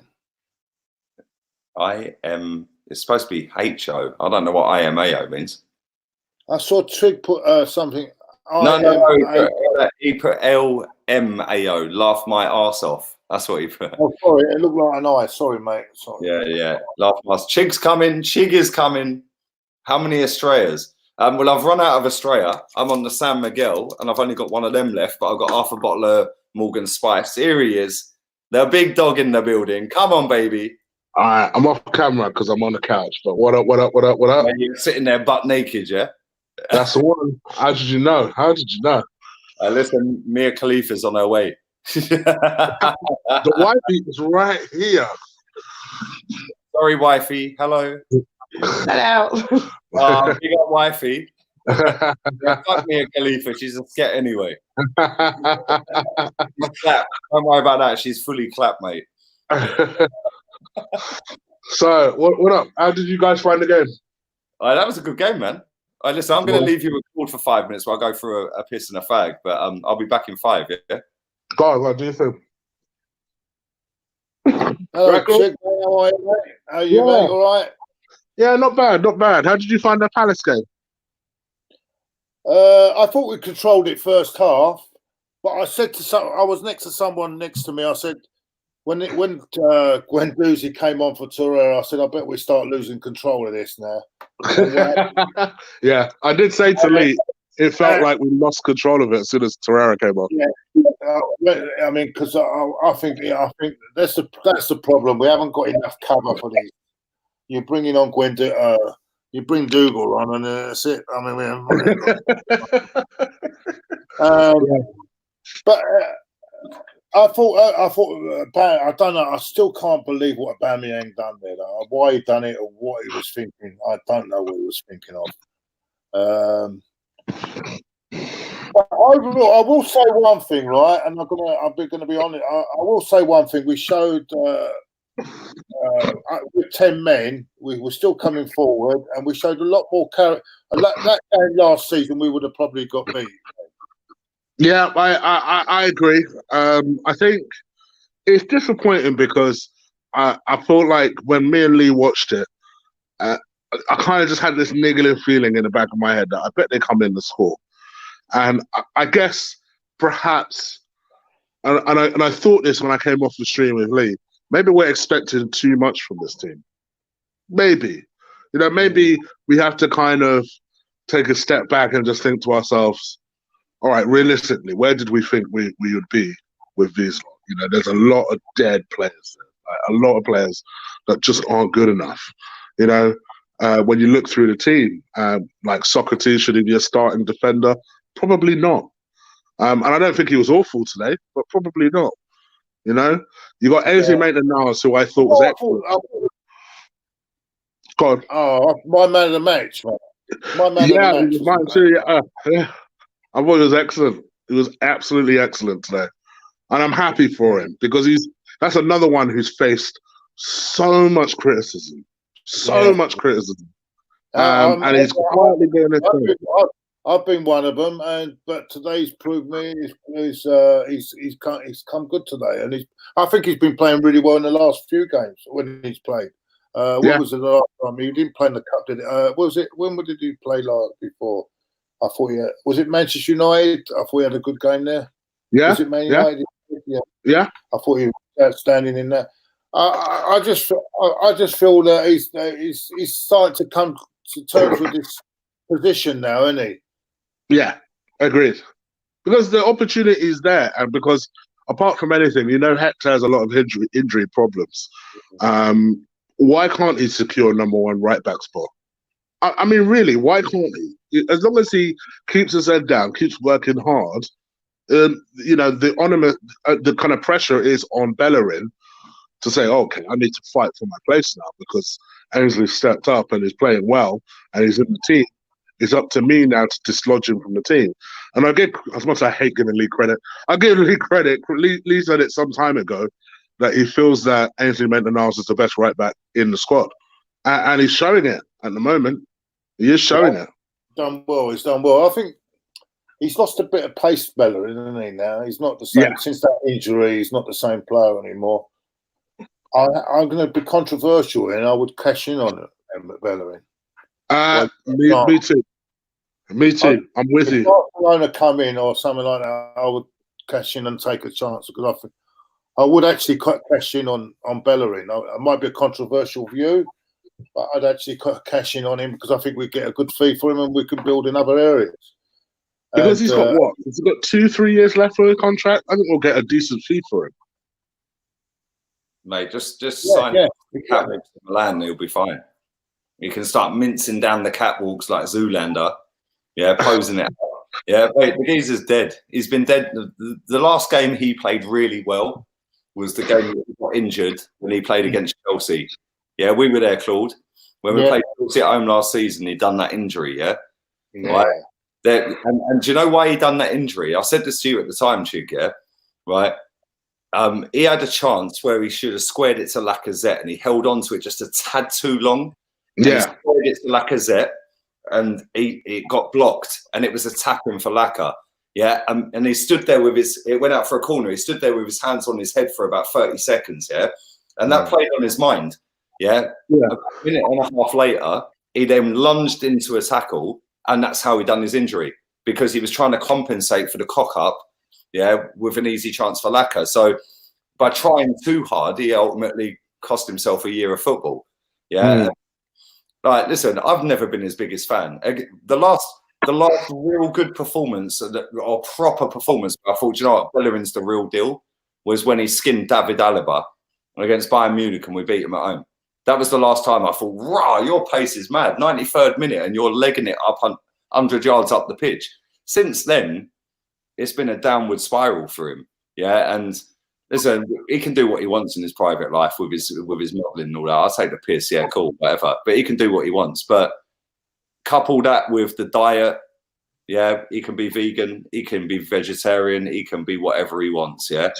It's supposed to be HO. I don't know what IMAO means. I saw Trig put something. No. He put LMAO. Laugh my arse off. That's what he put. Oh, sorry. It looked like an eye. Sorry, mate. Sorry. Yeah. Laugh my arse. Chig's coming. Chig is coming. How many Estrellas? Well, I've run out of Estrella. I'm on the San Miguel, and I've only got one of them left, but I've got half a bottle of Morgan Spice. Here he is. The big dog in the building. Come on, baby. All right, I'm off camera because I'm on the couch. But what up? Man, you're sitting there butt naked, yeah? That's the one. How did you know? Listen, Mia Khalifa's on her way. The wifey is right here. Sorry, wifey. Hello. Hello. Big up, wifey. Yeah, fuck Mia Khalifa. She's a sket anyway. She's clapped. Don't worry about that. She's fully clapped, mate. So, what up? How did you guys find the game? That was a good game, man. Listen, I'm going to leave you recorded for 5 minutes while I go through a piss and a fag, but I'll be back in 5, yeah? Go on, what do you think? Hello, Chick. How are you, mate? How are you, mate? All right? Yeah, not bad. How did you find the Palace game? I thought we controlled it first half, but I said to I was next to someone next to me. I said, when Doozy came on for Torreira, I said, I bet we start losing control of this now. Yeah, I did say to Lee, it felt like we lost control of it as soon as Torreira came on. Yeah, I mean, because I think that's the problem. We haven't got enough cover for these. You're bringing on you bring Dougal on, and that's it. I mean, but I thought, I don't know. I still can't believe what Aubameyang done there. Though. Why he done it or what he was thinking, I don't know what he was thinking of. But overall, I will say one thing, right? And I'm gonna be honest. I will say one thing. We showed with 10 men, we were still coming forward, and we showed a lot more character. That game last season, we would have probably got beat. Yeah, I agree. I think it's disappointing because I felt like when me and Lee watched it, I kind of just had this niggling feeling in the back of my head that I bet they come in the score. And I guess perhaps, and I thought this when I came off the stream with Lee, maybe we're expecting too much from this team. Maybe. Maybe we have to kind of take a step back and just think to ourselves, all right, realistically, where did we think we would be with these lot? There's a lot of dead players there, a lot of players that just aren't good enough. When you look through the team, like Socrates, should he be a starting defender? Probably not. And I don't think he was awful today, but probably not. You got Ainsley Maitland-Niles, who I thought was excellent. God. Oh, my man of the match. My man of the match. Mine too. Yeah. I thought he was excellent. He was absolutely excellent today. And I'm happy for him because that's another one who's faced so much criticism. Much criticism. And he's quietly doing his thing. I've been one of them, but today's proved me he's come good today, and I think he's been playing really well in the last few games when he's played. What was it the last time? He didn't play in the cup, did it? Was it when did he play last before? I thought was it Manchester United? I thought he had a good game there. Yeah. Was it Man United? Yeah. I thought he was outstanding in that. I just feel that he's starting to come to terms with this position now, isn't he? Yeah, agreed. Because the opportunity is there, and because apart from anything, Hector has a lot of injury problems. Why can't he secure number one right back spot? I mean, really, why can't he? As long as he keeps his head down, keeps working hard, the ornament, the kind of pressure is on Bellerin to say, okay, I need to fight for my place now because Ainsley stepped up and is playing well and he's in the team. It's up to me now to dislodge him from the team. And I give, as much as I hate giving Lee credit, I give Lee credit. Lee said it some time ago that he feels that Ainsley Maitland-Niles is the best right back in the squad. And he's showing it at the moment. He is showing it. He's done well. I think he's lost a bit of pace, Bellerin, isn't he, now? He's not the same. Since that injury, he's not the same player anymore. I'm going to be controversial and I would cash in on it, Bellerin. Me too. Me too. I'm with you. If Barcelona come in or something like that, I would cash in and take a chance because I would actually cash in on Bellerin. It might be a controversial view, but I'd actually cash in on him because I think we get a good fee for him and we can build in other areas. Because he's got what? He's got 2-3 years left for a contract. I think we'll get a decent fee for him. Mate, just sign the catwalks to Milan, he'll be fine. You can start mincing down the catwalks like Zoolander. Yeah, posing it. Yeah, wait, the geezer's dead. He's been dead. The last game he played really well was the game that he got injured when he played against Chelsea. Yeah, we were there, Claude. When we played Chelsea at home last season, he'd done that injury, yeah? Right? And do you know why he done that injury? I said this to you at the time, Chuk, yeah? Right? He had a chance where he should have squared it to Lacazette and he held on to it just a tad too long. Yeah. He squared it to Lacazette and it got blocked and it was a tap-in for Laka. Yeah, and he stood there with it went out for a corner. He stood there with his hands on his head for about 30 seconds, yeah? And that played on his mind, yeah? A minute and a half later, he then lunged into a tackle and that's how he done his injury because he was trying to compensate for the cock-up, yeah, with an easy chance for Laka. So by trying too hard, he ultimately cost himself a year of football. Yeah. Like, listen, I've never been his biggest fan. The last real good performance or proper performance, I thought, you know what, Bellerin's the real deal, was when he skinned David Alaba against Bayern Munich and we beat him at home. That was the last time I thought, rah, your pace is mad. 93rd minute and you're legging it up 100 yards up the pitch. Since then, it's been a downward spiral for him. Yeah, and listen, he can do what he wants in his private life with his modelling and all that. I'll take the piss, yeah, cool, whatever. But he can do what he wants. But couple that with the diet, yeah, he can be vegan, he can be vegetarian, he can be whatever he wants, yeah.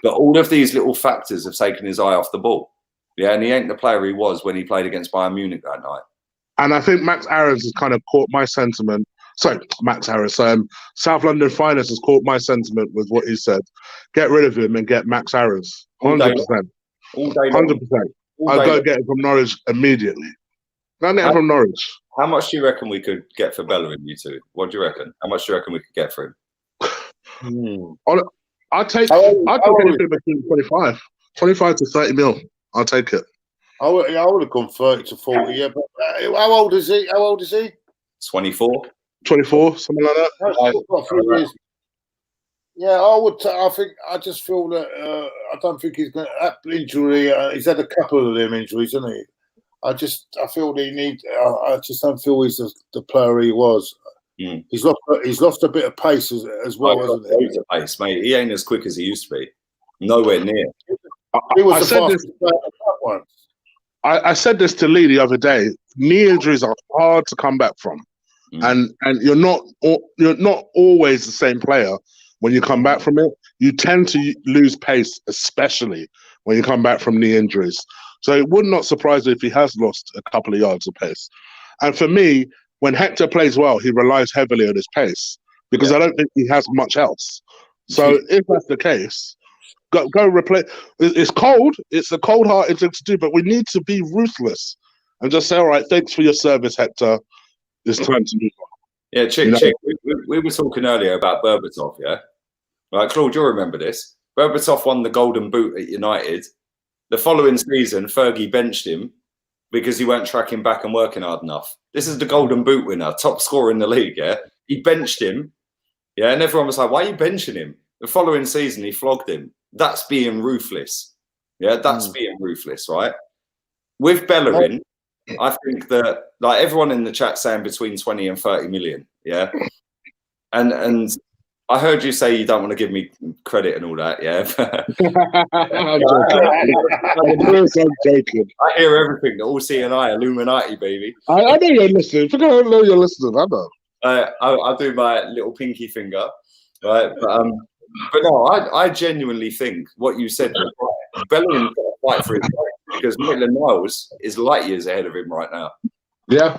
But all of these little factors have taken his eye off the ball. Yeah, and he ain't the player he was when he played against Bayern Munich that night. And I think Max Aarons has kind of caught my sentiment. Sorry, Max Harris. South London Finest has caught my sentiment with what he said. Get rid of him and get Max Harris. 100%. 100%. I'll go get him from Norwich immediately. Go get him from Norwich. How much do you reckon we could get for Bellerin, you two? What do you reckon? How much do you reckon we could get for him? I'll take anything between 25 to 30 mil. I'll take it. I would have gone 30 to 40, yeah. But how old is he? 24. 24, something like that. Yeah, I just feel that I don't think he's going to that injury. He's had a couple of them injuries, hasn't he? I just don't feel he's the player he was. He's lost a bit of pace as well, hasn't he? Loads of pace, mate. He ain't as quick as he used to be. Nowhere near. He was the fastest player at that one. I said this to Lee the other day. Knee injuries are hard to come back from. And you're not always the same player when you come back from it. You tend to lose pace, especially when you come back from knee injuries. So it would not surprise me if he has lost a couple of yards of pace. And for me, when Hector plays well, he relies heavily on his pace because I don't think he has much else. So if that's the case, go replace. It's cold. It's a cold-hearted thing to do, but we need to be ruthless and just say, all right, thanks for your service, Hector. It's time to move on. Yeah, Chick, we were talking earlier about Berbatov, yeah? Right, Claude, you'll remember this. Berbatov won the Golden Boot at United. The following season, Fergie benched him because he weren't tracking back and working hard enough. This is the Golden Boot winner, top scorer in the league, yeah? He benched him, yeah? And everyone was like, why are you benching him? The following season, he flogged him. That's being ruthless. Yeah, that's being ruthless, right? With Bellerin, I think that, like, everyone in the chat saying between 20 and 30 million, yeah? And I heard you say you don't want to give me credit and all that, yeah? I'm joking. Of course I'm joking. I hear everything, the all-seeing eye, Illuminati, baby. I know you're listening. If I don't know you're listening, I know. I do my little pinky finger, right? But no, I genuinely think what you said was right. Bellingham's got to fight for his life because Maitland-Niles is light years ahead of him right now. Yeah.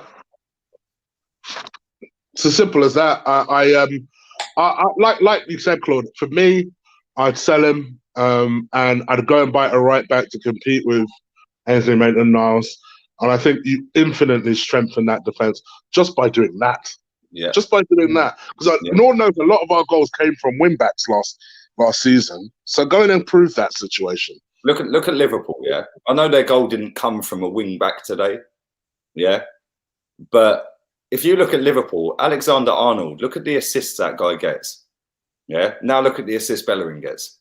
It's as simple as that. I like you said, Claude. For me, I'd sell him, and I'd go and buy a right back to compete with Ainsley Maitland-Niles. And I think you infinitely strengthen that defense just by doing that. Yeah. Just by doing that, because Lord knows a lot of our goals came from wing backs last season. So go and improve that situation. Look at Liverpool. Yeah, I know their goal didn't come from a wing back today. Yeah, but if you look at Liverpool, Alexander-Arnold, look at the assists that guy gets. Yeah. Now look at the assist Bellerin gets.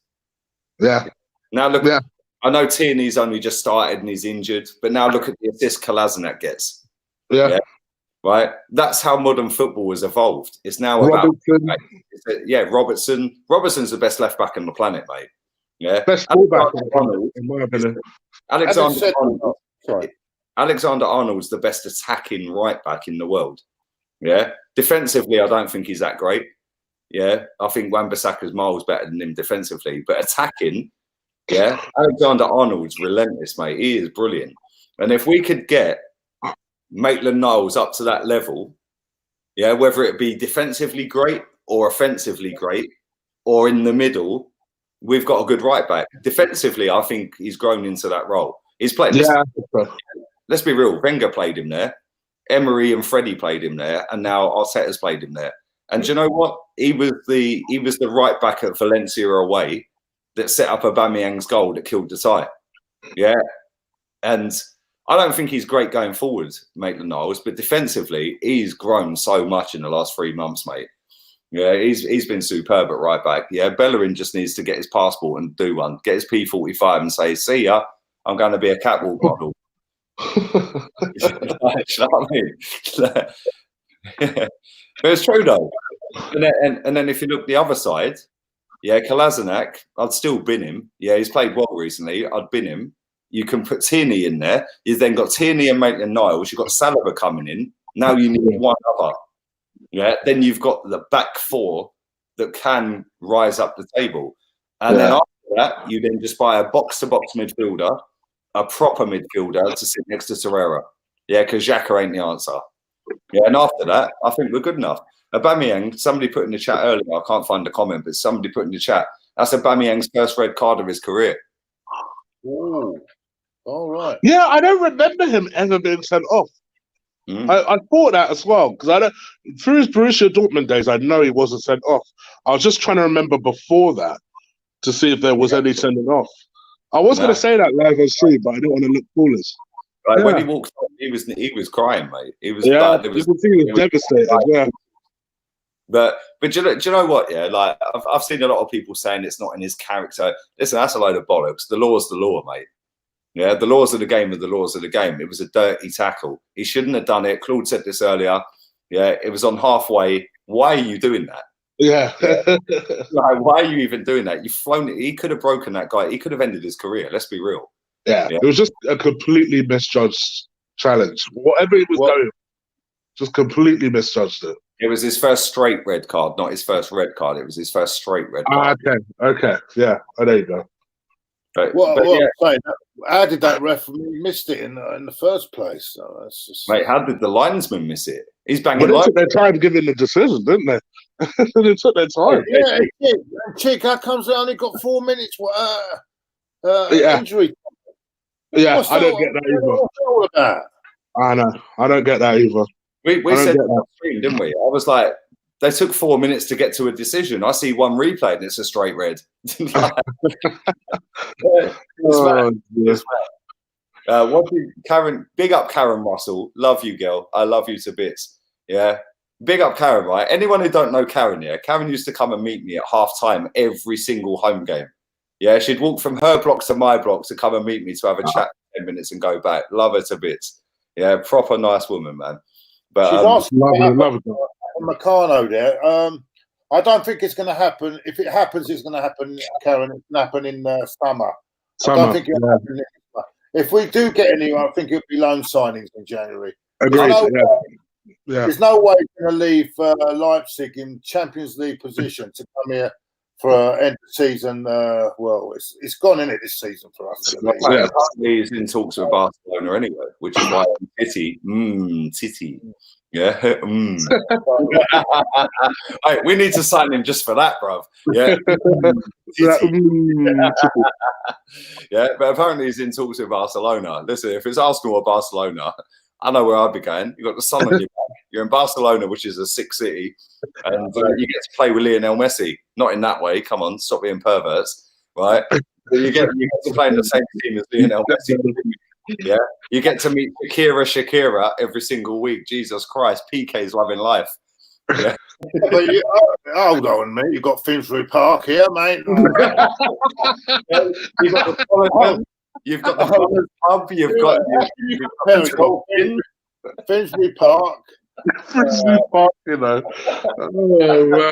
Yeah. Now look. Yeah. I know Tierney's only just started and he's injured, but now look at the assist Kolasinac gets. Yeah. Right, that's how modern football has evolved. It's now Robertson. about Robertson. Robertson's the best left back on the planet, mate. Yeah, best fullback in my opinion. Alexander-Arnold's the best attacking right back in the world. Yeah, defensively, I don't think he's that great. Yeah, I think Wan-Bissaka's miles better than him defensively, but attacking, yeah, Alexander-Arnold's relentless, mate. He is brilliant, and if we could get Maitland-Niles up to that level, yeah, whether it be defensively great or offensively great or in the middle, we've got a good right back. Defensively, I think he's grown into that role. He's played. Yeah. Let's be real. Wenger played him there. Emery and Freddie played him there, and now Arteta's played him there. And do you know what? He was the right back at Valencia away that set up Aubameyang's goal that killed the tie. Yeah, and I don't think he's great going forward, Maitland-Niles, but defensively, he's grown so much in the last 3 months, mate. Yeah, he's been superb at right back. Yeah, Bellerin just needs to get his passport and do one, get his P45 and say, "See ya, I'm going to be a catwalk model." You know what I mean? But it's true though. And then if you look the other side, yeah, Kolasinac, I'd still bin him. Yeah, he's played well recently. I'd bin him. You can put Tierney in there. You've then got Tierney and Maitland-Niles. You've got Saliba coming in. Now you need one other. Yeah. Then you've got the back four that can rise up the table. And then after that, you then just buy a box-to-box midfielder, a proper midfielder to sit next to Torreira. Yeah, because Xhaka ain't the answer. Yeah, and after that, I think we're good enough. Aubameyang, somebody put in the chat earlier, I can't find the comment, but somebody put in the chat, that's Aubameyang's first red card of his career. Ooh. All right. Yeah, I don't remember him ever being sent off. I thought that as well because through his Borussia Dortmund days, I know he wasn't sent off. I was just trying to remember before that to see if there was any sending off. I was going to say that live on stream, but I didn't want to look foolish. Like when he walked off, he was crying, mate. He was he was devastated. Yeah. But do you know what? Yeah, like I've seen a lot of people saying it's not in his character. Listen, that's a load of bollocks. The law's the law, mate. Yeah, the laws of the game are the laws of the game. It was a dirty tackle. He shouldn't have done it. Claude said this earlier. Yeah, it was on halfway. Why are you doing that? Yeah. Like, why are you even doing that? You've flown it. He could have broken that guy. He could have ended his career. Let's be real. Yeah. It was just a completely misjudged challenge. Whatever he was doing, just completely misjudged it. It was his first straight red card, not his first red card. It was his first straight red card. Okay. Yeah. Oh, there you go. How did that referee missed it in the first place? So that's just... Mate, how did the linesman miss it? He's banging. Well, they took their time giving the decision, didn't they? They took their time. Yeah, Chick, how comes they only got 4 minutes injury? Yeah, I don't get that either. What's all about? I know. I don't get that either. We said that on stream, didn't we? I was like, they took 4 minutes to get to a decision. I see one replay and it's a straight red. Karen, big up Karen Russell. Love you, girl. I love you to bits. Yeah. Big up Karen, right? Anyone who don't know Karen, yeah, Karen used to come and meet me at half time every single home game. Yeah, she'd walk from her block to my block to come and meet me to have a chat for 10 minutes and go back. Love her to bits. Yeah, proper nice woman, man. But she's asking about Meccano there. I don't think it's going to happen. If it happens, it's going to happen, Karen. It's going to happen in summer. I don't think it'll happen. If we do get any, I think it'll be loan signings in January. Agreed. There's no way we're going to leave Leipzig in Champions League position to come here for end of season. Well, it's gone in it this season for us. He's in talks with Barcelona anyway, which is why Titty. Yeah. Right, we need to sign him just for that, bruv. Yeah. Yeah, but apparently he's in talks with Barcelona. Listen, if it's Arsenal or Barcelona, I know where I'd be going. You've got the sun on your back. You're in Barcelona, which is a sick city, and you get to play with Lionel Messi. Not in that way. Come on, stop being perverts, right? But you get to play in the same team as Lionel Messi. Yeah, you get to meet Shakira every single week. Jesus Christ, PK's loving life. Yeah. But hold on, mate. You've got Finsbury Park here, mate. You've got the pub. You've got Finsbury Park. Finsbury Park, you know. Oh, wow.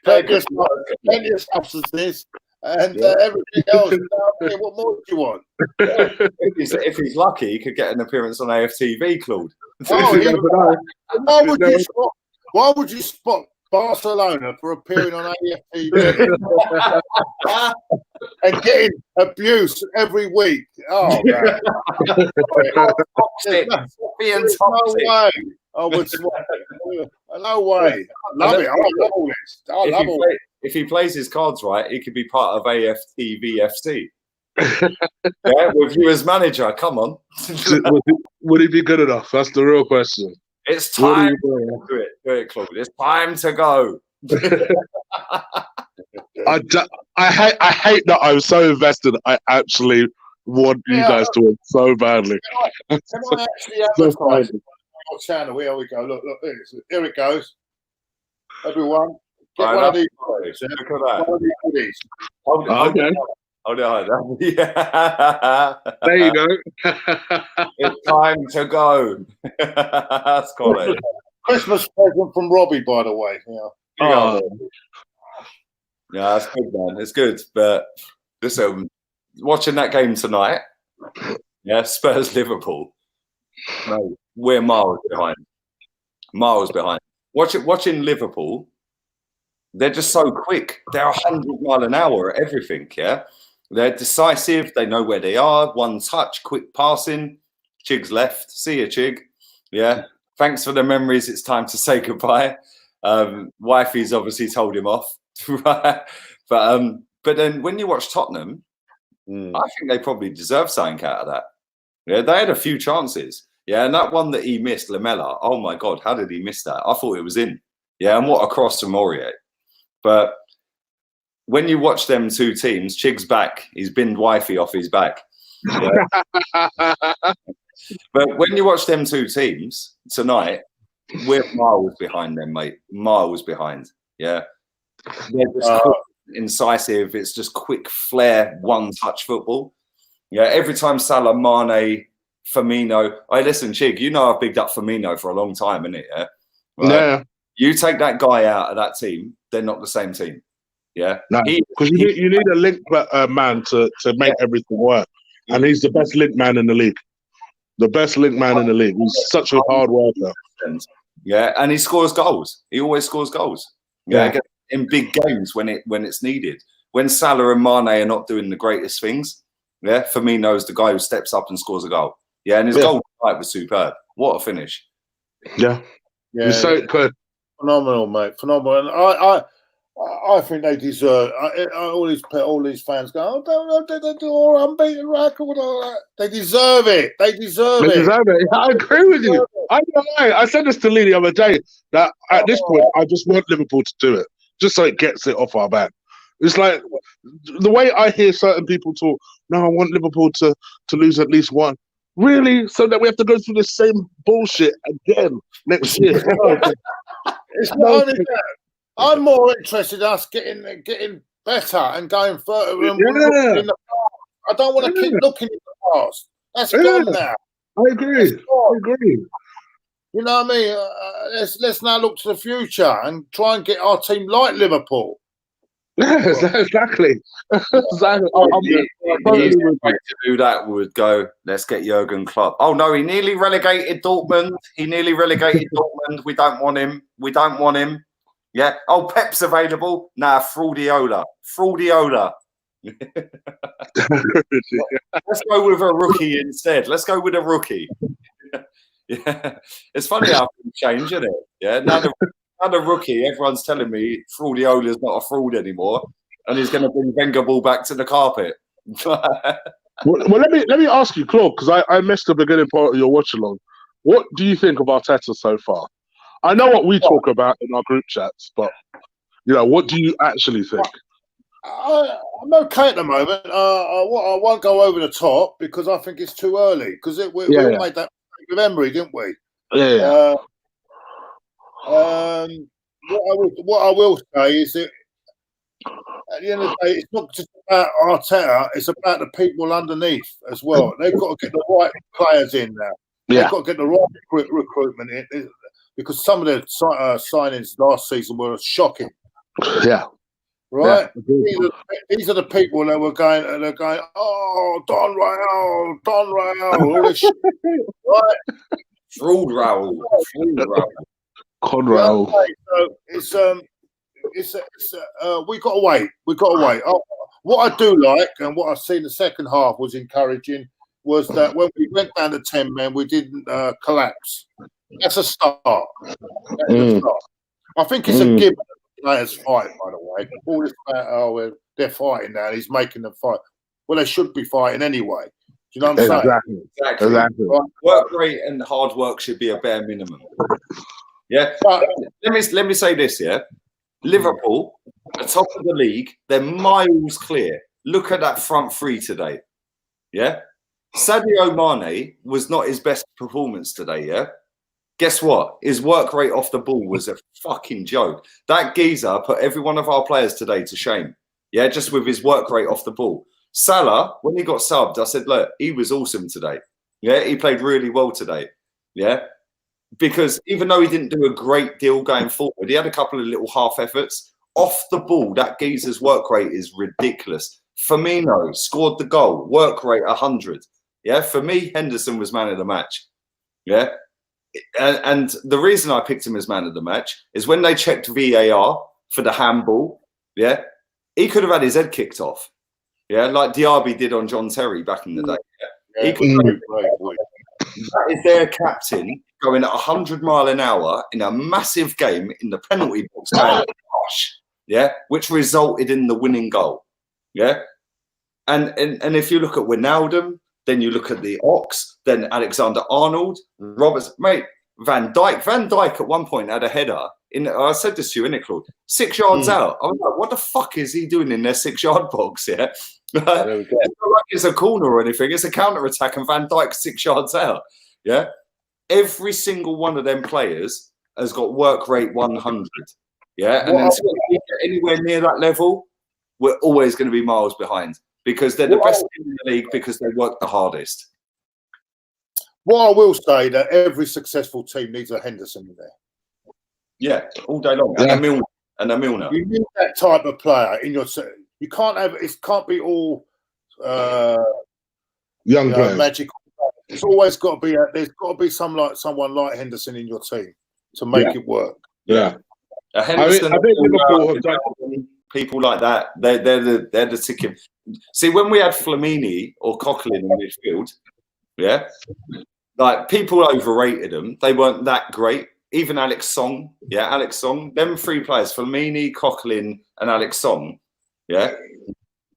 Plenty of substances and everything else. What more do you want? If he's lucky, he could get an appearance on a.f.c, Claude. Why would you spot Barcelona for appearing on a.f.c and getting abuse every week? Oh, man. There's no way. I would no way. I love it. I love all this. I love all this. If he plays his cards right, he could be part of a.f.c. Yeah, with you as manager. Come on. Would he be good enough? That's the real question. It's time to do it, Claude. It's time to go. I hate that I'm so invested. I actually want you guys to win so badly. Can I actually advertise your channel? Here we go. Look, here it goes. Everyone, get one of these. Look at that. One of these goodies. Hold on. Yeah. There you go. It's time to go. That's quality. Christmas present from Robbie, by the way. Yeah, that's good, man. It's good. But listen, watching that game tonight, yeah, Spurs Liverpool. No, we're miles behind. Miles behind. Watching Liverpool, they're just so quick. They're 100 miles an hour at everything, yeah? They're decisive. They know where they are. One touch, quick passing. Chig's left. See you, Chig. Yeah. Thanks for the memories. It's time to say goodbye. Wifey's obviously told him off. But then when you watch Tottenham, I think they probably deserve something out of that. Yeah, they had a few chances. Yeah, and that one that he missed, Lamela, oh my God, how did he miss that? I thought it was in. Yeah, and what a cross from Aurier. But when you watch them two teams, Chig's back. He's binned wifey off his back. Yeah. But when you watch them two teams tonight, we're miles behind them, mate. Miles behind. Yeah. They're just quick, incisive. It's just quick flair, one-touch football. Yeah. Every time Salah, Mane, Firmino. Hey, listen, Chig, you know I've bigged up Firmino for a long time, innit? Yeah. Right? Yeah. You take that guy out of that team, they're not the same team. Yeah. Because you need a link man to make everything work. And he's the best link man in the league. The best link man in the league. He's such a hard worker. Yeah, and he scores goals. He always scores goals. Yeah, in big games when it's needed. When Salah and Mane are not doing the greatest things, yeah, Firmino's the guy who steps up and scores a goal. Yeah, and his goal tonight was superb. What a finish. Yeah. He's so good. Phenomenal, mate. Phenomenal. And I think they deserve. All these fans go, "Oh, they do all unbeaten record, all that." They deserve it. They deserve it. I agree with you. I said this to Lee the other day that at this point, I just want Liverpool to do it, just so it gets it off our back. It's like the way I hear certain people talk. No, I want Liverpool to lose at least one. Really? So that we have to go through the same bullshit again next year? It's not only that. I'm more interested in us getting better and going further. In the past. I don't want to keep looking in the past. That's gone now. I agree. You know what I mean? Let's now look to the future and try and get our team like Liverpool. Yeah, exactly. Exactly. The easiest way to do that would go, let's get Jurgen Klopp. Oh no, he nearly relegated Dortmund. We don't want him. Yeah. Oh, Pep's available. Nah, Fraudiola. Let's go with a rookie instead. Let's go with a rookie. Yeah. It's funny how things change, isn't it? Yeah. Now the rookie, everyone's telling me Fraudiola's not a fraud anymore, and he's going to bring Wenger ball back to the carpet. well, let me ask you, Claude, because I missed the beginning part of your watch along. What do you think of Arteta so far? I know what we talk about in our group chats, but what do you actually think? I'm okay at the moment. I won't go over the top because I think it's too early. Because we all made that mistake with Emery, didn't we? Yeah. What I will say is that at the end of the day, it's not just about Arteta; it's about the people underneath as well. They've got to get the right players in now. They've got to get the right recruitment in, because some of the signings last season were shocking. Yeah. Right. Yeah. These are the people that were going. They're going. Oh, Don Raul, all this shit. Right. Fraud Raul. Conrail. So it's we got to wait. What I do like, and what I've seen the second half was encouraging, was that when we went down to 10 men, we didn't collapse. That's a start. I think it's a given. Players fight, by the way. All this about, they're fighting now. He's making them fight. Well, they should be fighting anyway. Do you know what I'm saying? Exactly. Right. Work rate and hard work should be a bare minimum. Yeah. But let me say this. Yeah. Liverpool, at top of the league, they're miles clear. Look at that front three today. Yeah. Sadio Mane was not his best performance today. Yeah. Guess what? His work rate off the ball was a fucking joke. That geezer put every one of our players today to shame. Yeah, just with his work rate off the ball. Salah, when he got subbed, I said, look, he was awesome today. Yeah, he played really well today. Yeah, because even though he didn't do a great deal going forward, he had a couple of little half efforts. Off the ball, that geezer's work rate is ridiculous. Firmino scored the goal, work rate 100. Yeah, for me, Henderson was man of the match. Yeah. And the reason I picked him as man of the match is when they checked VAR for the handball, yeah, he could have had his head kicked off, yeah, like Diaby did on John Terry back in the day. Yeah? That is their captain going at 100 miles an hour in a massive game in the penalty box, yeah, which resulted in the winning goal, yeah. And if you look at Wijnaldum, then you look at the Ox, then Alexander-Arnold, Roberts, mate, Van Dijk. Van Dijk at one point had a header. I said this to you, innit, Claude? 6 yards out. I was like, what the fuck is he doing in their 6 yard box? Yeah. It's not like it's a corner or anything. It's a counter attack and Van Dijk 6 yards out. Yeah. Every single one of them players has got work rate 100. Yeah. And until we get anywhere near that level, we're always going to be miles behind. Because they're the best team in the league because they work the hardest. What I will say that every successful team needs a Henderson in there. Yeah, all day long. Yeah. And a Milner. You need that type of player in your team. You can't have it can't be all young players. Magical. It's always got to be there's got to be someone like Henderson in your team to make it work. Yeah. Henderson, I think Liverpool have done people like that. They're the ticket. See, when we had Flamini or Coquelin in midfield, yeah, like people overrated them. They weren't that great. Even Alex Song, Alex Song. Them three players, Flamini, Coquelin, and Alex Song, yeah,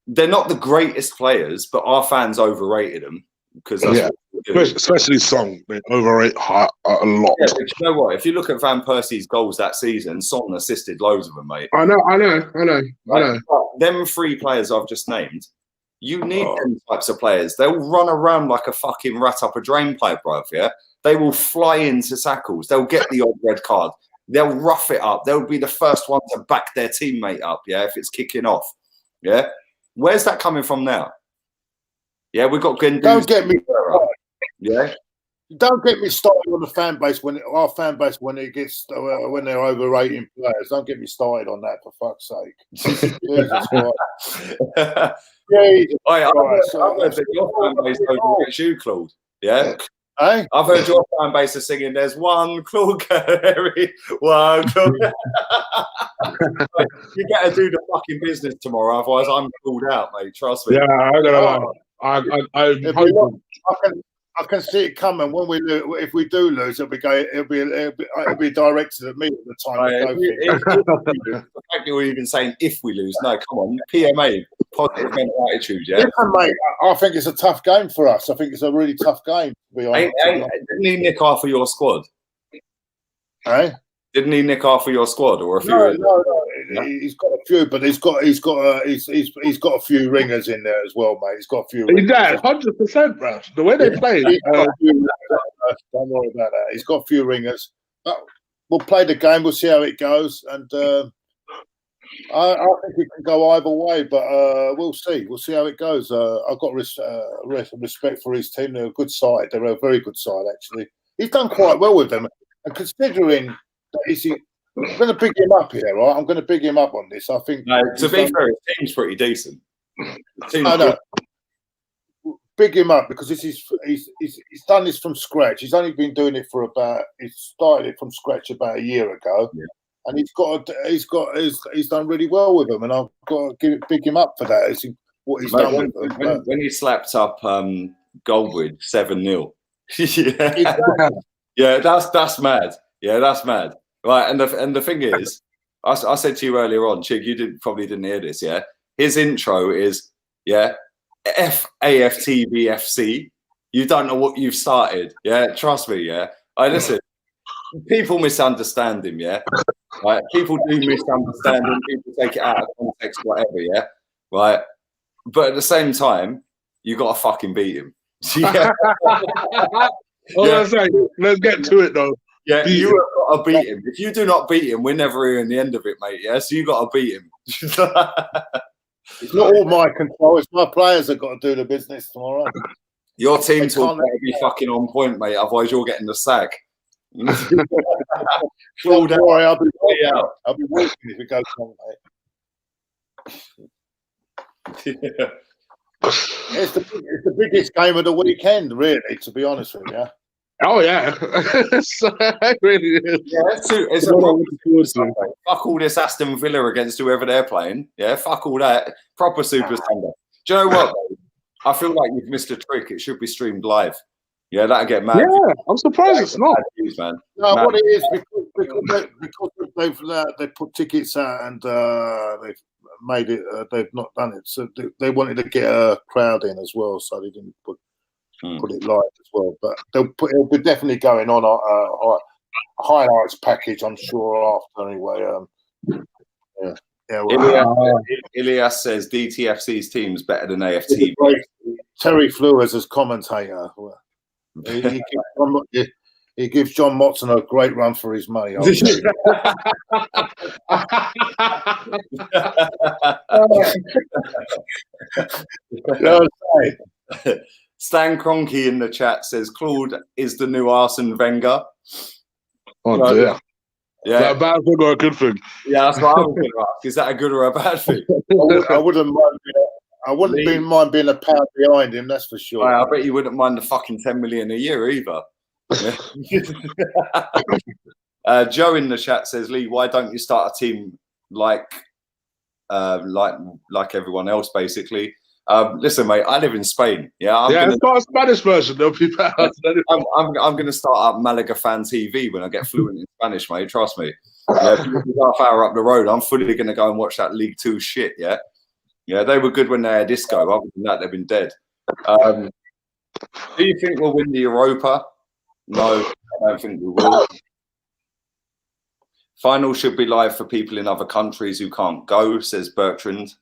they're not the greatest players, but our fans overrated them because especially Song, they overrate a lot. Yeah, but you know what? If you look at Van Persie's goals that season, Song assisted loads of them, mate. I know. Them three players I've just named, you need them types of players. They'll run around like a fucking rat up a drain pipe, bruv, yeah? They will fly into tackles. They'll get the odd red card. They'll rough it up. They'll be the first one to back their teammate up, yeah, if it's kicking off, yeah? Where's that coming from now? Yeah, we've got Gendouzi. Don't get me yeah. Don't get me started on the fan base when our fan base when they're overrating players. Don't get me started on that, for fuck's sake. Jesus Christ. Jesus Christ. I've heard that your fan base overrates you, Claude. Yeah. Hey? I've heard your fan base is singing, "There's one Claude Carey, one Claude." You got to do the fucking business tomorrow, otherwise I'm called out, mate. Trust me. Yeah, I'm gonna lie. I can see it coming when we lose. If we do lose, it'll be directed at me at the time. The fact you're even saying if we lose, no, come on, PMA, positive mental attitude, yeah. Listen, mate, I think it's a tough game for us. I think it's a really tough game. To be honest, didn't he nick half of your squad? Hey? Didn't he nick half of your squad or a few? No. He's got a few, but he's got a few ringers in there as well, mate. He's got a few. He's 100%, bro. The way they play. Don't worry about that. He's got a few ringers. We'll play the game. We'll see how it goes, and I think it can go either way. But we'll see. We'll see how it goes. I've got respect for his team. They're a good side. They're a very good side, actually. He's done quite well with them, and considering that I'm going to big him up here, right? I'm going to big him up on this. I think. No, to be fair, his team's pretty decent. Big him up because he's done this from scratch. He's only been doing it he started it from scratch about a year ago, and he's done really well with them, and I've got to big him up for that. What he's done with them. When he slapped up Goldwood 7-0, that's mad. Yeah, that's mad. Right, and the thing is, I said to you earlier on, Chig, you probably didn't hear this, yeah? His intro is, a.f.c. You don't know what you've started, yeah? Trust me, yeah? Listen, people misunderstand him, yeah? Right? People do misunderstand him, people take it out of context, whatever, yeah? Right? But at the same time, you got to fucking beat him. Yeah. Let's get to it, though. Yeah, you have got to beat him. If you do not beat him, we're never hearing the end of it, mate. Yeah, so you got to beat him. It's not all my control. It's my players that got to do the business tomorrow. Your team talk better be fucking on point, mate. Otherwise, you're getting the sack. Don't worry, I'll be waiting if it goes on, mate. It's the biggest game of the weekend, really. To be honest with you. Oh yeah, it really is. Yeah, it's fuck all this Aston Villa against whoever they're playing. Yeah, fuck all that. Proper Super Sunday. Do you know what? I feel like you've missed a trick. It should be streamed live. Yeah, that'll get mad. Yeah, I'm surprised it's not. News, man. No, what it is because they put tickets out and they've made it. They've not done it, so they wanted to get a crowd in as well, so they didn't put it live as well, but it'll be definitely going on our highlights package, I'm sure, after anyway. Ilias says DTFC's team's better than a.f.c. Terry Flores as commentator. He gives John Motson a great run for his money. Stan Kroenke in the chat says Claude is the new Arsene Wenger. Oh dear. Yeah. Is that a bad thing or a good thing? Yeah, that's what I was going to ask. Is that a good or a bad thing? I wouldn't mind being a pound behind him, that's for sure. I bet you wouldn't mind the fucking 10 million a year either. Joe in the chat says, Lee, why don't you start a team like everyone else, basically? Listen, mate, I live in Spain. Yeah, it's got a Spanish version. They'll be better. I'm going to start up Malaga Fan TV when I get fluent in Spanish, mate. Trust me. Yeah, half hour up the road, I'm fully going to go and watch that League 2 shit. Yeah, yeah, they were good when they had disco. Other than that, they've been dead. Do you think we'll win the Europa? No, I don't think we will. Final should be live for people in other countries who can't go, says Bertrand.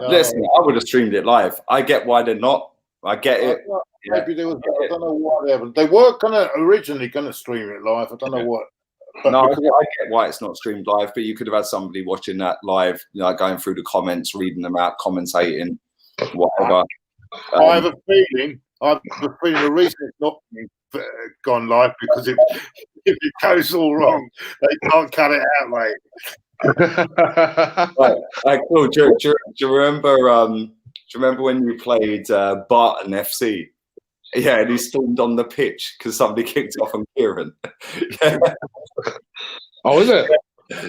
Listen, I would have streamed it live. I get why they're not. I get it. Maybe there was. I don't know why they haven't. They were originally gonna stream it live. I don't know what. But no, I get why it's not streamed live. But you could have had somebody watching that live, going through the comments, reading them out, commentating, whatever. I have a feeling. The reason it's not gone live because if it goes all wrong, they can't cut it out, mate. Right, cool. Do you remember? Do you remember when you played Barton FC? Yeah, and he stormed on the pitch because somebody kicked off on Kieran. Yeah. Oh, is it?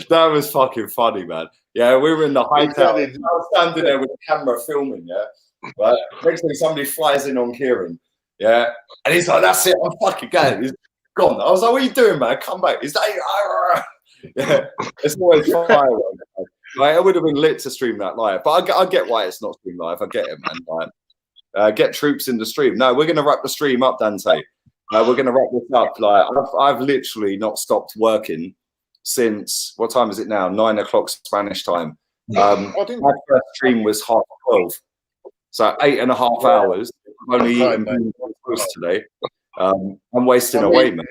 That was fucking funny, man. Yeah, we were in the hideout. I was standing there with the camera filming, yeah. Right. Next thing somebody flies in on Kieran, yeah. And he's like, that's it, I'm fucking going. He's gone. I was like, what are you doing, man? Come back. He's like, yeah. It's always fireworks. Like, it would have been lit to stream that live. But I get why it's not streamed live. I get it, man. Like, get troops in the stream. No, we're going to wrap the stream up, Dante. We're going to wrap this up. Like, I've literally not stopped working since, what time is it now? 9 o'clock Spanish time. My first stream was 12:30. So 8.5 hours. I'm only eating toast today. I'm wasting away, man.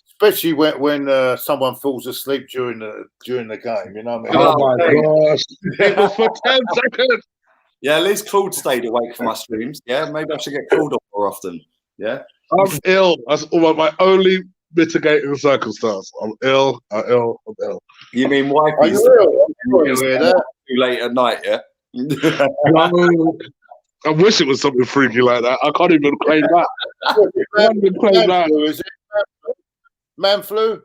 Especially when someone falls asleep during the game, you know what I mean? Oh my gosh. It was for 10 seconds. Yeah, at least Claude stayed awake for my streams. Yeah, maybe I should get called up more often. Yeah. I'm ill. That's my only mitigating circumstance. I'm ill. You mean wifey? Are you ill? Too late at night, yeah? I wish it was something freaky like that. I can't even claim that. Is it man flu?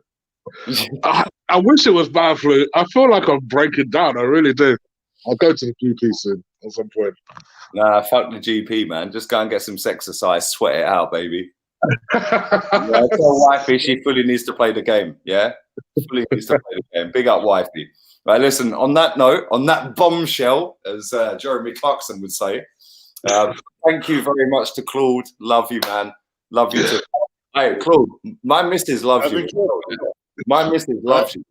I wish it was man flu. I feel like I'm breaking down. I really do. I'll go to the GP soon at some point. Nah, fuck the GP, man. Just go and get some exercise, sweat it out, baby. Yeah, tell wifey she fully needs to play the game. Yeah, fully needs to play the game. Big up, wifey. Right, listen. On that note, on that bombshell, as Jeremy Clarkson would say, thank you very much to Claude. Love you, man. Love you too. Hey, Claude, my missus loves you. My missus loves you.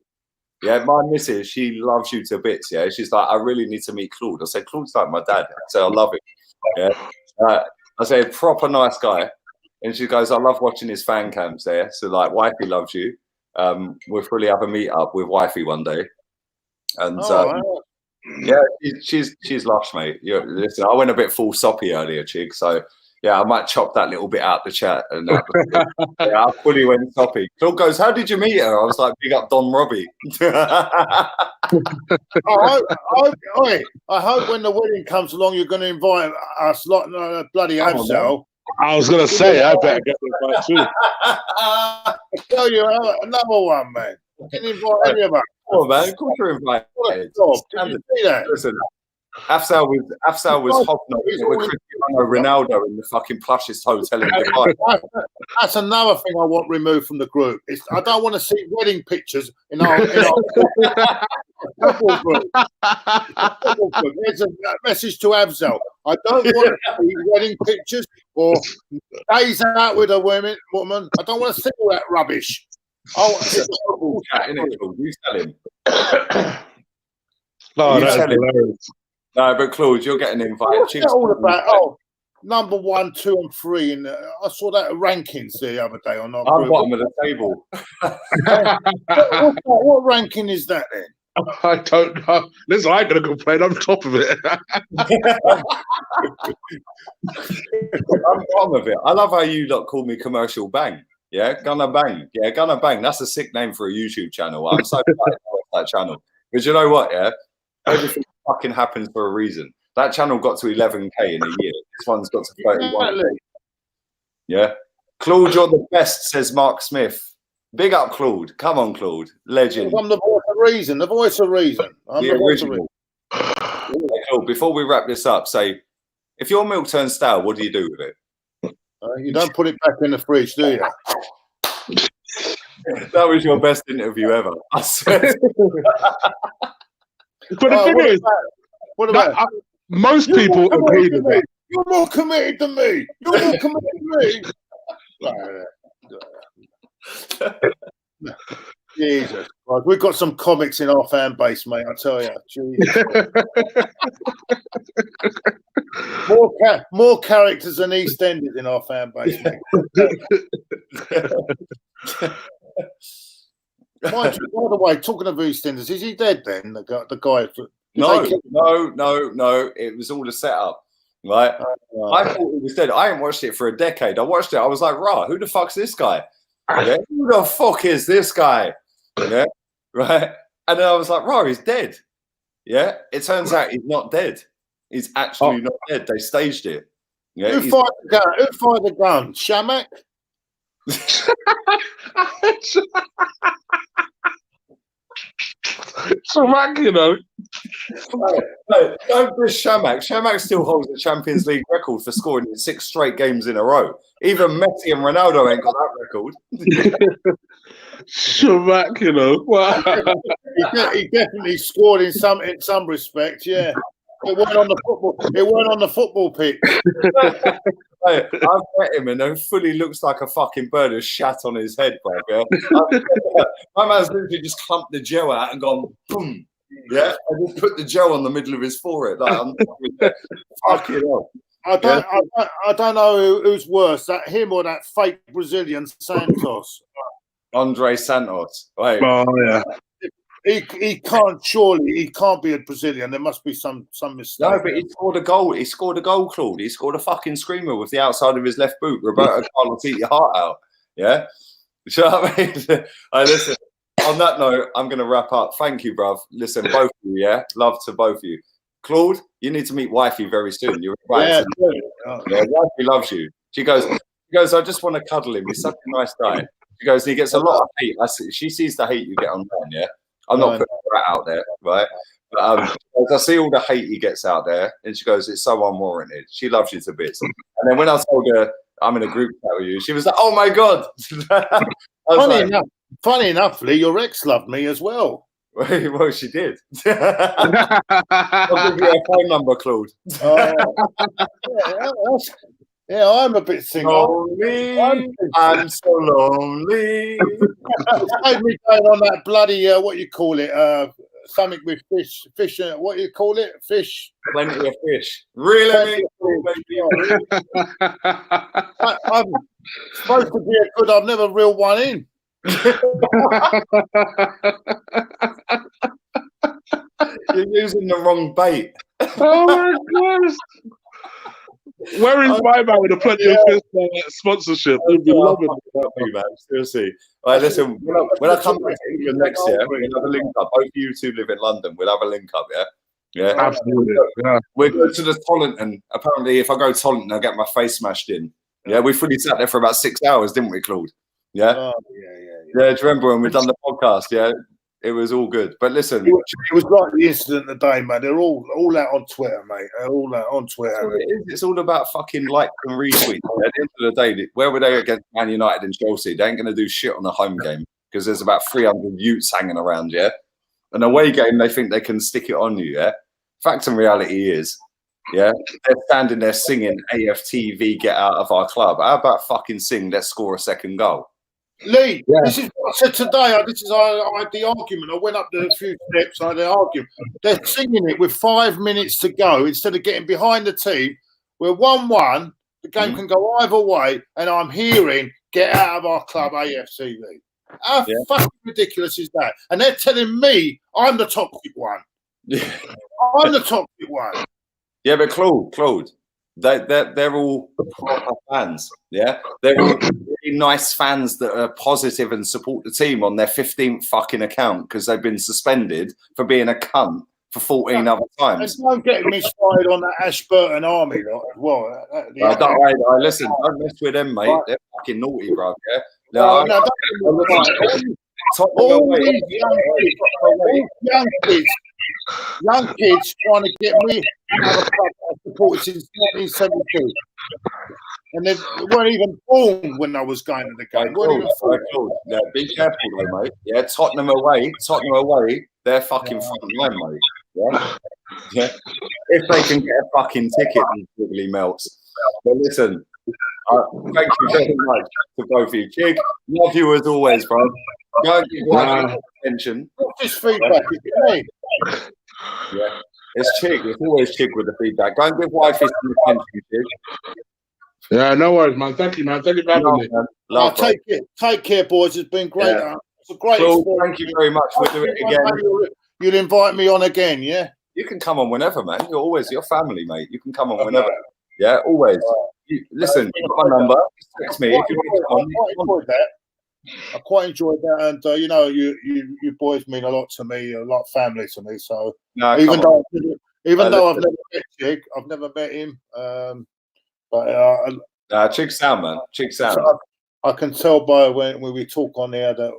Yeah, my missus, she loves you to bits. Yeah, she's like, I really need to meet Claude. I said, Claude's like my dad. I said, I love him. Yeah, I said, proper nice guy. And she goes, I love watching his fan cams there. So like, wifey loves you. We'll probably have a meet up with wifey one day. And yeah, she's lush, mate. Listen, I went a bit full soppy earlier, Chig. So yeah, I might chop that little bit out the chat. And yeah, I fully went soppy. Claude goes, how did you meet her? I was like, big up Don Robbie. I hope when the wedding comes along, you're going to invite us, like bloody a.f.c. I was going to say, I better get the invite too. I tell you, another one, man. You can invite any of us. Oh, man, of course you're invited. Did you see that? Listen, a.f.c. was hobnobbing with Cristiano Ronaldo in the fucking plushest hotel in Dubai. That's another thing I want removed from the group. I don't want to see wedding pictures in our football group. There's a message to a.f.c. I don't want to see wedding pictures or days out with a woman. I don't want to see all that rubbish. Oh, it's a football chat, innit? You tell him. No, that's hilarious. No, but Claude, you'll get an invite. What's that all about? Number 1, 2, and 3. And I saw that rankings the other day on our I'm bottom of the table. What ranking is that then? I don't know. Listen, I ain't going to complain. I'm top of it. I'm bottom of it. I love how you lot call me Commercial Bang. Yeah, Gunner Bang. Yeah, Gunner Bang. That's a sick name for a YouTube channel. I'm so proud of that channel. But you know what? Yeah, everything fucking happens for a reason. That channel got to 11K in a year. This one's got to 31K. Yeah, Claude, you're the best, says Mark Smith. Big up, Claude. Come on, Claude. Legend. I'm the voice of reason. The voice of reason. I'm the original. Claude, before we wrap this up, say, if your milk turns stale, what do you do with it? You don't put it back in the fridge, do you? That was your best interview ever. I swear. But the thing is, what about most people agree with me. You're more committed than me. You're more committed than me. Jesus Christ. We've got some comics in our fan base, mate, I tell you. More characters than EastEnders in our fan base, mate. By the way, talking of EastEnders, is he dead then? The guy? No. It was all a setup. right? I thought he was dead. I hadn't watched it for a decade. I watched it. I was like, rah, who the fuck's this guy? Yeah, who the fuck is this guy? Yeah, right. And then I was like, rah, he's dead. Yeah, it turns out he's not dead. He's actually not dead. They staged it. Yeah, Who fired the gun? Who fired the gun? Shamak? Shamak, you know. No, don't push Shamak. Shamak still holds the Champions League record for scoring in 6 straight games in a row. Even Messi and Ronaldo ain't got that record. Shamak, you know. Wow. He definitely scored in some respect. Yeah, it weren't on the football. It weren't on the football pitch. Hey, I've met him and he fully looks like a fucking bird with shat on his head, bro. Yeah? My man's literally just clumped the gel out and gone boom. Yeah, I just put the gel on the middle of his forehead. Like, I'm fucking hell. I don't know who's worse, that him or that fake Brazilian Santos. Andre Santos. Right. Oh yeah. He can't be a Brazilian. There must be some mistake. No, but he scored a goal. He scored a goal, Claude. He scored a fucking screamer with the outside of his left boot. Roberto Carlos, eat your heart out. Yeah. Do you know what I mean? Listen, on that note, I'm going to wrap up. Thank you, bruv. Listen, both of you, yeah? Love to both of you. Claude, you need to meet Wifey very soon. You're right. Yeah, Wifey loves you. She goes, I just want to cuddle him. He's such a nice guy. She goes, he gets a lot of hate. She sees the hate you get online, yeah? I'm not putting that out there, right? But I see all the hate he gets out there, and she goes, it's so unwarranted. She loves you to bits. And then when I told her I'm in a group chat with you, she was like, oh my God. Funny enough, Lee, your ex loved me as well. Well, she did. I'll give you a phone number, Claude. Yeah, I'm a bit single. Lonely. I'm so lonely. Made me going on that bloody what you call it? Something with fish. What do you call it? Fish. Plenty of fish. Really? I'm supposed to be a good. I've never reeled one in. You're using the wrong bait. Oh my gosh. Where is my man with a plenty of fish sponsorship? We'd be loving it, man. Seriously. All right, listen, when I come back to England next year, we'll have a link up. Both of you two live in London. We'll have a link up, yeah? Yeah. Absolutely. Yeah. We're going to the Tollington. Apparently, if I go to Tollington, I'll get my face smashed in. Yeah, we fully sat there for about 6 hours, didn't we, Claude? Yeah? Yeah, do you remember when we done the podcast? Yeah. It was all good. But listen. It was like the incident today, man. They're all out on Twitter, mate. They're all out on Twitter. It's all about fucking likes and retweets. At the end of the day, where were they against Man United and Chelsea? They ain't going to do shit on a home game because there's about 300 utes hanging around, yeah? An away game, they think they can stick it on you, yeah? Fact and reality is, yeah, they're standing there singing AFTV, get out of our club. How about fucking sing, let's score a second goal? Lee, this is what I said today. I had the argument. I went up to a few steps. I had the argument. They're singing it with 5 minutes to go instead of getting behind the team. We're 1-1. The game can go either way, and I'm hearing "Get out of our club, a.f.c." How fucking ridiculous is that? And they're telling me I'm the toxic one. I'm the toxic one. Yeah, but Claude. They're all proper fans, yeah? They're all really nice fans that are positive and support the team on their 15th fucking account because they've been suspended for being a cunt for 14 other times. There's no getting me started on that Ashburton army lot as well. Listen, don't mess with them, mate. They're fucking naughty, bro, yeah? All these young kids trying to get me out of the club I supported since 1972. And they weren't even born when I was going to the game. Yeah, be careful though, mate. Yeah, Tottenham away, they're fucking front line, mate. Yeah. If they can get a fucking ticket, these wiggly melts. But listen, thank you very much to both of you. Chig, love you as always, bro. Go and give attention. What's this feedback? Yeah, it's Chig. It's always Chig with the feedback. Go and give Wifey some attention, Chig. Yeah, no worries, man. Thank you, man. Thank you for having me. Take care, boys. It's been great. Yeah. It's a great experience. Thank you very much. We'll do it again. You'll invite me on again, yeah? You can come on whenever, man. You're always your family, mate. You can come on whenever. Yeah, always. Listen, you got my number. Just text me if you want to come on. I quite enjoyed that, and you know, you boys mean a lot to me, a lot of family to me. So even though I've never met Chig, I've never met him. But Chig sound, man. Chig sound. So I can tell by when we talk on there that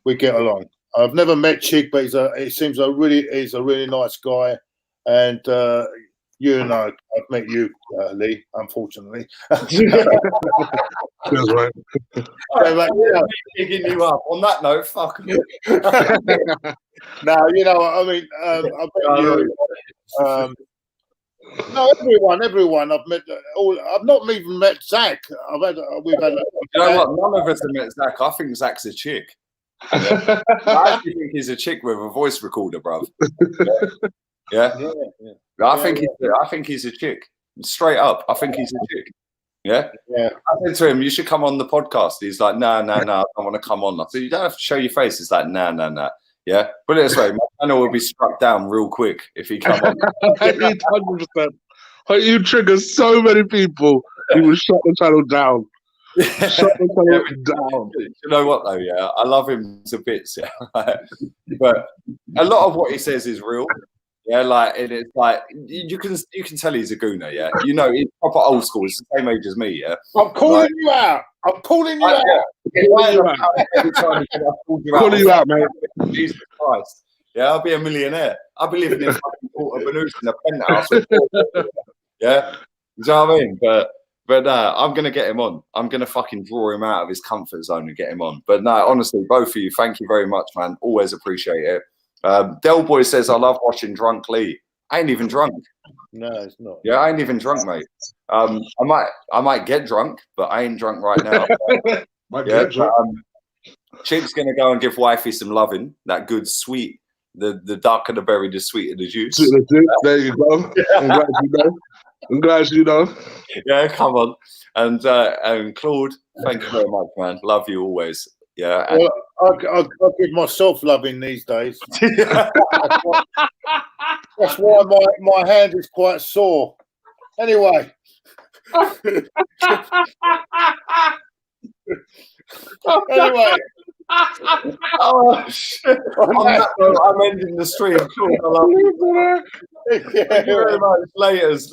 we get along. I've never met Chig, but he's a really nice guy, and you know, I've met you, Lee, unfortunately. That's right. Picking you up. On that note, fuck. No, you know, I mean, I bet you. No, everyone. I've met all. I've not even met Zach. We've had. You know what? None of us have met Zach. I think Zach's a chick. Yeah. I actually think he's a chick with a voice recorder, bruv. Yeah. I think he's a chick. Straight up, I think he's a chick. Yeah. I said to him, "You should come on the podcast." He's like, "No, I don't want to come on." I said, "You don't have to show your face." It's like, "No." Yeah. Put it this way, my channel will be struck down real quick if he come on. 100%. You trigger so many people. You will shut the channel down. Shut the channel down. You know what though? Yeah, I love him to bits. Yeah, but a lot of what he says is real. Yeah, like it's like you can tell he's a gooner. Yeah, you know he's proper old school. He's the same age as me. Yeah, I'm calling you out. I'm calling you out. Calling you out, mate. Jesus Christ. Yeah, I'll be a millionaire. I'll be living in fucking Port in a penthouse. Yeah, you know what I mean? But I'm gonna get him on. I'm gonna fucking draw him out of his comfort zone and get him on. But no, honestly, both of you, thank you very much, man. Always appreciate it. Del Boy says, I love watching drunk Lee. I ain't even drunk. No, it's not. Yeah, I ain't even drunk, mate. I might get drunk, but I ain't drunk right now. Chig's gonna go and give wifey some loving. That good sweet, the darker the berry, the sweeter the juice. There you go. I'm glad you know. Yeah, come on. And Claude, thank you very much, man. Love you always. Yeah. Well, I give myself loving these days. That's why my hand is quite sore. Anyway. Anyway. Oh shit! I'm ending the stream. Cool. I love you. Thank you very much. Laters.